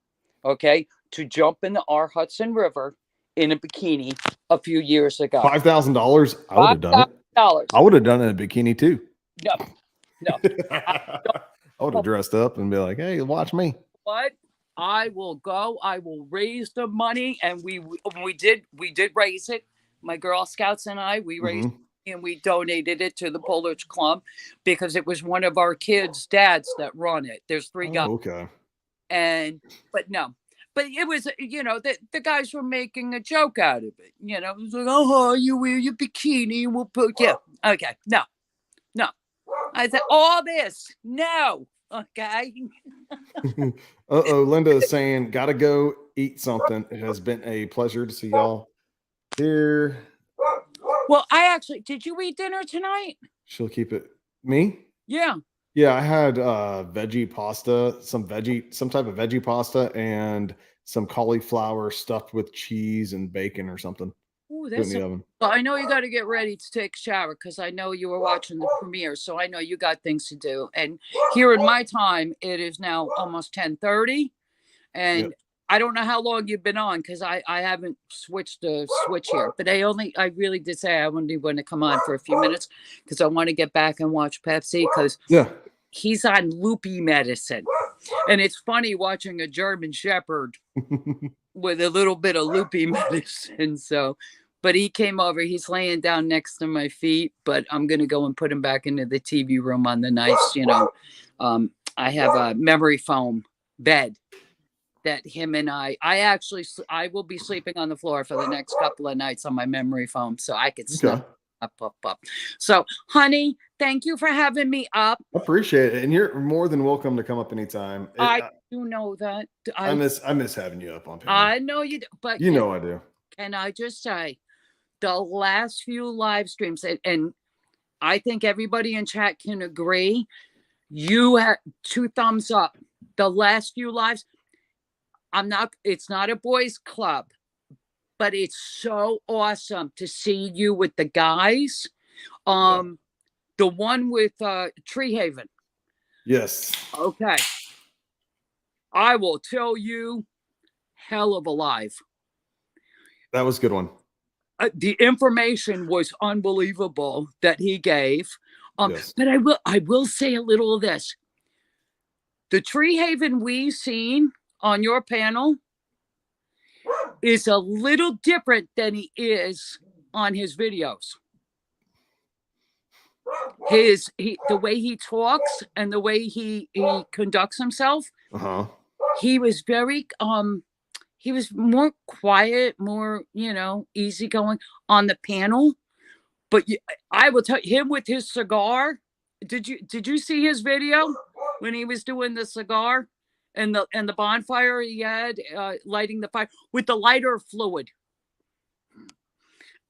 okay, to jump in the R. Hudson River in a bikini a few years ago. $5,000? I would have done it. I would have done it in a bikini too. No. I would have dressed up and be like, "Hey, watch me." What? I will go. I will raise the money, and we did raise it. My Girl Scouts and I, we raised and we donated it to the Polish Club because it was one of our kids' dads that run it. There's 3 guys. Okay. But it was, the guys were making a joke out of it. It was like, oh, you wear your bikini, we'll put okay. No. I said, all this, no. Okay. Linda is saying, gotta go eat something. It has been a pleasure to see y'all here. Well, did you eat dinner tonight? She'll keep it. Me? Yeah. Yeah, I had veggie pasta, some type of veggie pasta, and some cauliflower stuffed with cheese and bacon or something. Ooh, in the oven. Well, I know you got to get ready to take a shower because I know you were watching the premiere, so I know you got things to do. And here in my time, it is now almost 10:30, and I don't know how long you've been on because I haven't switched the switch here. But I really did say I only want to come on for a few minutes because I want to get back and watch Pepsi because he's on loopy medicine, and it's funny watching a German Shepherd with a little bit of loopy medicine. So, but he came over, he's laying down next to my feet, but I'm going to go and put him back into the TV room on the nights. I have a memory foam bed that him and I will be sleeping on the floor for the next couple of nights on my memory foam. So I could snap up. So honey, thank you for having me up. Appreciate it. And you're more than welcome to come up anytime. I do know that. I miss having you up on panel. I know you do, but I do. Can I just say the last few live streams, and I think everybody in chat can agree, you had 2 thumbs up. The last few lives, it's not a boys club, but it's so awesome to see you with the guys. The one with Tree Haven. Yes. Okay. I will tell you, hell of a live. That was a good one. The information was unbelievable that he gave. But I will say a little of this. The Tree Haven we've seen on your panel is a little different than he is on his videos. The way he talks and the way he conducts himself. He was very he was more quiet, more easygoing on the panel. But I will tell you, him with his cigar. Did you see his video when he was doing the cigar and the bonfire he had lighting the fire with the lighter fluid?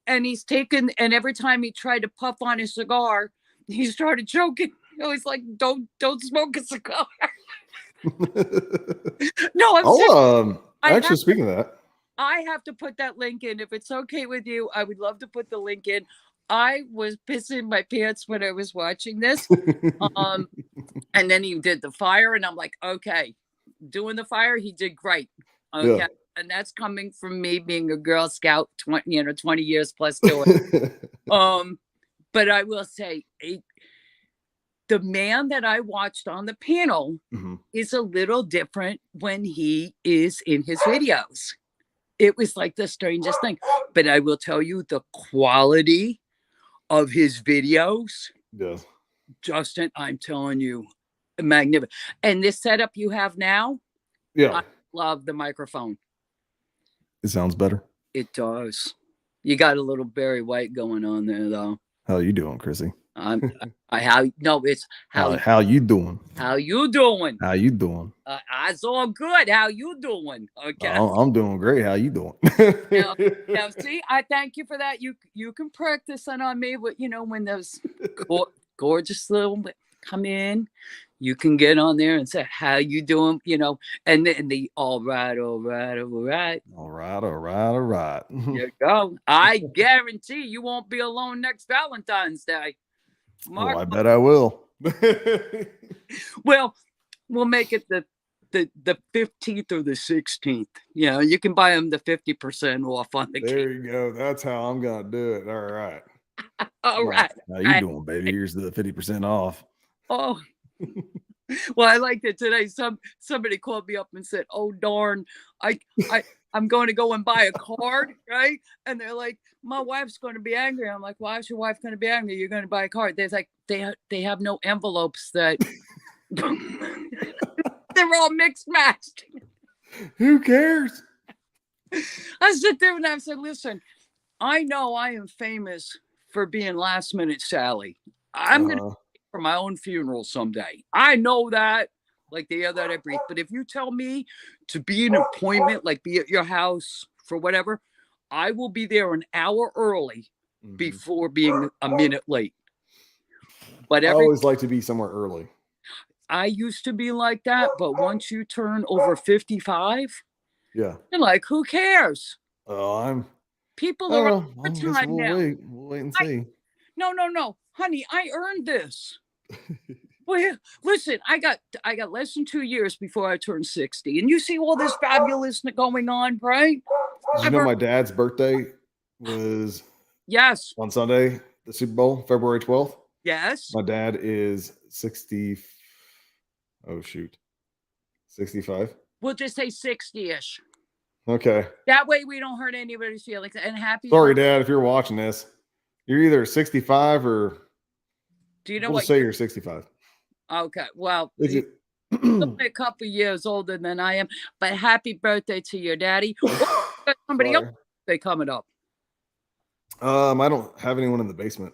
And he's taken, and every time he tried to puff on his cigar, he started choking. I was like, don't smoke a cigar. No, actually, speaking of that, I have to put that link in. If it's okay with you, I would love to put the link in. I was pissing my pants when I was watching this. And then he did the fire, and I'm like, okay, doing the fire, he did great. Okay. Yeah. And that's coming from me being a Girl Scout 20 years plus to it. But I will say the man that I watched on the panel is a little different when he is in his videos. It was like the strangest thing. But I will tell you, the quality of his videos, Justin, I'm telling you, magnificent. And this setup you have now, I love the microphone. It sounds better. It does. You got a little Barry White going on there, though. How you doing, Chrissy? How you doing? How you doing? How you doing? How you doing? It's all good. How you doing? Okay. I'm doing great. How you doing? now, see, I thank you for that. You can practice that on me, but when those gorgeous little come in, you can get on there and say, how you doing? You know, and then the all right. All right. You go. I guarantee you won't be alone next Valentine's Day. Oh, I bet I will. Well, we'll make it the 15th or the 16th. You know, you can buy them the 50% off on the There cake. you go. That's how I'm gonna do it. All right. All right. How you doing, baby? Here's the 50% off. Oh, well, I liked it today. Somebody called me up and said, "Oh darn, I'm going to go and buy a card, right?" And they're like, "My wife's going to be angry." I'm like, "Why is your wife going to be angry? You're going to buy a card." They're like, they have no envelopes that they're all mixed matched. Who cares? I sit there and I said, "Listen, I know I am famous for being last minute Sally. I'm going to for my own funeral someday. I know that, like the other that I breathe. But if you tell me to be an appointment, like be at your house for whatever, I will be there an hour early before being a minute late." But I always like to be somewhere early. I used to be like that, but once you turn over 55, yeah, you're like, who cares? People are on I guess time we'll now. wait and see. No, honey, I earned this. Well, listen, I got less than 2 years before I turned 60, and you see all this fabulousness going on, right? Did you know my dad's birthday was on Sunday, the Super Bowl, February 12th? Yes. My dad is 60. Oh shoot, 65. We'll just say 60-ish. Okay. That way we don't hurt anybody's feelings. And happy. Sorry, Dad, if you're watching this, you're either 65 or. Do you know we'll what? Say you're 65. Okay. Well, is it only a couple years older than I am, but happy birthday to your daddy. Somebody else they coming up. I don't have anyone in the basement.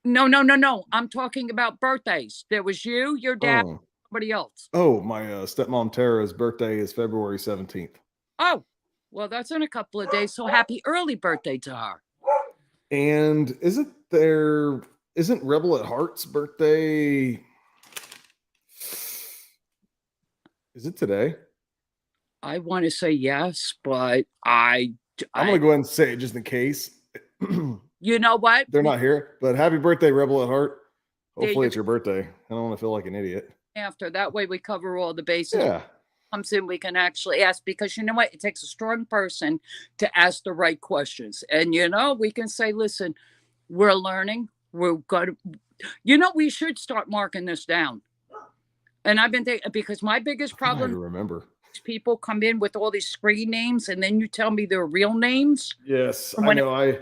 No. I'm talking about birthdays. There was you, your dad, somebody else. Oh, my stepmom Tara's birthday is February 17th. Oh, well, that's in a couple of days. So happy early birthday to her. And isn't Rebel at Heart's birthday? Is it today? I want to say yes, but I'm going to go ahead and say it just in case. You know what? They're not here, but happy birthday, Rebel at Heart. Hopefully it's your birthday. I don't want to feel like an idiot. After that way, we cover all the bases. Yeah. Comes in, we can actually ask, because you know what? It takes a strong person to ask the right questions. And, you know, we can say, listen, we're learning. We're going to, we should start marking this down. And I've been thinking, because my biggest problem, I remember, people come in with all these screen names and then you tell me their real names. Yes, I know. I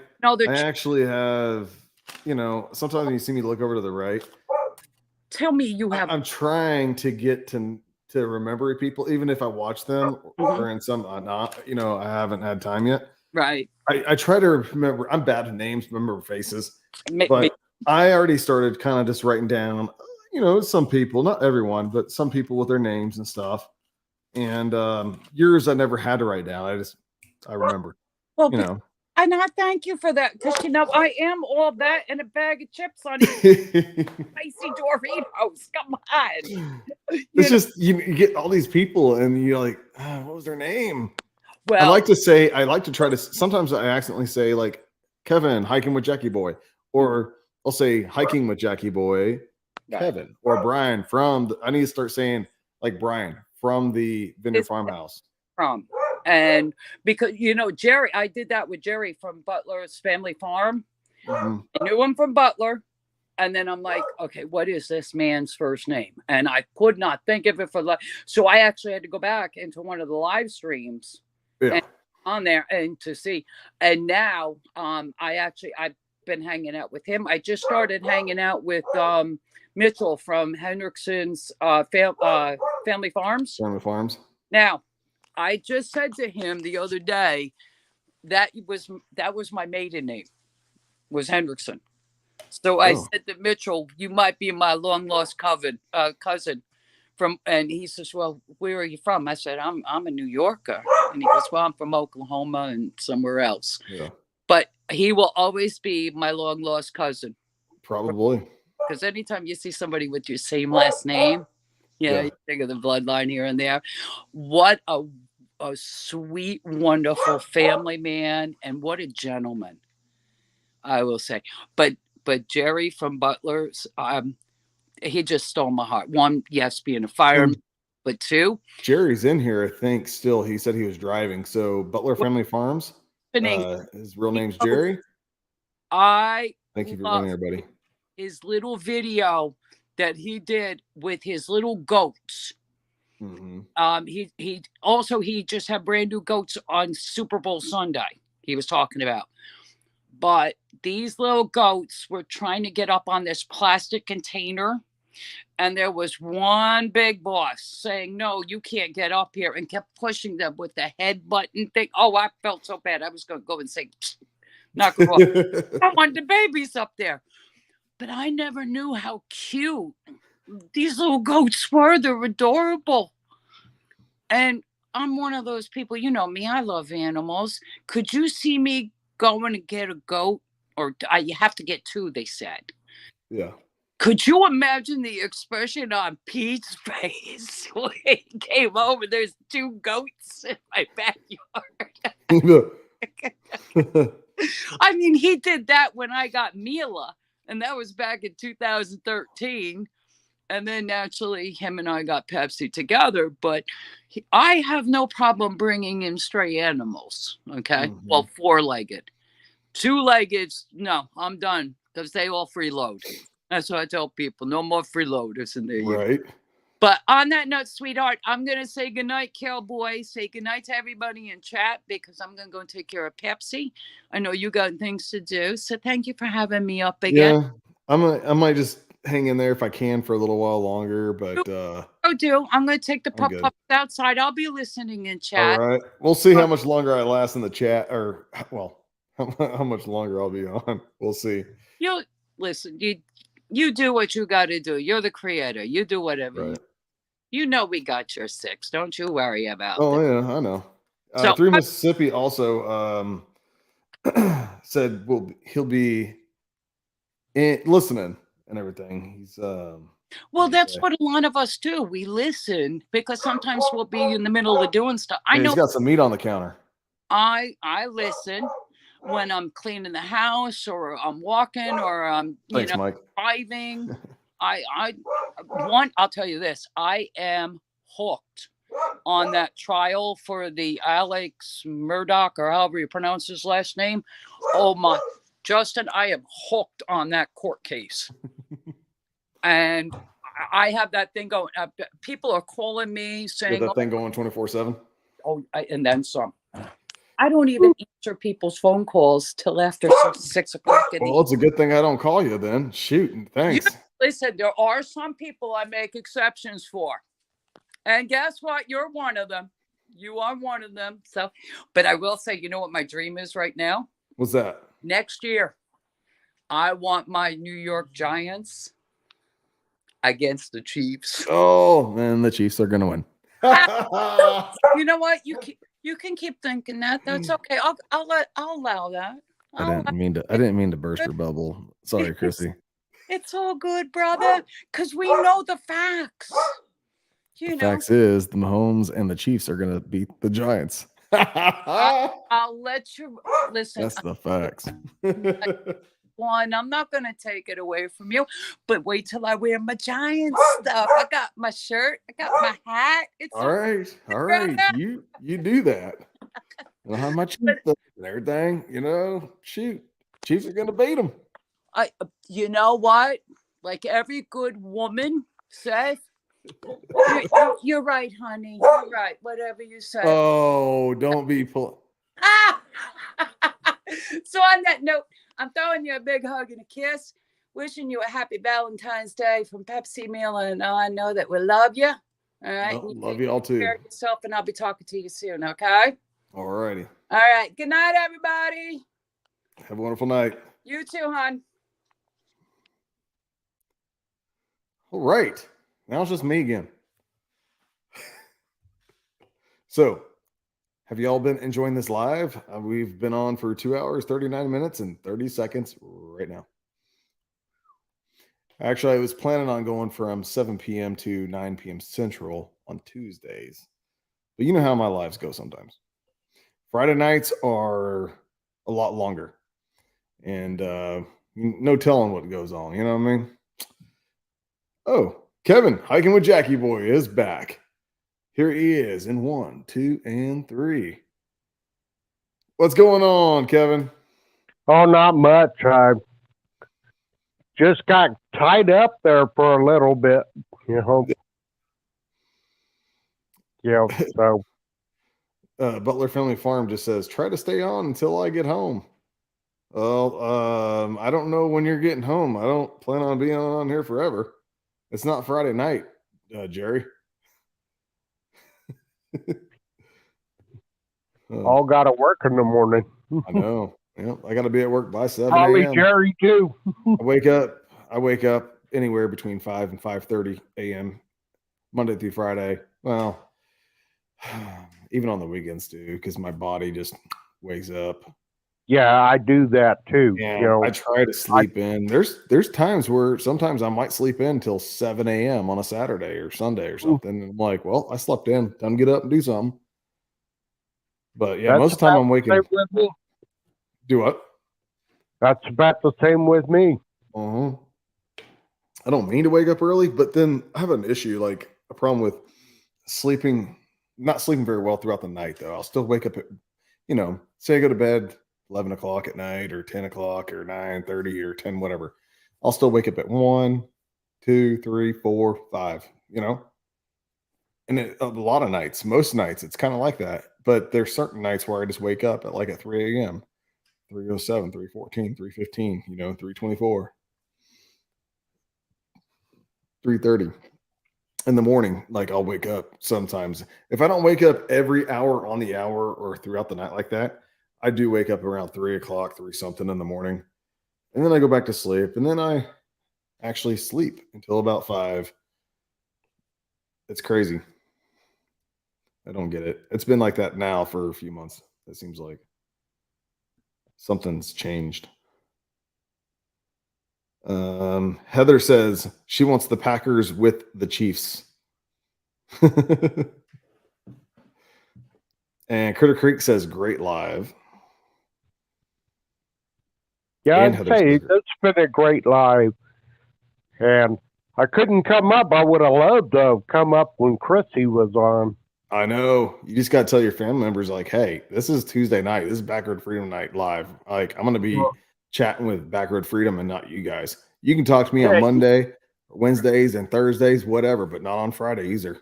actually have, sometimes when you see me look over to the right, tell me you have. I'm trying to get to remember people, even if I watch them or in some not, I haven't had time yet. Right. I try to remember. I'm bad at names, remember faces, but I already started kind of just writing down, some people, not everyone, but some people with their names and stuff. And yours, I never had to write down. I remember. Well, and I thank you for that, because I am all that and a bag of chips on spicy Doritos. Come on. It's just you get all these people and you're like, what was their name? Well, I like to try to. Sometimes I accidentally say like Kevin hiking with Jackie Boy, or I'll say hiking with Jackie Boy, Kevin, or Brian from. I need to start saying like Brian from the Vineyard Farmhouse. And because Jerry, I did that with Jerry from Butler's Family Farm. I knew him from Butler, and then I'm like, okay, what is this man's first name? And I could not think of it so I actually had to go back into one of the live streams on there and to see. And now I've been hanging out with him. I just started hanging out with Mitchell from Hendrickson's Family Farms. Family Farms. Now, I just said to him the other day that was my maiden name, was Hendrickson. So I said to Mitchell, you might be my long lost cousin from, and he says, well, where are you from? I said, I'm a New Yorker. And he goes, well, I'm from Oklahoma and somewhere else. Yeah. But he will always be my long lost cousin. Probably. because anytime you see somebody with your same last name, Yeah. you think of the bloodline here and there. What a sweet, wonderful family man, and what a gentleman, I will say. But Jerry from Butler's, he just stole my heart. One, yes, being a fireman, but two, Jerry's in here, I think. Still, he said he was driving. So Butler Family Farms. His real name's Jerry. I Thank you for being there, buddy. His little video that he did with his little goats. Mm-hmm. He just had brand new goats on Super Bowl Sunday. He was talking about, but these little goats were trying to get up on this plastic container, and there was one big boss saying, "No, you can't get up here," and kept pushing them with the head button thing. Oh, I felt so bad. I was going to go and say, "Knock her off." I want the babies up there. But I never knew how cute these little goats were. They're adorable. And I'm one of those people, you know me, I love animals. Could you see me going to get a goat? Or you have to get two, they said. Yeah. Could you imagine the expression on Pete's face when he came over? There's two goats in my backyard. I mean, he did that when I got Mila, and that was back in 2013. And then naturally, him and I got Pepsi together. But I have no problem bringing in stray animals. Okay. Mm-hmm. Well, 4-legged. 2-legged, no, I'm done, because they all freeload. That's what I tell people. No more freeloaders in there. Right. But on that note, sweetheart, I'm going to say goodnight, Cowboy. Say goodnight to everybody in chat, because I'm going to go and take care of Pepsi. I know you got things to do. So thank you for having me up again. Yeah, I might just hang in there if I can for a little while longer, but I'm going to take the pups outside. I'll be listening in chat. All right. We'll see how much longer I last in the chat, or how much longer I'll be on. We'll see. You listen, you do what you got to do. You're the creator. You do whatever. Right. You know we got your 6. Don't you worry about it. Oh, yeah, I know. So, Through Mississippi also said he'll be listening and everything. He's well, that's what a lot of us do. We listen because sometimes we'll be in the middle of doing stuff. I know he's got some meat on the counter. I listen when I'm cleaning the house, or I'm walking, or I'm Mike. driving. I'll tell you this. I am hooked on that trial for the Alex Murdoch, or however you pronounce his last name. Oh my, Justin, I am hooked on that court case. And I have that thing going. People are calling me saying that thing going 24/7. Oh, and then some. I don't even answer people's phone calls till after 6 o'clock. Well, it's a good thing I don't call you then. Shoot, thanks. Listen, there are some people I make exceptions for. And guess what? You're one of them. You are one of them. So, but I will say, you know what my dream is right now? What's that? Next year, I want my New York Giants against the Chiefs. Oh, man, the Chiefs are going to win. You know what? You can keep thinking that. That's okay. I'll allow that. I didn't mean to burst your bubble. Sorry, Chrissy. It's all good, brother, because we know the facts. The facts is the Mahomes and the Chiefs are going to beat the Giants. I'll let you listen. That's the facts. One, I'm not going to take it away from you, but wait till I wear my Giants stuff. I got my shirt. I got my hat. It's all right. You do that. I'll have my Chiefs and everything. Shoot, Chiefs are going to beat them. You know what? Like every good woman says, you're right, honey. You're right. Whatever you say. Oh, don't be So on that note, I'm throwing you a big hug and a kiss. Wishing you a happy Valentine's Day from Pepsi, Mila, and I know that we love you. All right. Love you all too. Take care of yourself, and I'll be talking to you soon. Okay. All righty. All right. Good night, everybody. Have a wonderful night. You too, hon. All right. Now it's just me again. So, have you all been enjoying this live? We've been on for 2 hours, 39 minutes, and 30 seconds right now. Actually, I was planning on going from 7 p.m. to 9 p.m. Central on Tuesdays. But you know how my lives go sometimes. Friday nights are a lot longer. And no telling what goes on. You know what I mean? Oh, Kevin, Hiking with Jackie Boy is back. Here he is in 1, 2, and 3. What's going on, Kevin? Oh, not much. I just got tied up there for a little bit, you know. Yeah, so Butler Family Farm just says, try to stay on until I get home. Well, I don't know when you're getting home. I don't plan on being on here forever. It's not Friday night, Jerry. all got to work in the morning. I know. Yeah, I got to be at work by 7 Probably a.m. Jerry too. I wake up anywhere between 5 and 5:30 a.m. Monday through Friday. Well, even on the weekends too, because my body just wakes up. Yeah, I do that too. And You know, I try to sleep in. There's times where sometimes I might sleep in till 7 a.m. on a Saturday or Sunday or something. And I'm like, well, I slept in. Time to get up and do something. But yeah, that's most of the time about I'm the waking. same with me. Do what? That's about the same with me. Uh-huh. I don't mean to wake up early, but then I have an issue, like a problem with not sleeping very well throughout the night, though. I'll still wake up at, say I go to bed 11 o'clock at night or 10 o'clock or 9:30 or 10, whatever. I'll still wake up at 1, 2, 3, 4, 5, And a lot of nights, most nights, it's kind of like that. But there's certain nights where I just wake up at 3 a.m., 3:07, 3:14, 3:15, 3:24. 3:30 in the morning. Like I'll wake up sometimes. If I don't wake up every hour on the hour or throughout the night like that, I do wake up around 3 o'clock, 3 something in the morning. And then I go back to sleep. And then I actually sleep until about 5. It's crazy. I don't get it. It's been like that now for a few months. It seems like something's changed. Heather says she wants the Packers with the Chiefs. And Critter Creek says great live. Yeah, And I'd Heather say says great. it's been a great live. And I couldn't come up. I would have loved to have come up when Chrissy was on. I know. You just got to tell your family members, like, hey, this is Tuesday night. This is Backroad Freedom Night live. Like, I'm going to be chatting with Backroad Freedom and not you guys. You can talk to me on Monday, Wednesdays, and Thursdays, whatever, but not on Friday either.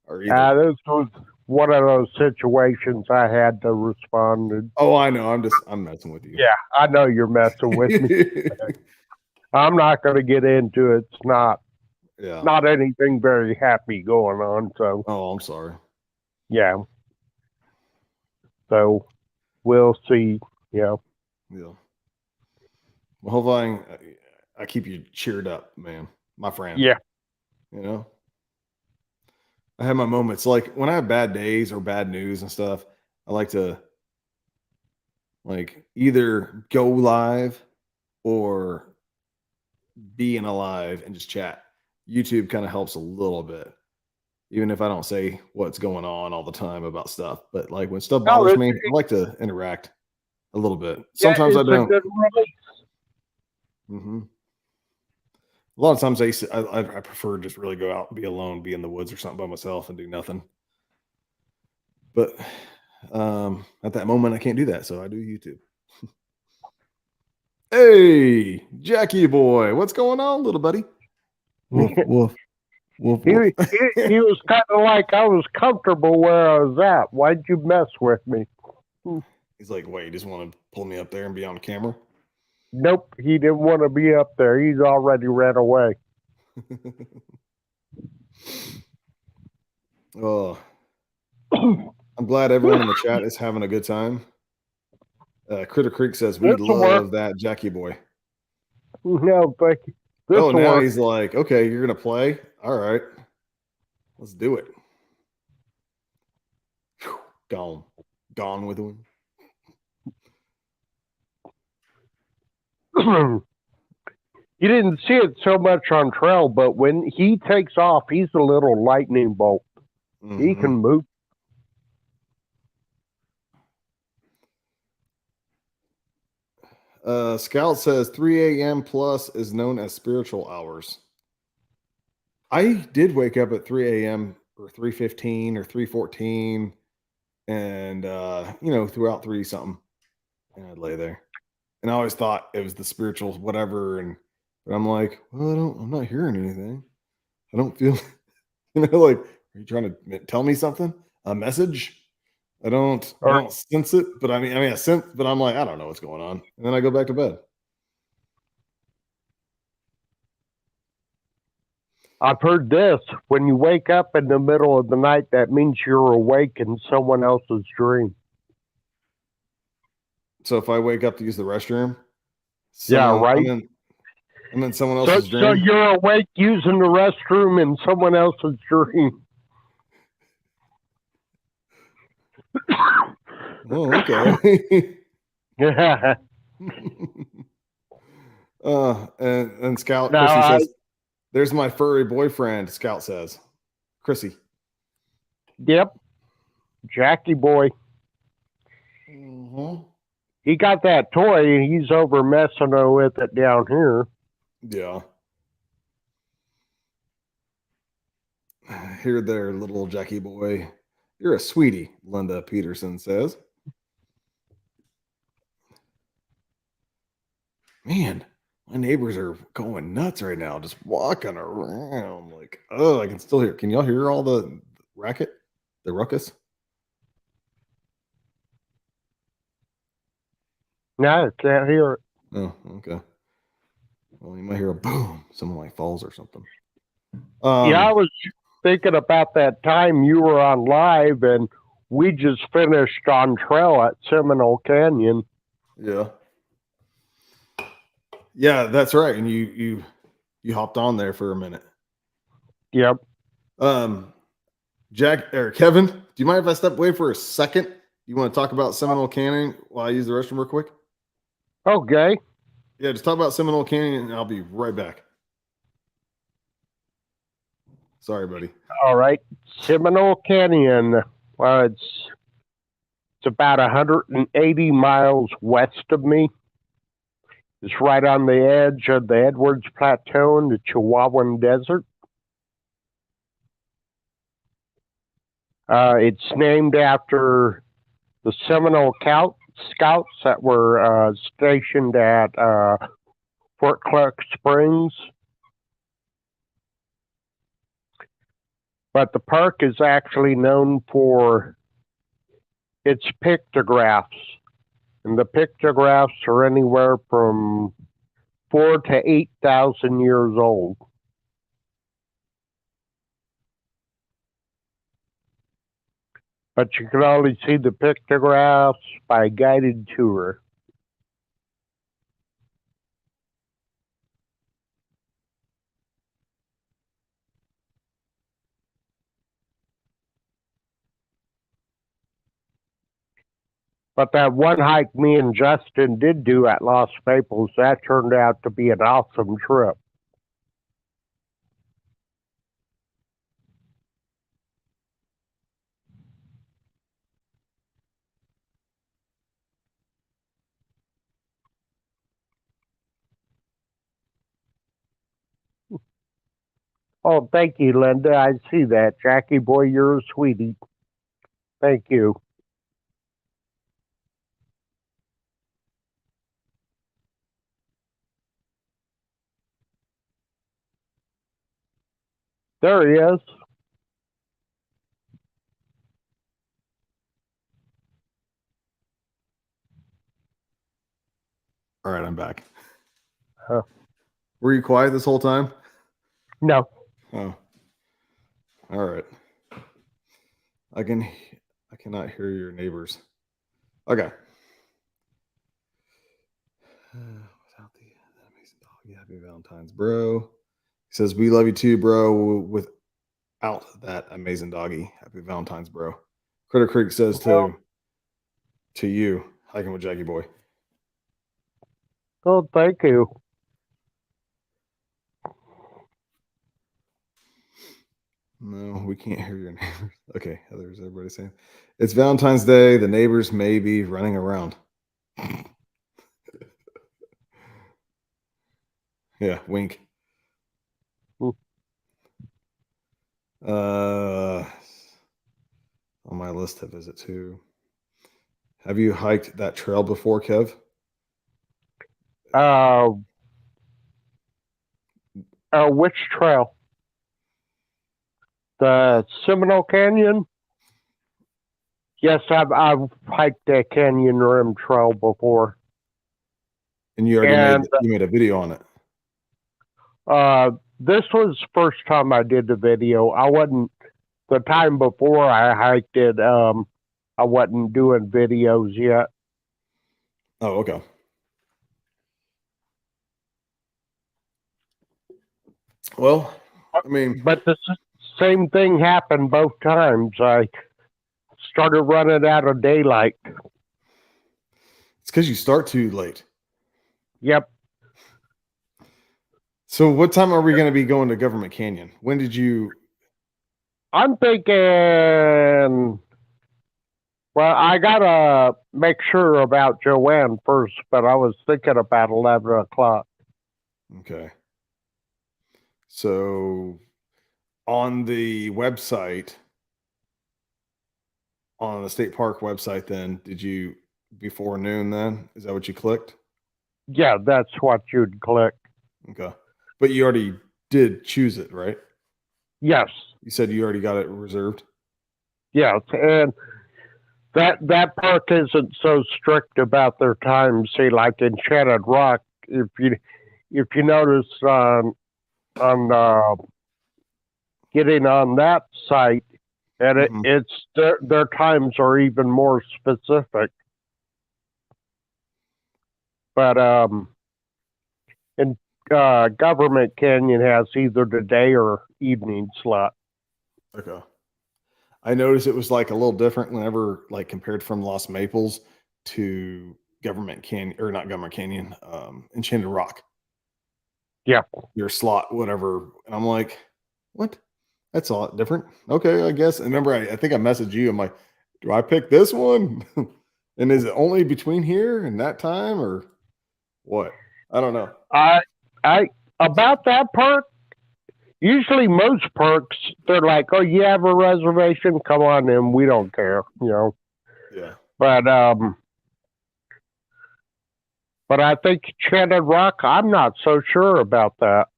This was one of those situations I had to respond to. Oh, I know. I'm messing with you. Yeah, I know you're messing with me. I'm not going to get into it. It's not anything very happy going on. So. Oh, I'm sorry. Yeah. So we'll see. Yeah. Yeah. Well, hopefully I keep you cheered up, man, my friend. Yeah. I have my moments. Like when I have bad days or bad news and stuff, I like to either go live or being alive and just chat. YouTube kind of helps a little bit, even if I don't say what's going on all the time about stuff. But like when stuff bothers me, I like to interact a little bit. Sometimes I don't. Mm-hmm. A lot of times I prefer just really go out and be alone, be in the woods or something by myself and do nothing. But at that moment, I can't do that. So I do YouTube. Hey, Jackie boy, what's going on, little buddy? Woof, woof, woof, woof. He was kind of like I was comfortable where I was at. Why'd you mess with me? He's like, wait, you just want to pull me up there and be on camera? Nope, he didn't want to be up there. He's already ran away. Oh, I'm glad everyone in the chat is having a good time. Critter Creek says we love that Jackie boy. No, but now he's like, okay, you're gonna play. All right, let's do it. Whew, gone with him. You didn't see it so much on trail, but when he takes off, he's a little lightning bolt. He can move. Scout says 3 a.m. plus is known as spiritual hours. I did wake up at 3 a.m. or 3:15 or 3:14 and throughout 3 something. And I'd lay there. And I always thought it was the spiritual whatever. But I'm like, well, I'm not hearing anything. I don't feel, like, are you trying to tell me something? A message? I don't sense it, but I sense, but I'm like, I don't know what's going on. And then I go back to bed. I've heard this. When you wake up in the middle of the night, that means you're awake in someone else's dream. So if I wake up to use the restroom, right. I'm in someone else's dream. So you're awake using the restroom in someone else's dream. Oh, okay. Yeah. And Scout Chrissy says, "There's my furry boyfriend." Scout says, "Chrissy." Yep, Jackie boy. Mm-hmm. He got that toy. He's over messing with it down here. Yeah. Here there, little Jackie boy. You're a sweetie, Linda Peterson says. Man, my neighbors are going nuts right now, just walking around like, oh, I can still hear. Can y'all hear all the racket, the ruckus? No, can't hear it. Oh, okay. Well, you might hear a boom, someone like falls or something. I was thinking about that time you were on live and we just finished on trail at Seminole Canyon. Yeah. Yeah, that's right. And you hopped on there for a minute. Yep. Jack or Kevin, do you mind if I step away for a second? You want to talk about Seminole Canyon while I use the restroom real quick? Okay. Yeah, just talk about Seminole Canyon and I'll be right back. Sorry, buddy. All right. Seminole Canyon. Well, it's about 180 miles west of me. It's right on the edge of the Edwards Plateau in the Chihuahuan Desert. It's named after the Seminole Scouts that were stationed at Fort Clark Springs. But the park is actually known for its pictographs. And the pictographs are anywhere from 4,000 to 8,000 years old. But you can only see the pictographs by guided tour. But that one hike me and Justin did do at Los Maples, that turned out to be an awesome trip. Oh, thank you, Linda. I see that. Jackie boy, you're a sweetie. Thank you. There he is. All right, I'm back. Huh. Were you quiet this whole time? No. Oh. All right. I cannot hear your neighbors. Okay. Without the amazing dog. Happy Valentine's, bro. He says, "We love you too, bro. Without that amazing doggy. Happy Valentine's, bro." Critter Creek says to you, hiking with Jackie boy. Oh, thank you. No, we can't hear your neighbors. Okay, Heather's everybody saying it's Valentine's Day. The neighbors may be running around. Yeah, wink. Hmm. On my list to visit too. Have you hiked that trail before, Kev? Which trail? The Seminole Canyon? Yes, I've hiked that Canyon Rim Trail before. And you already And made a video on it. this was the first time I did the video. I wasn't the time before I hiked it. I wasn't doing videos yet. Oh, okay. Well, I mean, But the same thing happened both times. I started running out of daylight. it's because you start too late. Yep. So, what time are we going to be going to Government Canyon? When did you? I'm thinking, well, I got to make sure about Joanne first, but I was thinking about 11 o'clock. Okay. So, on the website, on the state park website, then did you before noon? Then is that what you clicked? Yeah, that's what you'd click. Okay, but you already did choose it, right? Yes. You said you already got it reserved. Yes, and that park isn't so strict about their times. See, like Enchanted Rock, if you notice on getting on that site, and Mhm. it's their times are even more specific. But in Government Canyon has either the day or evening slot. Okay. I noticed it was like a little different whenever like compared from Lost Maples to Government Canyon or not Government Canyon, Enchanted Rock. Yeah. Your slot, whatever. And I'm like, what? That's a lot different. Okay, I guess. And remember, I think I messaged you. I'm like, do I pick this one? And is it only between here and that time or what? I don't know. I about that park. Usually, most parks they're like, "Oh, you have a reservation? Come on in. We don't care," you know. Yeah. But I think Enchanted Rock. I'm not so sure about that.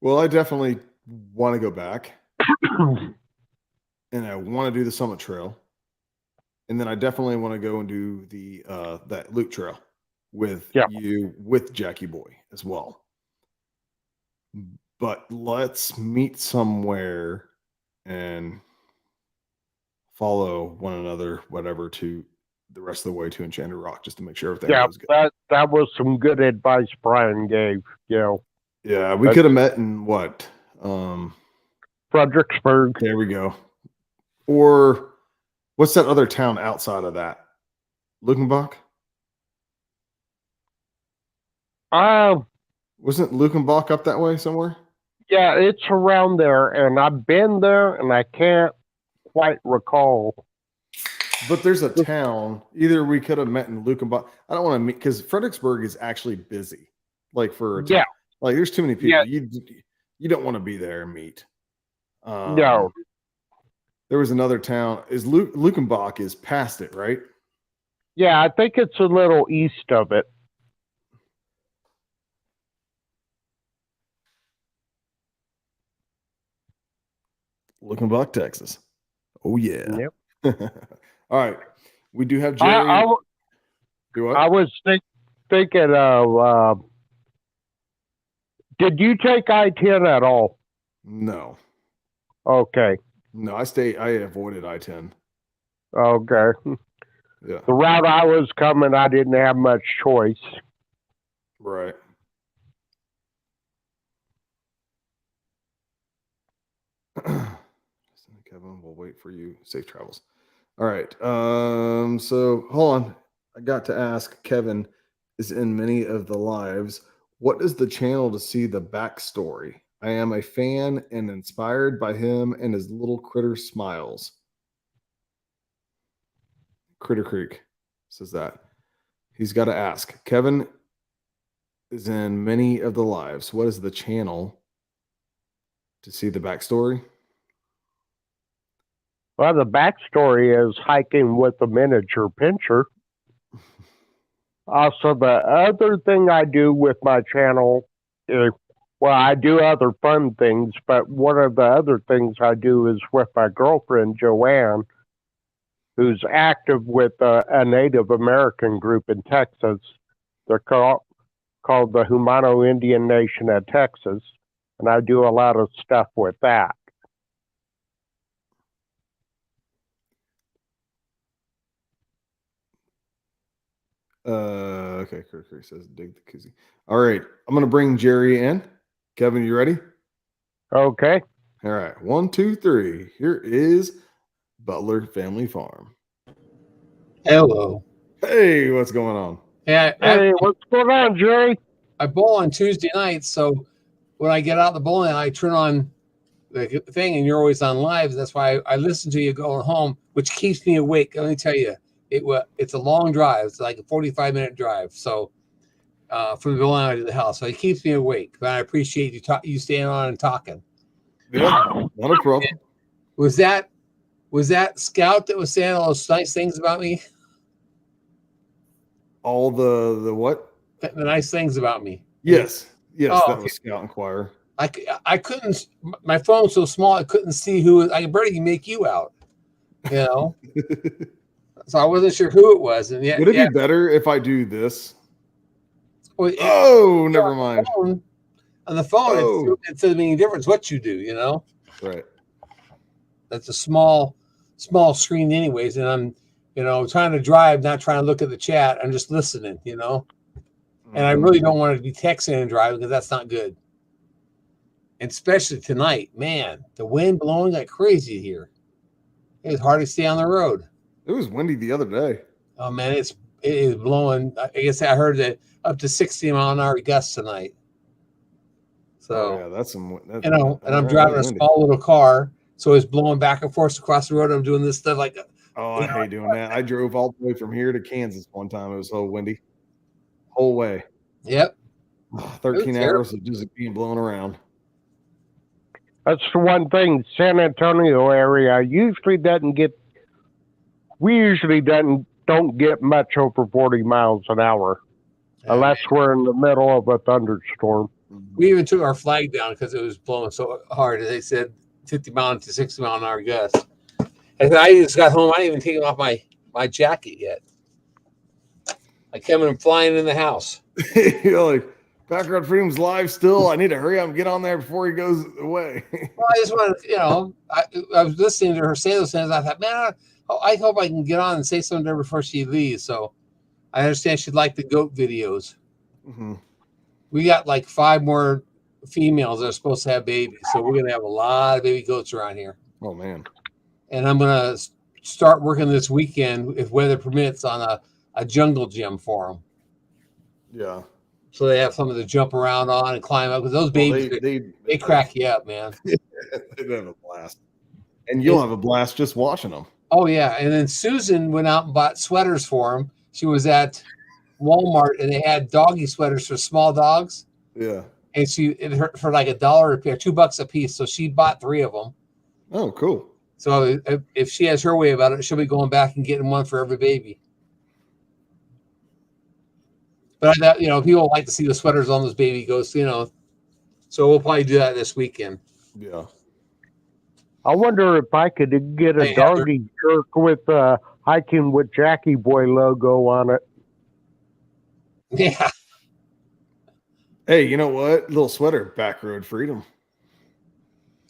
Well, I definitely want to go back and I want to do the Summit Trail. And then I definitely want to go and do the that loop trail with Yeah. you with Jackie Boy as well. But let's meet somewhere and follow one another, whatever, to the rest of the way to Enchanted Rock, just to make sure everything Yeah, goes good. that was some good advice Brian gave. You know, Yeah, we could have met in what? Fredericksburg. There we go. Or what's that other town outside of that? Lukenbach? Wasn't Lukenbach up that way somewhere? Yeah, it's around there, and I've been there, and I can't quite recall. But there's a town. Either we could have met in Lukenbach. I don't want to meet because Fredericksburg is actually busy. Like for a town. Yeah. Like there's too many people. Yeah. You don't want to be there and meet. No. There was another town. Is Lukenbach is past it, right? Yeah, I think it's a little east of it. Lukenbach, Texas. Oh yeah. Yep. All right. We do have Jerry. Do what? I was thinking of. Did you take I-10 at all? No. Okay. No, I avoided I-10. Okay. Yeah. The route I was coming, I didn't have much choice. Right. Kevin, we'll wait for you. Safe travels. All right. So hold on. I got to ask Kevin is in many of the lives. What is the channel to see the backstory I am a fan and inspired by him and his little critter smiles. Critter Creek says that. He's got to ask. Kevin is in many of the lives. What is the channel to see the backstory? Well, the backstory is hiking with a miniature pincher. Also, the other thing I do with my channel is, well, I do other fun things, but one of the other things I do is with my girlfriend, Joanne, who's active with a Native American group in Texas. They're called the Humano Indian Nation of Texas, and I do a lot of stuff with that. Okay, Kirk says dig the koozie. All right, I'm gonna bring Jerry in. Kevin, you ready? Okay. All right, 1, 2, 3. Here is Butler Family Farm. Hello. Hey, what's going on? Yeah, Hey, what's going on, Jerry? I bowl on Tuesday nights, so when I get out the bowling, I turn on the thing, and you're always on live. That's why I listen to you going home, which keeps me awake. Let me tell you, it's a long drive. It's like a 45-minute drive. So from the bowling alley to the house, so it keeps me awake. But I appreciate you staying on and talking. Yeah, not a problem. Was that Scout that was saying all those nice things about me? All the what? The nice things about me. Yes, Oh, that was Scout Inquirer. I couldn't. My phone's so small I couldn't see who. I could barely make you out. You know. So I wasn't sure who it was. And Would it be better if I do this? Well, never mind. On the phone, it doesn't make any difference what you do. You know. Right. That's a small screen, anyways, and I'm, trying to drive, not trying to look at the chat. I'm just listening. And I really don't want to be texting and driving because that's not good. And especially tonight, man, the wind blowing like crazy here. It was hard to stay on the road. It was windy the other day. Oh man, it is blowing. I guess I heard that up to 60-mile-an-hour gusts tonight. So that's and I'm driving a small little car, so it's blowing back and forth across the road. I'm doing this stuff like. I hate doing that. I drove all the way from here to Kansas one time. It was so windy, whole way. Yep. 13 hours of just being blown around. That's the one thing. San Antonio area usually doesn't get. We usually don't get much over 40 miles an hour, unless we're in the middle of a thunderstorm. We even took our flag down because it was blowing so hard. They said 50 mile to 60 mile an hour gusts. And I just got home. I didn't even take off my jacket yet. I came in flying in the house. You're like, Backroad Freedom's live still. I need to hurry up and get on there before he goes away. Well, I just wanted, I was listening to her say those things. I thought, man, I hope I can get on and say something to her before she leaves. So I understand she'd like the goat videos. Mm-hmm. We got like 5 more females that are supposed to have babies. So we're going to have a lot of baby goats around here. Oh, man. And I'm going to start working this weekend, if weather permits, on a jungle gym for them. Yeah. So they have something to jump around on and climb up. Because those babies, they crack you up, man. They have a blast. And you'll have a blast just watching them. Oh, yeah. And then Susan went out and bought sweaters for them. She was at Walmart, and they had doggy sweaters for small dogs. Yeah. And for like $1 a pair, $2 a piece. So she bought 3 of them. Oh, cool. So if she has her way about it, she'll be going back and getting one for every baby. But people like to see the sweaters on those baby goats, So we'll probably do that this weekend. Yeah. I wonder if I could get a doggy jerk with Hiking with Jackie Boy logo on it. Yeah. Hey, you know what? Little sweater, Backroad Freedom.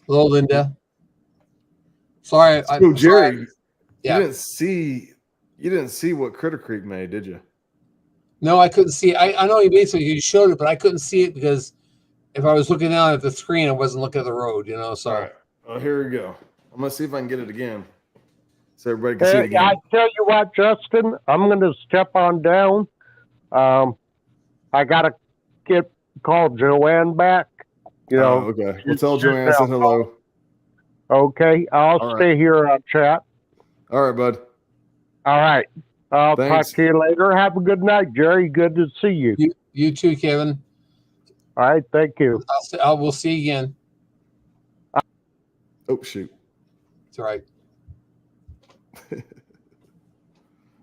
Hello, Linda. Sorry. So, Jerry, sorry. Yeah. You didn't see what Critter Creek made, did you? No, I couldn't see it. I know you showed it, but I couldn't see it because if I was looking down at the screen, I wasn't looking at the road, So. All right. Well, here we go. I'm going to see if I can get it again. So everybody can see it again. I tell you what, Justin, I'm going to step on down. I got to call Joanne back. You know. Okay. Well, tell Joanne I said hello. Okay, I'll All stay here on chat. All right, bud. All right. I'll Thanks. talk to you later. Have a good night, Jerry. Good to see you. You too, Kevin. All right. Thank you. We'll see you again. Oh, shoot. It's all right.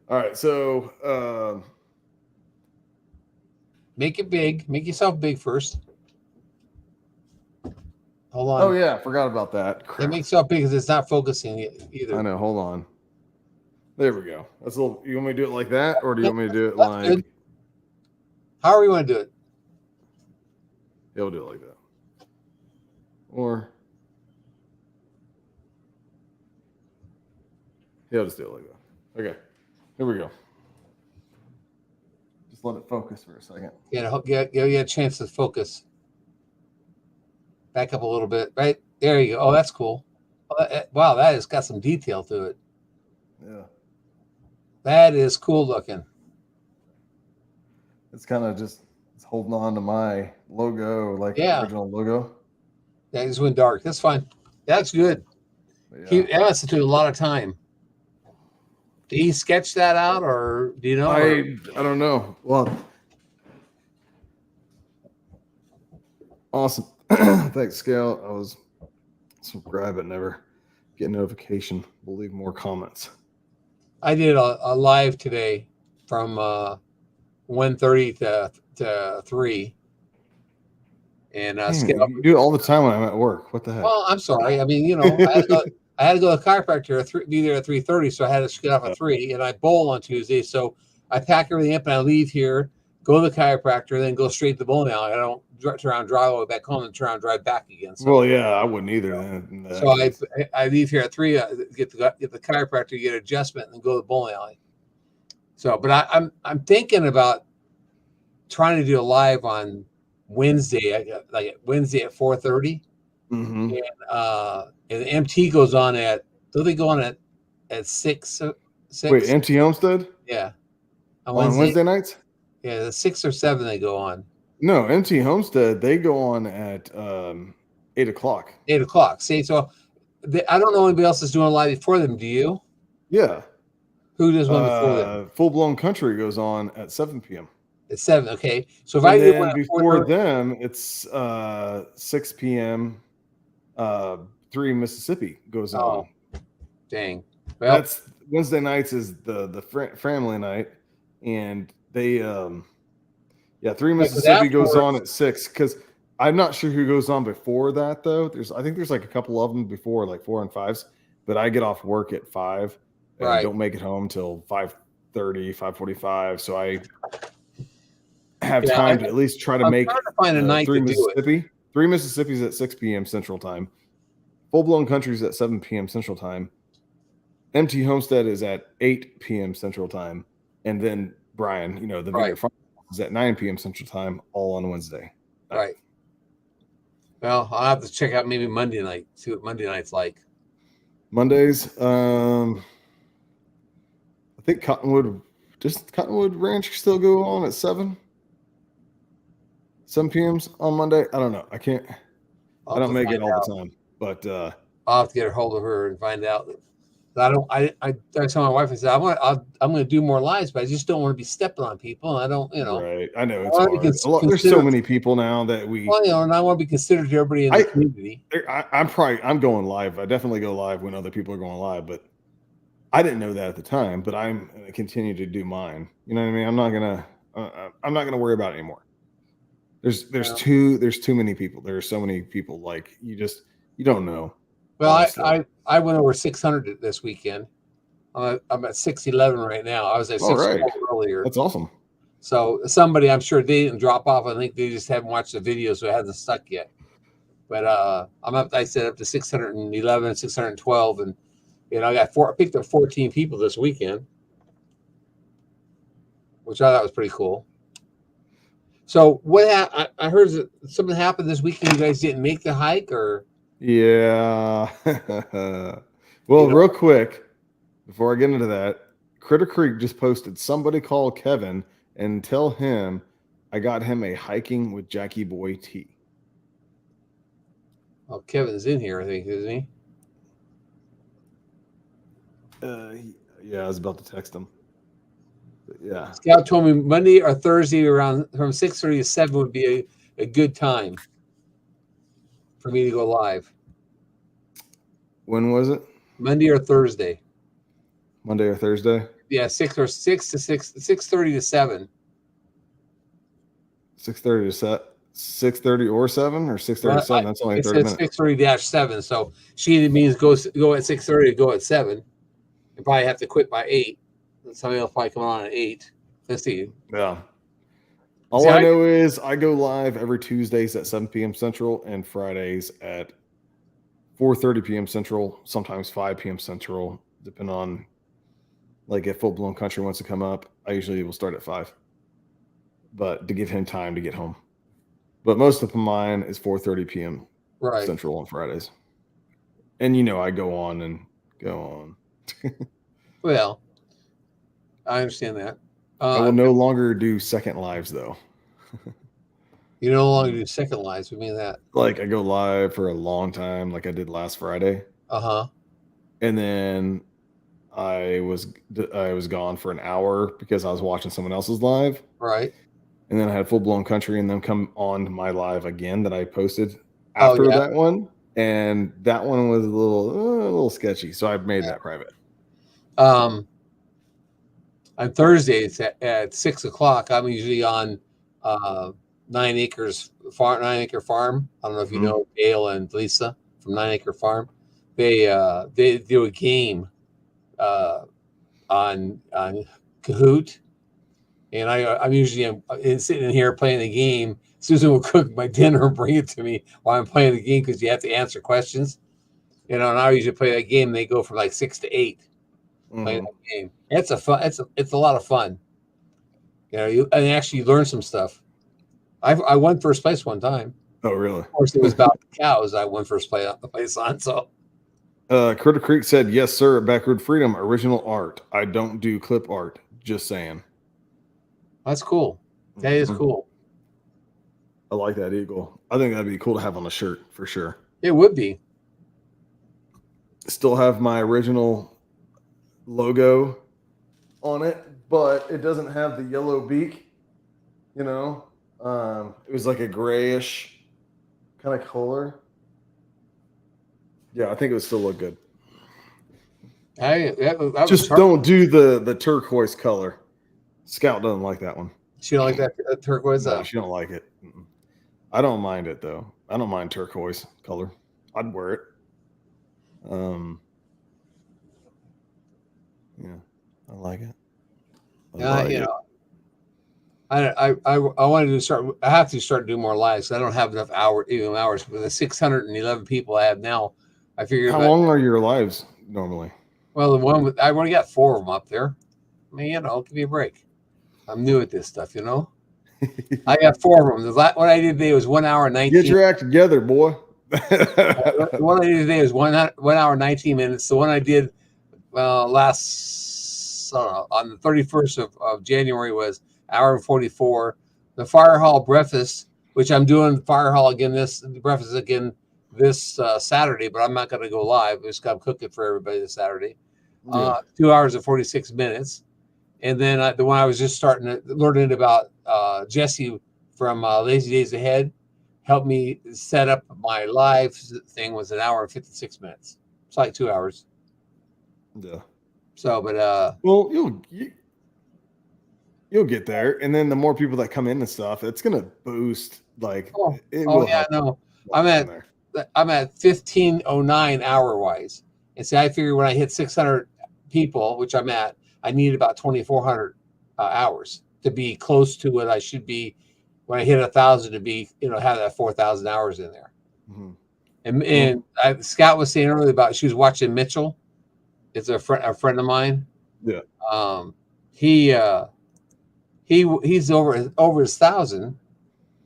All right. So, Make it big. Make yourself big first. Hold on. oh, yeah. I forgot about that. It makes yourself big because it's not focusing either. I know. Hold on. There we go. That's a little. You want me to do it like that, or do you want me to do it That's like? good. However you want to do it. Yeah, we'll do it like that. Or yeah, I'll just do it like that. Okay. Here we go. Just let it focus for a second. Give you a chance to focus. Back up a little bit. Right there you go. Oh, that's cool. Wow, that has got some detail to it. Yeah. That is cool looking. It's kind of just holding on to my logo, like Yeah. the original logo. Yeah, it just went dark. That's fine. That's good. Yeah. That must have took a lot of time. Did he sketch that out, or do you know? I don't know. Well, awesome. Thanks, Scout. I was subscribe but never get notification. We'll leave more comments. I did a live today from 1:30 to 3. And Dang, you do it all the time when I'm at work. What the heck? Well, I'm sorry. I mean, you know, I had to go to the chiropractor be there at 3:30, so I had to get off at 3. And I bowl on Tuesday, so I pack everything up and I leave here, go to the chiropractor, then go straight to the bowling alley. I don't turn around, drive all the way back home, and turn around, and drive back again. So, well, yeah, I wouldn't either. Then. So I leave here at 3, get the chiropractor, get an adjustment, and then go to the bowling alley. So, but I'm thinking about trying to do a live on Wednesday, like Wednesday at 4:30, Mm-hmm. and the MT goes on at. Do they go on at 6? Wait, MT Homestead? Yeah, on Wednesday nights. Yeah, the 6 or 7 they go on. No, MT Homestead, they go on at 8 o'clock. 8 o'clock. See, so I don't know anybody else is doing a live before them. Do you? Yeah. Who does one before them? Full Blown Country goes on at 7 p.m. At 7. Okay, so if And I did then one before them, it's 6 p.m. 3 Mississippi goes on. Dang. Well, That's Wednesday nights is the family night, and they 3 Mississippi goes on at 6 because I'm not sure who goes on before that though. I think there's like a couple of them before, like 4 and 5s, but I get off work at 5 and don't make it home till 5:30, 5:45, so I have time to at least try to make trying to find a night 3 to do Mississippi. 3 Mississippi's at 6 p.m. Central Time. Full Blown Country's at 7 p.m. Central Time. MT Homestead is at 8 p.m. Central Time, and then Brian, the Vineyard Farm is at 9 p.m. Central Time, all on Wednesday. Right. Well, I'll have to check out maybe Monday night. See what Monday night's like. Mondays, I think Cottonwood Ranch still go on at 7 p.m. on Monday. I don't know. I can't. I don't make it all the time, but I'll have to get a hold of her and find out. I tell my wife, I said, I'm going to do more lives, but I just don't want to be stepping on people. I don't, Right. I know it's hard. There's so many people now that we. Well, and I want to be considered to everybody in the community. I'm going live. I definitely go live when other people are going live, but I didn't know that at the time. But I'm going to continue to do mine. You know what I mean? I'm not gonna worry about it anymore. There's too many people. There are so many people. Like you don't know. Well, I went over 600 this weekend. I'm at 611 right now. I was at 612 earlier. That's awesome. So somebody, I'm sure they didn't drop off. I think they just haven't watched the video, so it hasn't stuck yet. But I'm up. I said up to 611, 612, and I picked up 14 people this weekend, which I thought was pretty cool. So what I heard something happened this weekend. You guys didn't make the hike, or? Yeah. Well, real quick, before I get into that, Critter Creek just posted, somebody call Kevin and tell him I got him a hiking with Jackie Boy tee. Oh, Kevin's in here, I think, isn't he? Yeah, I was about to text him. But yeah. Scout told me Monday or Thursday around from 6:30 to 7 would be a good time for me to go live. When was it? Monday or Thursday. Monday or Thursday? Yeah, 6:30 to 7. 6:30 to set. 6:30 or 7 or 6:30 to 7. That's only It 30 says minutes. 6:30-7. So she means go at 6:30 to go at 7. You probably have to quit by 8. Somebody else probably come on at 8. Let's see. Yeah. All I know is I go live every Tuesdays at 7 p.m. Central and Fridays at 4:30 p.m. Central, sometimes 5 p.m. Central, depending on like if Full Blown Country wants to come up. I usually will start at 5, but to give him time to get home. But most of mine is 4:30 p.m. Central on Fridays. And I go on and go on. Well, I understand that. I will no longer do second lives though. You no longer do second lives. We mean that. Like I go live for a long time, like I did last Friday. And then I was gone for an hour because I was watching someone else's live. Right. And then I had Full Blown Country and then come on to my live again that I posted after that one. And that one was a little sketchy. So I made that private. On Thursdays at 6 o'clock, I'm usually on 9 Acre Farm. I don't know if you know Dale and Lisa from 9 Acre Farm. They do a game on Kahoot, and I'm usually sitting in here playing the game. Susan will cook my dinner and bring it to me while I'm playing the game because you have to answer questions. And I usually play that game. They go from like 6 to 8 playing that game. It's a lot of fun. And actually learn some stuff. I won first place one time. Oh, really? Of course, it was about the cows. I won first place on. So, Critter Creek said, "Yes, sir." At Backroad Freedom, original art. I don't do clip art. Just saying. That's cool. That is cool. I like that eagle. I think that'd be cool to have on a shirt for sure. It would be. Still have my original logo on it, but it doesn't have the yellow beak. It was like a grayish kind of color. Yeah, I think it would still look good. Just don't do the turquoise color. Scout doesn't like that one. She don't like that turquoise? No, she don't like it. I don't mind it though. I don't mind turquoise color. I'd wear it. Yeah, I like it. I wanted to start. I have to start doing more lives. I don't have enough hours. With the 611 people I have now, I figured. How long are your lives normally? Well, I've only got 4 of them up there. I mean, give me a break. I'm new at this stuff, I got 4 of them. What I did today was 1 hour and 19. Get your act together, boy. The one I did today was 1 hour and 19 minutes. The one I did on the 31st of January was hour and 44. The fire hall breakfast, which I'm doing fire hall again this Saturday, but I'm not going to go live. I just got to cook it for everybody this Saturday. 2 hours and 46 minutes. And then the one I was just learning about Jesse from Lazy Days Ahead helped me set up my live thing was 1 hour and 56 minutes. It's like 2 hours. Yeah. So, but well, you'll get there, and then the more people that come in and stuff, it's gonna boost. Like, no, I'm at 1509 hour wise, and see, I figure when I hit 600 people, which I'm at, I need about 2400 hours to be close to what I should be when I hit 1,000 to be, have that 4,000 hours in there. And Scott was saying earlier about she was watching Mitchell. It's a friend of mine. Yeah. He's over his 1,000,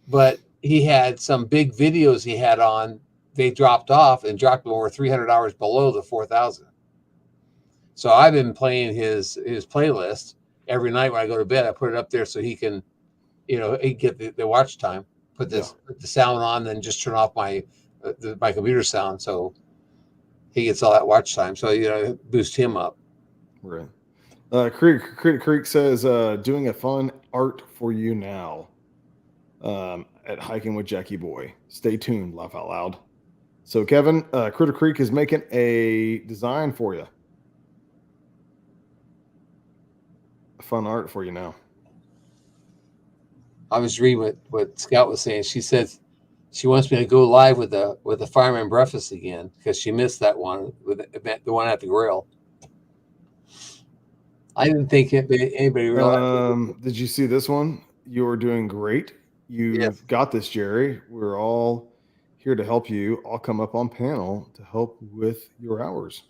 but he had some big videos he had on. They dropped off and dropped him over 300 hours below the 4,000. So I've been playing his playlist every night when I go to bed. I put it up there so he can, he get the watch time. Put the sound on, then just turn off my my computer sound, so he gets all that watch time. So boost him up. Right. Creek says doing a fun art for you now. At Hiking with Jackie Boy. Stay tuned, laugh out loud. So Kevin, Critter Creek is making a design for you. Fun art for you now. I was reading what Scout was saying. She said she wants me to go live with the Fireman Breakfast again because she missed that one with the one at the grill. I didn't think anybody realized. Did you see this one? You're doing great. You've got this, Jerry. We're all here to help you. I'll come up on panel to help with your hours.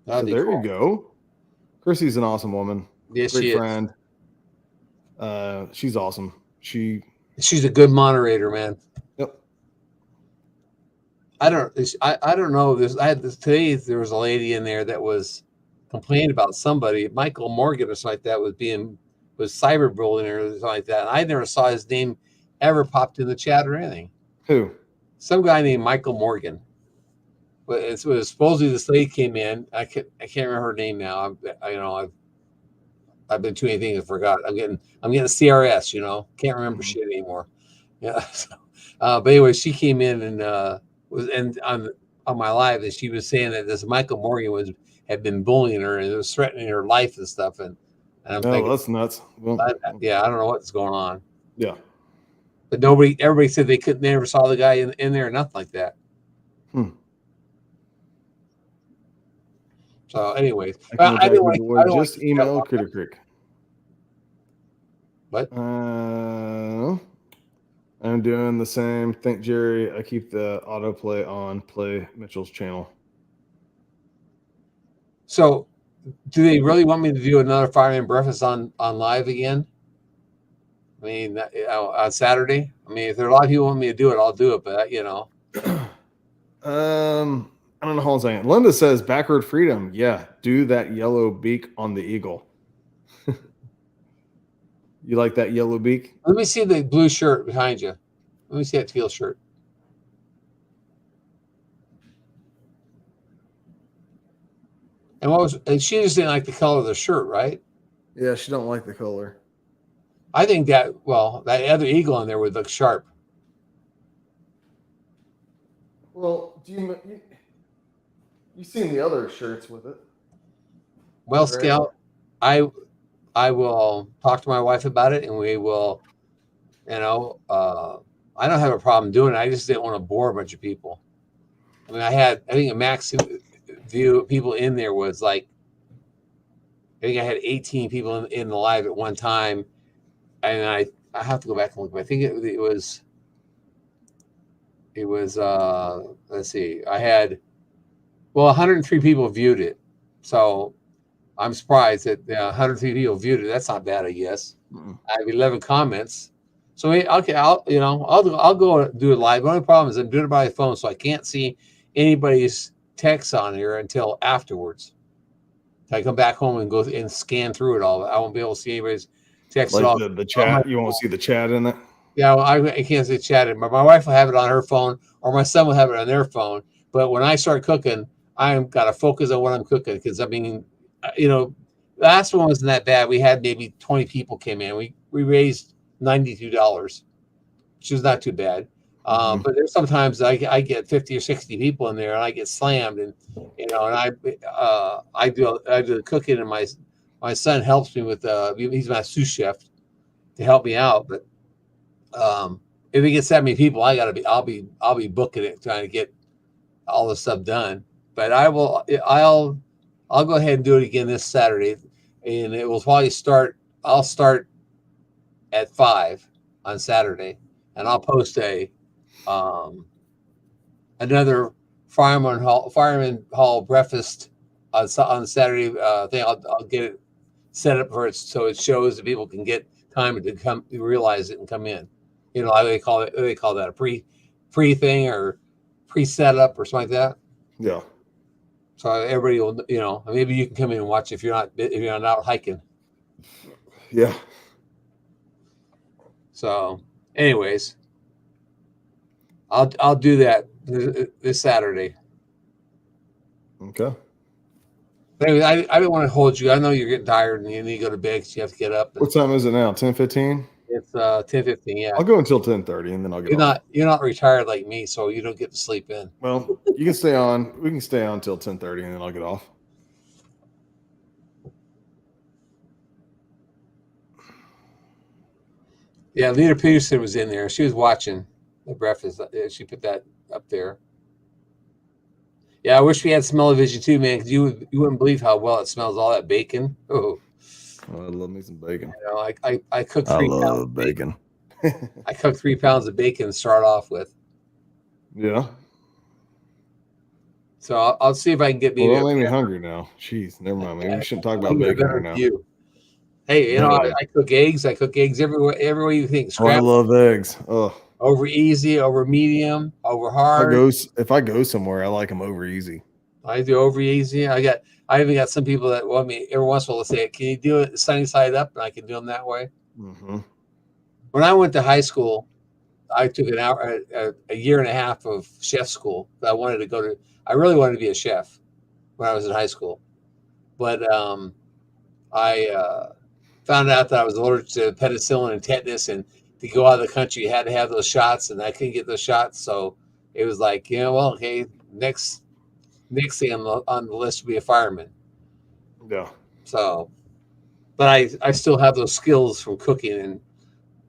So there you go. Chrissy's an awesome woman. Yes, great she friend. She's awesome. She's a good moderator, man. Yep. I don't know. Today there was a lady in there that was complaining about somebody, Michael Morgan or something like that, was cyberbullying or something like that. And I never saw his name ever popped in the chat or anything. Who? Some guy named Michael Morgan. But it was supposedly this lady came in. I can't remember her name now. I've been too many things I forgot. I'm getting CRS, can't remember shit anymore. Yeah. But anyway, she came in and was on my live, and she was saying that this Michael Morgan had been bullying her and it was threatening her life and stuff. And I'm thinking, that's nuts. Well, I don't know what's going on. Yeah. But everybody said they never saw the guy in there or nothing like that. So, anyways, just email Critter Creek. What? I'm doing the same. Thank Jerry. I keep the autoplay on. Play Mitchell's channel. So, do they really want me to do another Fireman Breakfast on live again? I mean, on Saturday. I mean, if there are a lot of people want me to do it, I'll do it. But I don't know how I'm saying. Linda says Backroad Freedom. Yeah, do that yellow beak on the eagle. You like that yellow beak? Let me see the blue shirt behind you. Let me see that teal shirt. And she just didn't like the color of the shirt, right? Yeah, she don't like the color. I think that other eagle on there would look sharp. Well, you've seen the other shirts with it? Well, right. Scout, I will talk to my wife about it, and we will. I don't have a problem doing it. I just didn't want to bore a bunch of people. I mean, I think a max view people in there was like, I think I had 18 people in the live at one time, and I have to go back and look. But I think it was. Let's see. I had 103 people viewed it, so I'm surprised that 103 people viewed it. That's not bad, I guess. I have 11 comments. So okay, I'll go do it live. The only problem is I'm doing it by phone, so I can't see anybody's text on here until afterwards. I come back home and go and scan through it all. I won't be able to see anybody's text at all. The chat. You won't see the chat in it. Yeah, I can't see chat. But my wife will have it on her phone, or my son will have it on their phone. But when I start cooking, I've got to focus on what I'm cooking because the last one wasn't that bad. We had maybe 20 people came in. We raised $92, which is not too bad. But there's sometimes I get 50 or 60 people in there, and I get slammed, and I do the cooking, and my son helps me with he's my sous chef to help me out. But if it gets that many people, I'll be booking it, trying to get all the stuff done. But I'll go ahead and do it again this Saturday, and it will probably I'll start at 5 on Saturday, and I'll post another Fireman Hall breakfast on Saturday thing. I'll get it set up for it so it shows that people can get time to come realize it and come in. They call that a pre thing or pre setup or something like that. Yeah. So everybody will, maybe you can come in and watch if you're not out hiking. Yeah. So, anyways, I'll do that this Saturday. Okay. But anyway, I didn't want to hold you. I know you're getting tired and you need to go to bed because you have to get up. What time is it now? 10:15? It's 10:15. Yeah, I'll go until 10:30 and then I'll get off. you're not retired like me, so you don't get to sleep in. Well, you can stay on. We can stay on until 10:30 and then I'll get off. Yeah, Lita Peterson was in there. She was watching the breakfast. She put that up there. Yeah, I wish we had smell-o-vision too, man, because you wouldn't believe how well it smells. All that bacon. Oh, I love me some bacon. you know, I cooked I 3 pounds love of bacon. bacon. I cooked 3 pounds of bacon to start off with. Yeah. So I'll see if I can get me. Well, don't make me hungry now. Jeez, never mind. Maybe we shouldn't talk about bacon right now. Hey, you know, I cook eggs. I cook eggs every way you think. Oh, I Scrap love eggs. Oh, over easy, over medium, over hard. if I go somewhere, I like them over easy. I do over easy. I even got some people that want me every once in a while to say, "Can you do it sunny side up?" And I can do them that way. Mm-hmm. When I went to high school, I took an hour, a year and a half of chef school. I wanted to go to. I really wanted to be a chef when I was in high school, but I found out that I was allergic to penicillin and tetanus, and to go out of the country, you had to have those shots, and I couldn't get those shots. So it was like, well, okay, next thing on the list would be a fireman. Yeah. So, but I still have those skills from cooking, and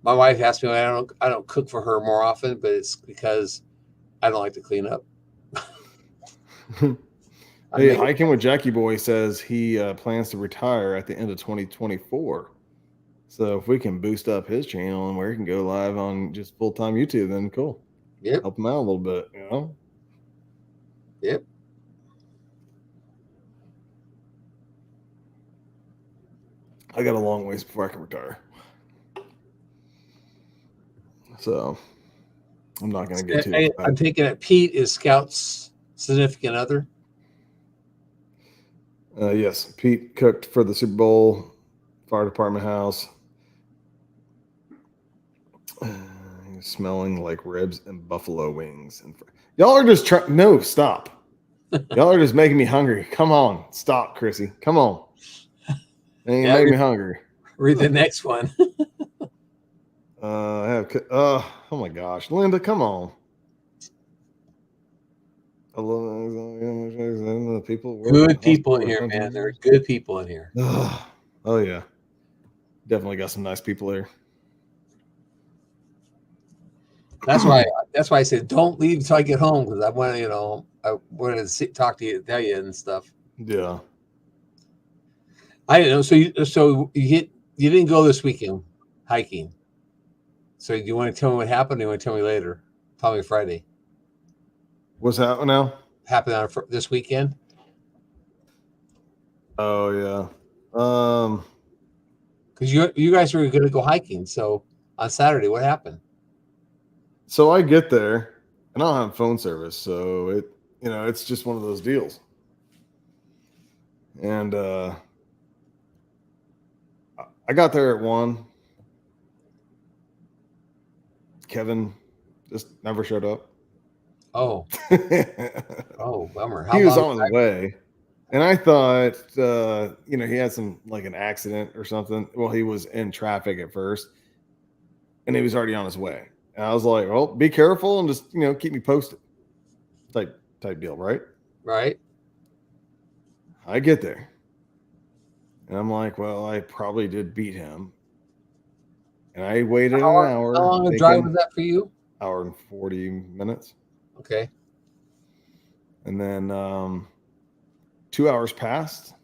my wife asked me why I don't cook for her more often, but it's because I don't like to clean up. Hey, Hiking with Jackie Boy says he plans to retire at the end of 2024. So if we can boost up his channel and where he can go live on just full-time YouTube, then cool. Yep. Help him out a little bit, you know? Yep. I got a long ways before I can retire. So I'm not going to get too I'm taking it Pete is Scout's significant other. Yes, Pete cooked for the Super Bowl, fire department house. Smelling like ribs and buffalo wings. And y'all are just trying. No, stop. Y'all are just making me hungry. Come on, stop, Chrissy. Come on. And you make me hungry. Read the next one. Oh my gosh, Linda, come on. I love people. Good people in here, man. There are good people in here. Oh yeah, definitely got some nice people here. That's why I said don't leave until I get home, because I want to talk to you, tell you and stuff. Yeah, I didn't know. So you didn't go this weekend hiking. So do you want to tell me what happened? Or you want to tell me later? Tell me Friday. What's happening now? Happened on this weekend? Oh yeah. Because you guys were going to go hiking. So on Saturday, what happened? So I get there and I don't have phone service, so it's just one of those deals. And I got there at 1. Kevin just never showed up. Oh. Oh, bummer. He was on his way. And I thought, he had an accident or something. Well, he was in traffic at first and he was already on his way. And I was like, well, be careful and just, keep me posted type deal. Right. Right. I get there and I'm like, well, I probably did beat him. And I waited an hour. How long a drive was that for you? Hour and 40 minutes. Okay. And then 2 hours passed.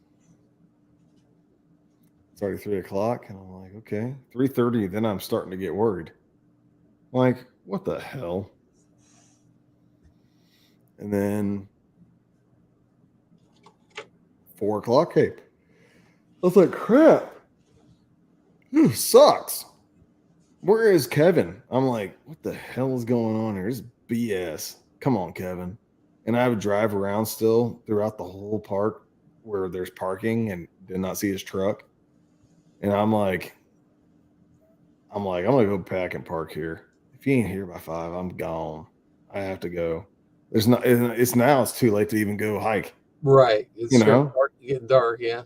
It's already 3 o'clock. And I'm like, okay, 3:30. Then I'm starting to get worried. Like, what the hell? And then 4 o'clock came. I was like, crap. This sucks. Where is Kevin? I'm like, what the hell is going on here? This is BS. Come on, Kevin. And I would drive around still throughout the whole park where there's parking and did not see his truck. And I'm like, I'm going to go pack and park here. If he ain't here by 5, I'm gone. I have to go. There's not. It's now. It's too late to even go hike. Right. It's You know? getting dark. Yeah.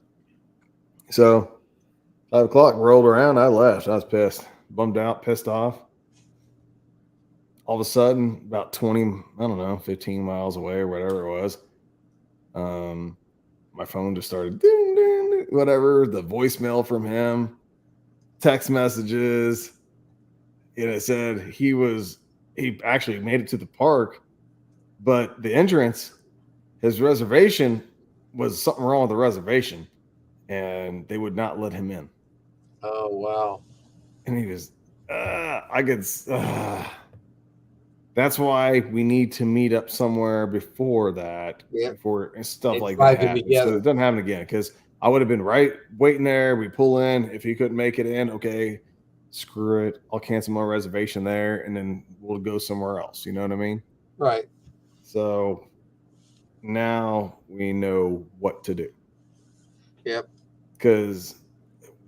So 5 o'clock rolled around. I left. I was pissed, bummed out, pissed off. All of a sudden, about 20, I don't know, 15 miles away or whatever it was, my phone just started ding, ding, ding, whatever, the voicemail from him, text messages. And it said he actually made it to the park, but the entrance, his reservation was something wrong with the reservation, and they would not let him in. Oh wow. And he was, that's why we need to meet up somewhere before that, Yeah. before stuff And like drive that them happens. So together. it doesn't happen again, because I would have been right waiting there. We pull in. If he couldn't make it in, okay, screw it. I'll cancel my reservation there, and then we'll go somewhere else. You know what I mean? Right. So now we know what to do. Yep. Because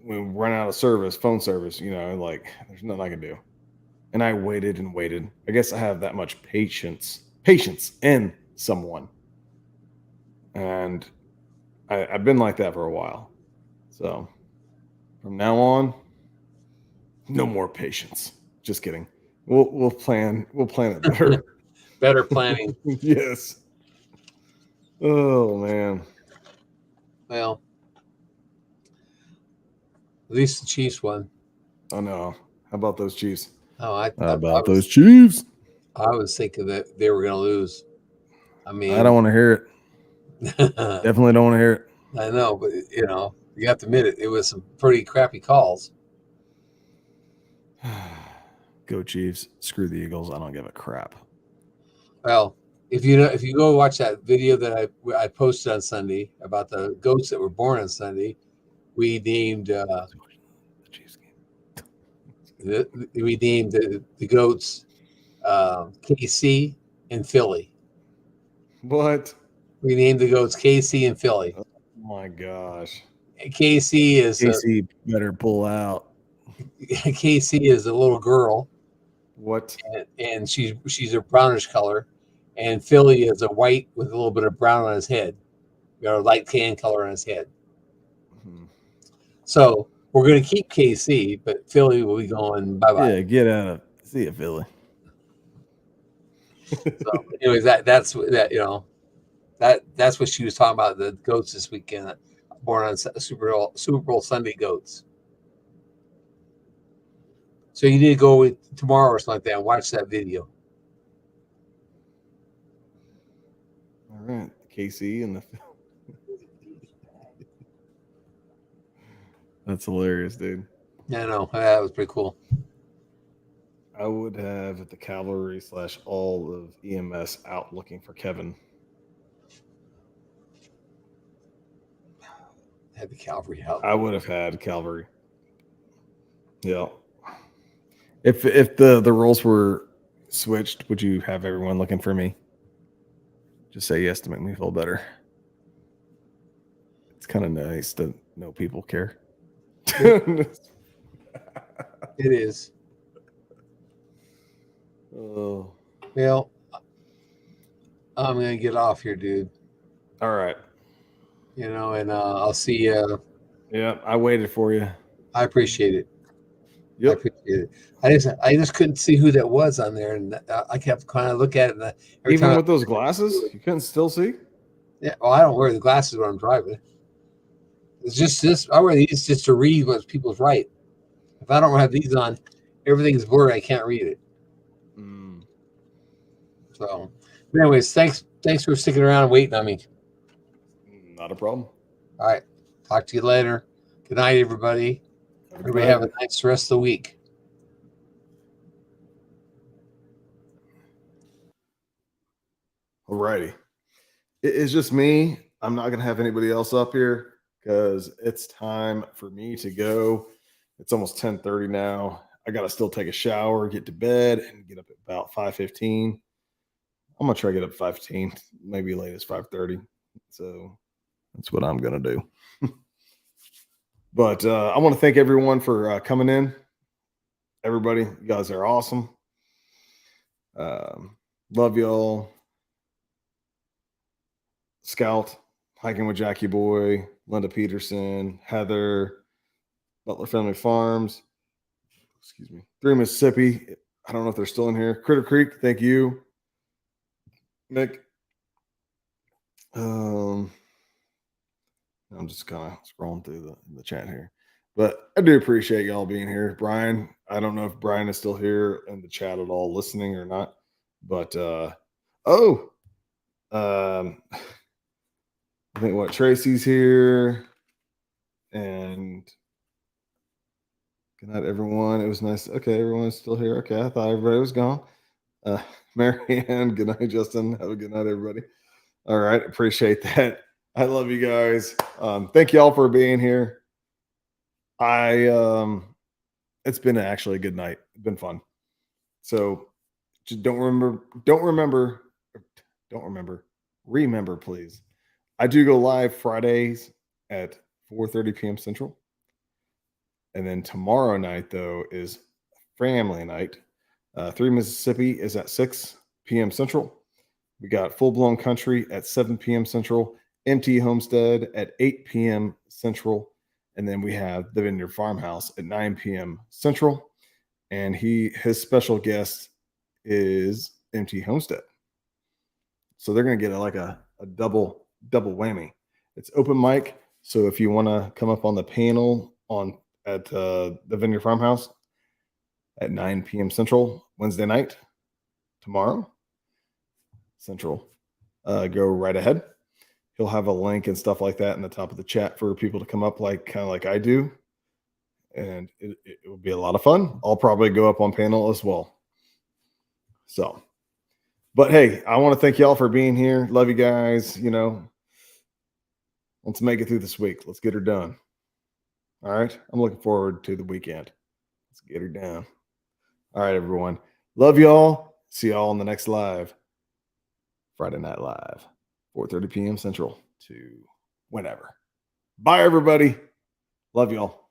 we run out of service, phone service, like there's nothing I can do. And I waited and waited. I guess I have that much patience in someone. And I've been like that for a while. So from now on, no more patience. Just kidding. We'll plan it better. Better planning. Yes. Oh man. Well, at least the Chiefs won. I know. How about those Chiefs? Oh, I those Chiefs? I was thinking that they were going to lose. I mean, I don't want to hear it. Definitely don't want to hear it. I know, but you have to admit it. It was some pretty crappy calls. Go Chiefs. Screw the Eagles. I don't give a crap. Well, if you go watch that video that I posted on Sunday about the goats that were born on Sunday, we named The Chiefs game. we named the goats KC and Philly. What? We named the goats KC and Philly. Oh my gosh. KC is KC better pull out. KC is a little girl. What? And she's a brownish color, and Philly is a white with a little bit of brown on his head, a light tan color on his head. Hmm. So we're going to keep KC, but Philly will be going bye bye. Yeah, get out of. See ya, Philly. So, anyways, that's what she was talking about, the goats this weekend, born on Super Bowl Sunday goats. So you need to go tomorrow or something like that and watch that video. All right, KC and the. That's hilarious, dude. Yeah, I know. That was pretty cool. I would have the cavalry / all of EMS out looking for Kevin. Had the cavalry out. I would have had cavalry. Yeah. If the roles were switched, would you have everyone looking for me? Just say yes to make me feel better. It's kind of nice to know people care. It is. Oh. Well, I'm gonna get off here, dude. All right. And I'll see you. Yeah, I waited for you. I appreciate it. Yep. I appreciate it. I just couldn't see who that was on there, and I kept kind of look at it. And Even with those glasses, you couldn't still see? Yeah. Well, I don't wear the glasses when I'm driving. It's just this. I wear these just to read what people's write. If I don't have these on, everything's blurry. I can't read it. Mm. So, but anyways, thanks for sticking around and waiting on me. Not a problem. All right. Talk to you later. Good night, everybody. Everybody have a nice rest of the week. Alrighty. It's just me. I'm not gonna have anybody else up here because it's time for me to go. It's almost 10:30 now. I gotta still take a shower, get to bed, and get up at about 5:15. I'm gonna try to get up at 5:15, maybe late as 5:30. So that's what I'm gonna do. But I want to thank everyone for coming in. Everybody, you guys are awesome. Love y'all. Scout, Hiking with Jackie Boy, Linda Peterson, Heather, Butler Family Farms, excuse me, 3 Mississippi. I don't know if they're still in here. Critter Creek, thank you. Mick. I'm just kind of scrolling through the chat here. But I do appreciate y'all being here. Brian, I don't know if Brian is still here in the chat at all listening or not. But I think what Tracy's here. And good night, everyone. It was nice. Okay, everyone's still here. Okay, I thought everybody was gone. Marianne, good night, Justin. Have a good night, everybody. All right, appreciate that. I love you guys. Thank you all for being here. It's been actually a good night. It's been fun. So just remember, please. I do go live Fridays at 4:30 p.m. Central. And then tomorrow night, though, is family night. 3 Mississippi is at 6 p.m. Central. We got Full Blown Country at 7 p.m. Central. MT Homestead at 8 p.m. Central. And then we have the Vineyard Farmhouse at 9 p.m. Central. And his special guest is MT Homestead. So they're going to get a double whammy. It's open mic. So if you want to come up on the panel at the Vineyard Farmhouse at 9 p.m. Central, Wednesday night, tomorrow, Central, go right ahead. He'll have a link and stuff like that in the top of the chat for people to come up kind of like I do. And it will be a lot of fun. I'll probably go up on panel as well. So, but hey, I want to thank y'all for being here. Love you guys. Let's make it through this week. Let's get her done. All right. I'm looking forward to the weekend. Let's get her done. All right, everyone. Love y'all. See y'all on the next live. Friday Night Live, 4:30 p.m. Central to whenever. Bye, everybody. Love y'all.